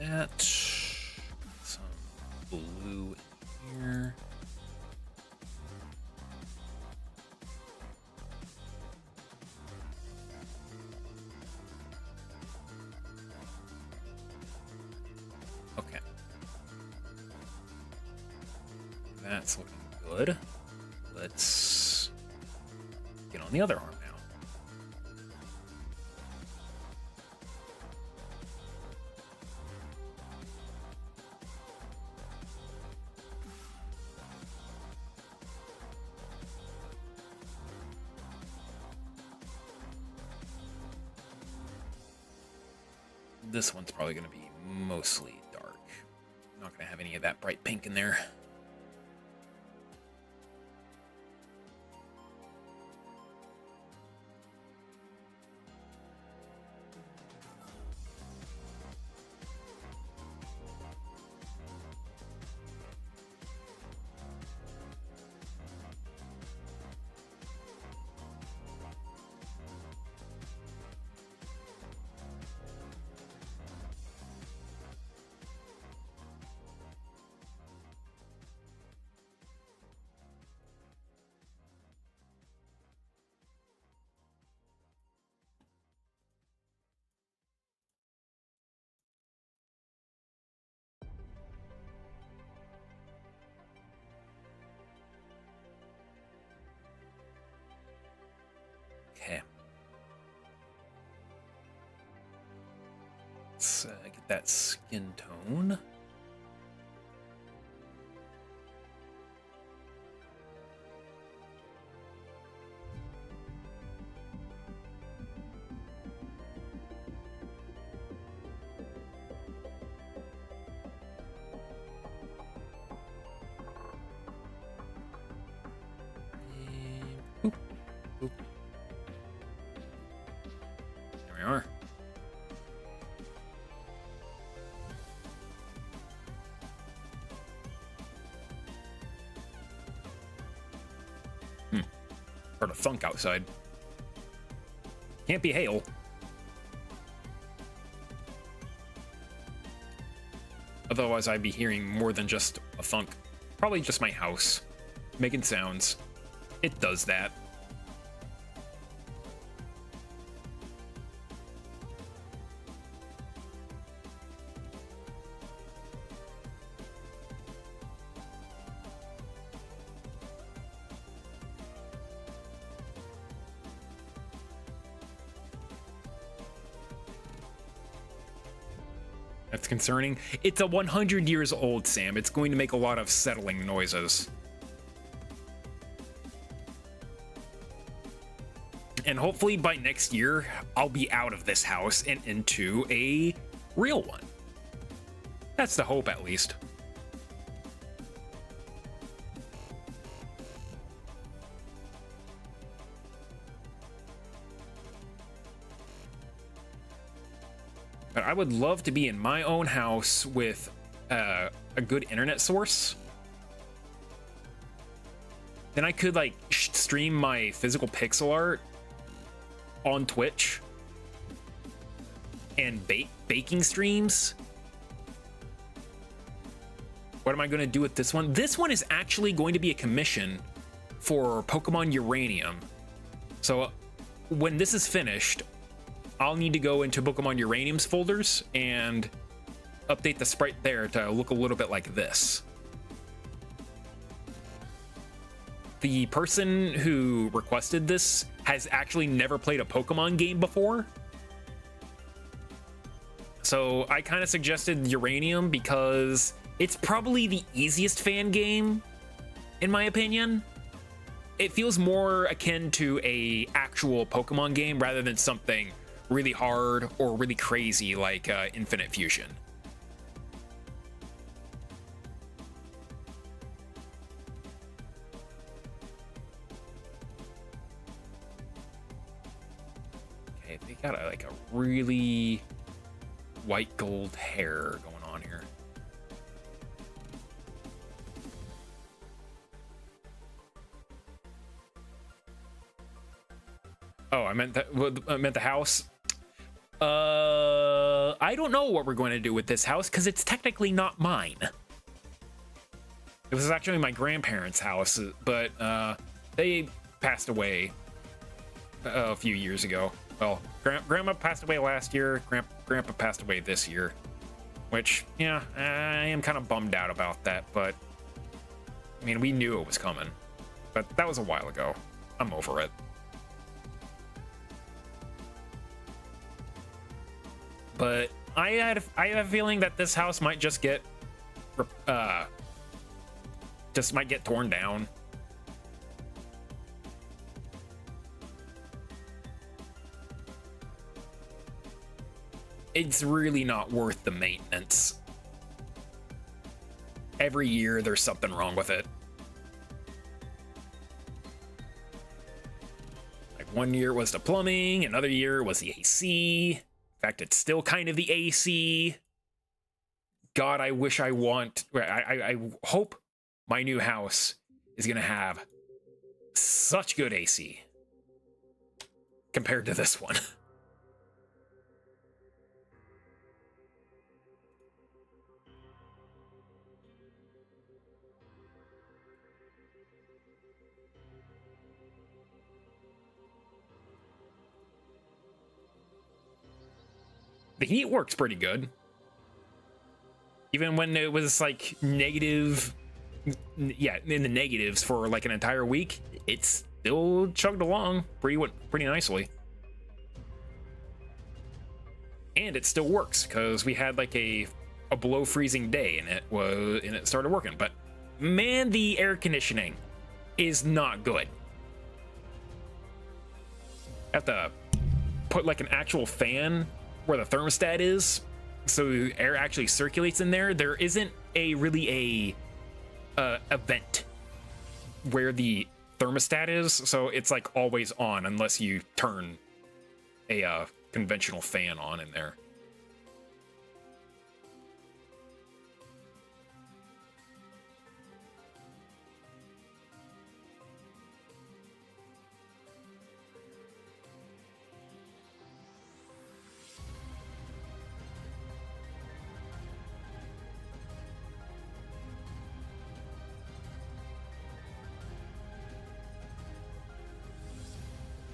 that. Some blue in here. Okay. That's looking good. Let's get on the other arm now. This one's probably going to be mostly dark. I'm not going to have any of that bright pink in there. Okay. Let's get that skin tone. Oop, oop. There we are. Heard a thunk outside. Can't be hail. Otherwise, I'd be hearing more than just a thunk. Probably just my house making sounds. It does that. That's concerning. It's a 100 years old, Sam. It's going to make a lot of settling noises. And hopefully by next year, I'll be out of this house and into a real one. That's the hope, at least. But I would love to be in my own house with a good internet source. Then I could like stream my physical pixel art on Twitch and baking streams. What am I going to do with this one? This one is actually going to be a commission for Pokemon Uranium. So when this is finished, I'll need to go into Pokemon Uranium's folders and update the sprite there to look a little bit like this. The person who requested this has actually never played a Pokemon game before. So I kind of suggested Uranium because it's probably the easiest fan game, in my opinion. It feels more akin to a actual Pokemon game rather than something really hard or really crazy like Infinite Fusion. Okay, they got like a really white gold hair going on here. Oh, I meant that. I meant the house. I don't know what we're going to do with this house because it's technically not mine. It was actually my grandparents' house, but they passed away a few years ago. Well, Grandma passed away last year. Grandpa passed away this year, which, yeah, I am kind of bummed out about that, but I mean, we knew it was coming, but that was a while ago. I'm over it. But I have a feeling that this house might just get torn down. It's really not worth the maintenance. Every year there's something wrong with it. Like one year it was the plumbing, another year it was the AC. In fact, it's still kind of the AC. God, I wish I hope my new house is gonna have such good AC compared to this one. The heat works pretty good. Even when it was like negative, yeah, in the negatives for like an entire week, it still chugged along pretty nicely. And it still works because we had like a below freezing day and it started working. But man, the air conditioning is not good. Have to put like an actual fan where the thermostat is, so air actually circulates in there. There isn't really a vent where the thermostat is, so it's like always on unless you turn a conventional fan on in there.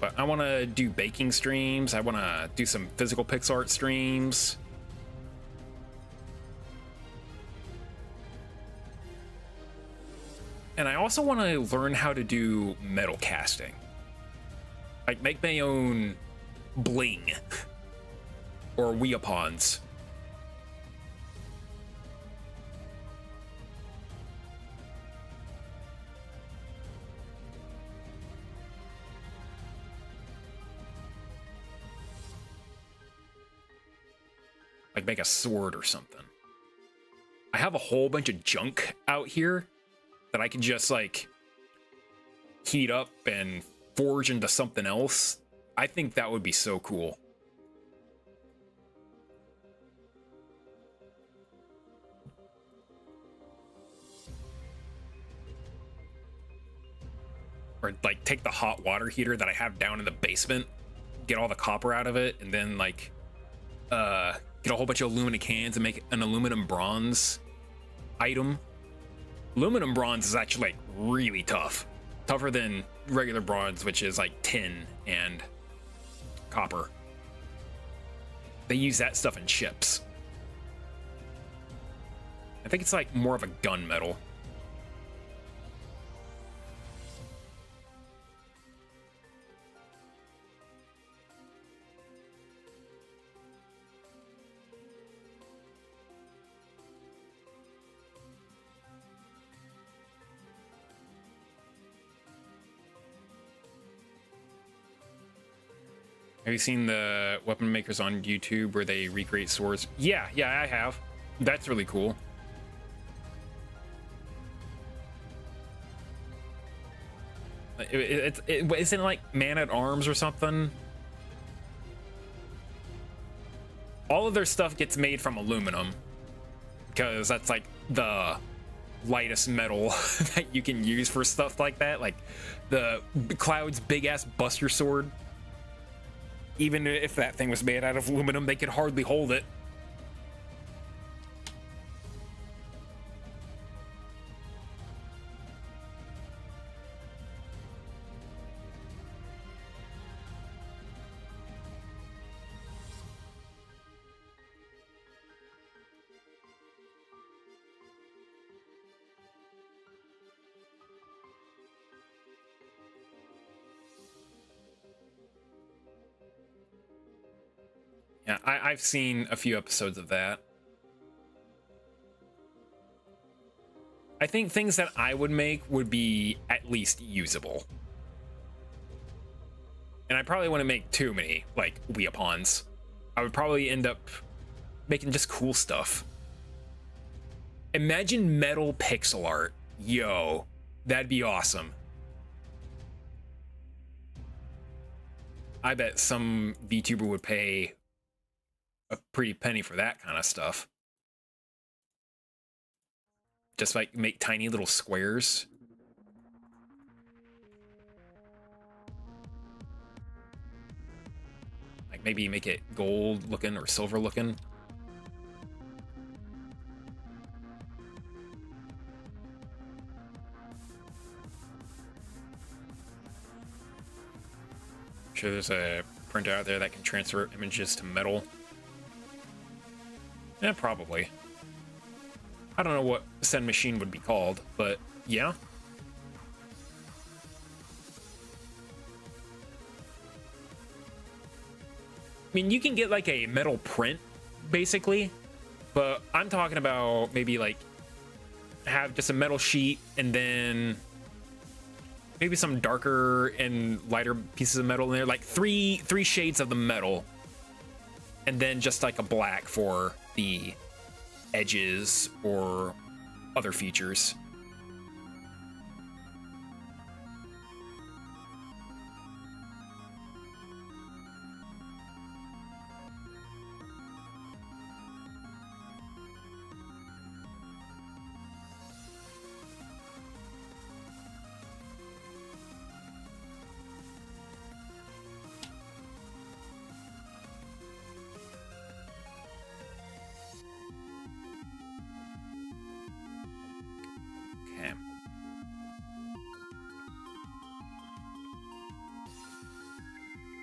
But I want to do baking streams. I want to do some physical pix art streams. And I also want to learn how to do metal casting. Like make my own bling or weapons. Like make a sword or something. I have a whole bunch of junk out here that I can just like heat up and forge into something else. I think that would be so cool. Or like take the hot water heater that I have down in the basement, get all the copper out of it, and then like get a whole bunch of aluminum cans and make an aluminum bronze item. Aluminum bronze is actually like really tough. Tougher than regular bronze, which is like tin and copper. They use that stuff in ships. I think it's like more of a gunmetal. Have you seen the weapon makers on YouTube where they recreate swords? Yeah, I have. That's really cool. Isn't it like Man-at-Arms or something? All of their stuff gets made from aluminum because that's like the lightest metal that you can use for stuff like that. Like the Cloud's big-ass Buster Sword. Even if that thing was made out of aluminum, they could hardly hold it. Yeah, I've seen a few episodes of that. I think things that I would make would be at least usable. And I probably wouldn't make too many, like, Weapons. I would probably end up making just cool stuff. Imagine metal pixel art. Yo, that'd be awesome. I bet some VTuber would pay a pretty penny for that kind of stuff. Just like make tiny little squares. Like maybe make it gold looking or silver looking. Sure there's a printer out there that can transfer images to metal. Yeah, probably. I don't know what said machine would be called, but yeah. I mean, you can get like a metal print, basically, but I'm talking about maybe like have just a metal sheet and then maybe some darker and lighter pieces of metal in there, like three shades of the metal, and then just like a black for the edges or other features.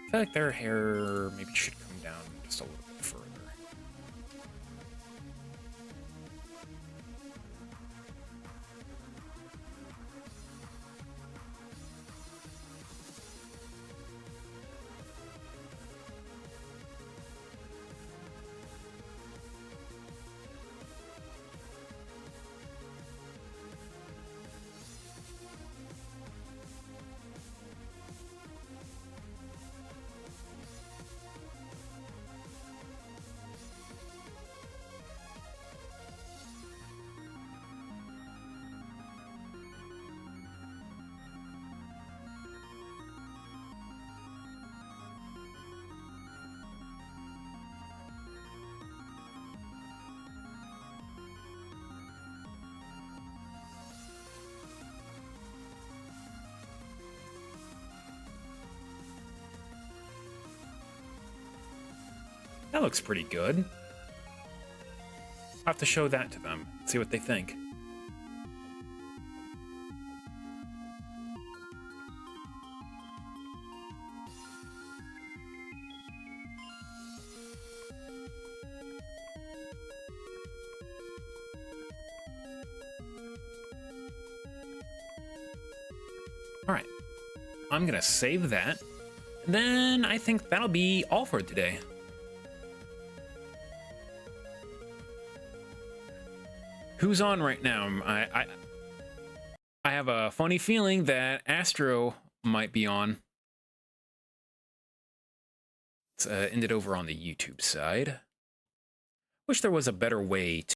I feel like their hair maybe should come down just a little bit further. That looks pretty good. I'll have to show that to them, see what they think. All right, I'm gonna save that. Then I think that'll be all for today. Who's on right now? I have a funny feeling that Astro might be on. It's ended over on the YouTube side. Wish there was a better way to